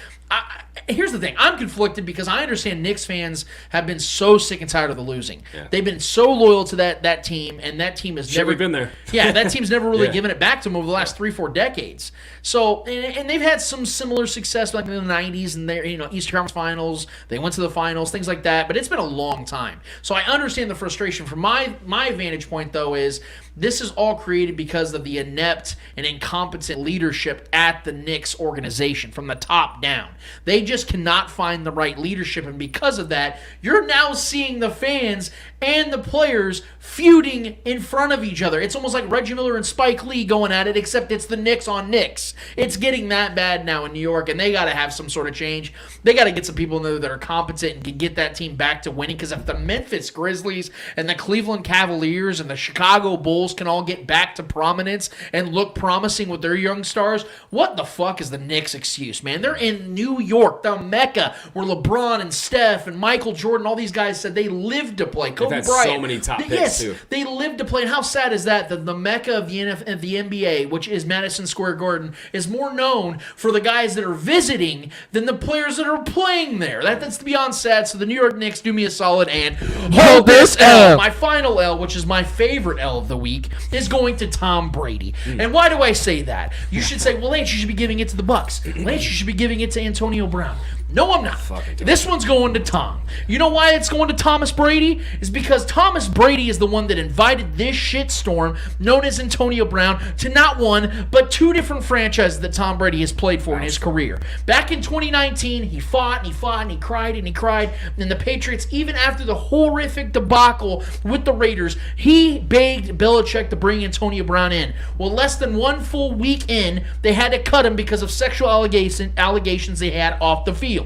here's the thing. I'm conflicted because I understand Knicks fans have been so sick and tired of the losing. Yeah. They've been so loyal to that team, and that team has never been there. Yeah, that team's never really given it back to them over the last 3-4 decades. So, and they've had some similar success like in the 90s and their Eastern Conference Finals. They went to the finals, things like that. But it's been a long time. So I understand the frustration. From my vantage point, though, is this is all created because of the inept and incompetent leadership at the Knicks organization from the top down. They just cannot find the right leadership, and because of that, you're now seeing the fans and the players feuding in front of each other. It's almost like Reggie Miller and Spike Lee going at it, except it's the Knicks on Knicks. It's getting that bad now in New York, and they got to have some sort of change. They got to get some people in there that are competent and can get that team back to winning, because if the Memphis Grizzlies and the Cleveland Cavaliers and the Chicago Bulls can all get back to prominence and look promising with their young stars, what the fuck is the Knicks' excuse, man? They're in New York, the Mecca, where LeBron and Steph and Michael Jordan, all these guys said they lived to play. Kobe They've had Bryant. so many top picks, too. They lived to play. And how sad is that? The Mecca of the NBA, which is Madison Square Garden, is more known for the guys that are visiting than the players that are playing there. That's beyond sad. So the New York Knicks do me a solid and hold this L. My final L, which is my favorite L of the week, is going to Tom Brady. And why do I say that? You should say, well, Lance, you should be giving it to the Bucks. Lance, you should be giving it to Antonio Brown. No, I'm not. This one's going to Tom. You know why it's going to Thomas Brady? Is because Thomas Brady is the one that invited this shitstorm known as Antonio Brown to not one, but 2 different franchises that Tom Brady has played for in his career. Back in 2019, he fought and he fought and he cried and he cried. And the Patriots, even after the horrific debacle with the Raiders, he begged Belichick to bring Antonio Brown in. Well, less than 1 full week in, they had to cut him because of sexual allegations they had off the field.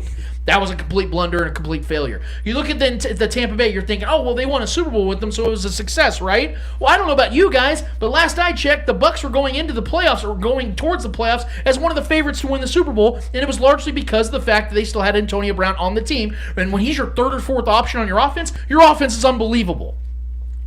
That was a complete blunder and a complete failure. You look at the Tampa Bay, you're thinking, oh, well, they won a Super Bowl with them, so it was a success, right? Well, I don't know about you guys, but last I checked, the Bucs were going into the playoffs or going towards the playoffs as one of the favorites to win the Super Bowl, and it was largely because of the fact that they still had Antonio Brown on the team. And when he's your 3rd or 4th option on your offense is unbelievable.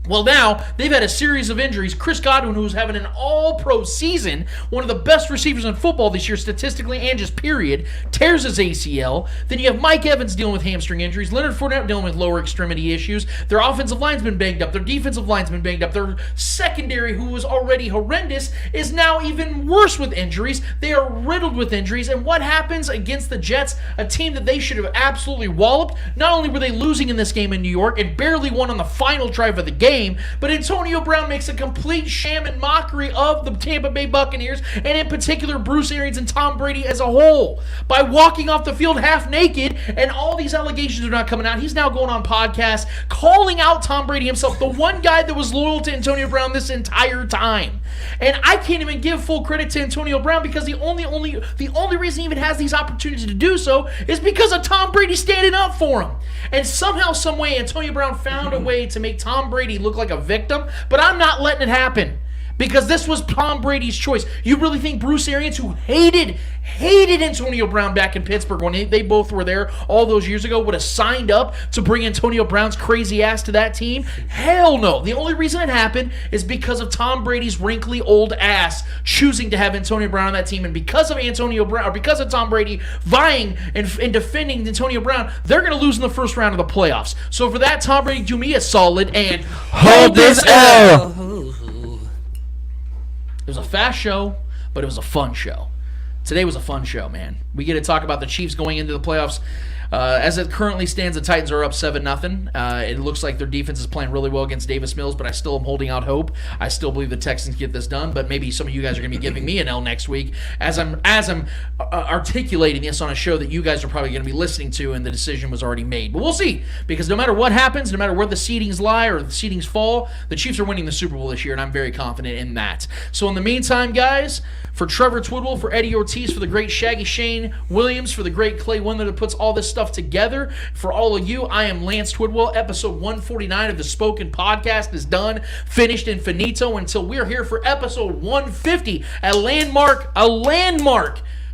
Well, now, they've had a series of injuries. Chris Godwin, who's having an all-pro season, one of the best receivers in football this year statistically and just period, tears his ACL. Then you have Mike Evans dealing with hamstring injuries. Leonard Fournette dealing with lower extremity issues. Their offensive line's been banged up. Their defensive line's been banged up. Their secondary, who was already horrendous, is now even worse with injuries. They are riddled with injuries. And what happens against the Jets, a team that they should have absolutely walloped? Not only were they losing in this game in New York and barely won on the final drive of the game, but Antonio Brown makes a complete sham and mockery of the Tampa Bay Buccaneers, and in particular Bruce Arians and Tom Brady as a whole, by walking off the field half naked, and all these allegations are not coming out. He's now going on podcasts, calling out Tom Brady himself, the one guy that was loyal to Antonio Brown this entire time. And I can't even give full credit to Antonio Brown because the only reason he even has these opportunities to do so is because of Tom Brady standing up for him. And somehow, some way, Antonio Brown found a way to make Tom Brady look like a victim, but I'm not letting it happen because this was Tom Brady's choice. You really think Bruce Arians, who hated Antonio Brown back in Pittsburgh when they both were there all those years ago, would have signed up to bring Antonio Brown's crazy ass to that team? Hell no. The only reason it happened is because of Tom Brady's wrinkly old ass choosing to have Antonio Brown on that team, and because of Antonio Brown, or because of Tom Brady vying and defending Antonio Brown, they're going to lose in the first round of the playoffs. So for that, Tom Brady, do me a solid and hold this L. It was a fast show, but it was a fun show. Today was a fun show, man. We get to talk about the Chiefs going into the playoffs. As it currently stands, the Titans are up 7-0. It looks like their defense is playing really well against Davis Mills, but I still am holding out hope. I still believe the Texans get this done, but maybe some of you guys are going to be giving me an L next week as I'm articulating this on a show that you guys are probably going to be listening to, and the decision was already made. But we'll see, because no matter what happens, no matter where the seedings lie or the seedings fall, the Chiefs are winning the Super Bowl this year, and I'm very confident in that. So in the meantime, guys, for Trevor Twidwell, for Eddie Ortiz, for the great Shaggy Shane Williams, for the great Clay Windler that puts all this stuff together, for all of you, I am Lance Twidwell. Episode 149 of the Spoken Podcast is done, finished, and finito until we're here for episode 150, a landmark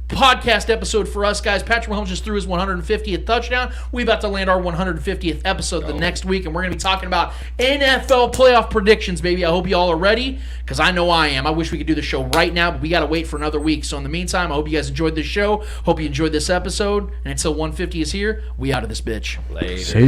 podcast episode for us, guys. Patrick Mahomes just threw his 150th touchdown. We about to land our 150th episode the next week, and we're going to be talking about NFL playoff predictions, baby. I hope you all are ready, because I know I am. I wish we could do the show right now, but we got to wait for another week. So in the meantime, I hope you guys enjoyed this show. Hope you enjoyed this episode. And until 150 is here, we out of this bitch. Later.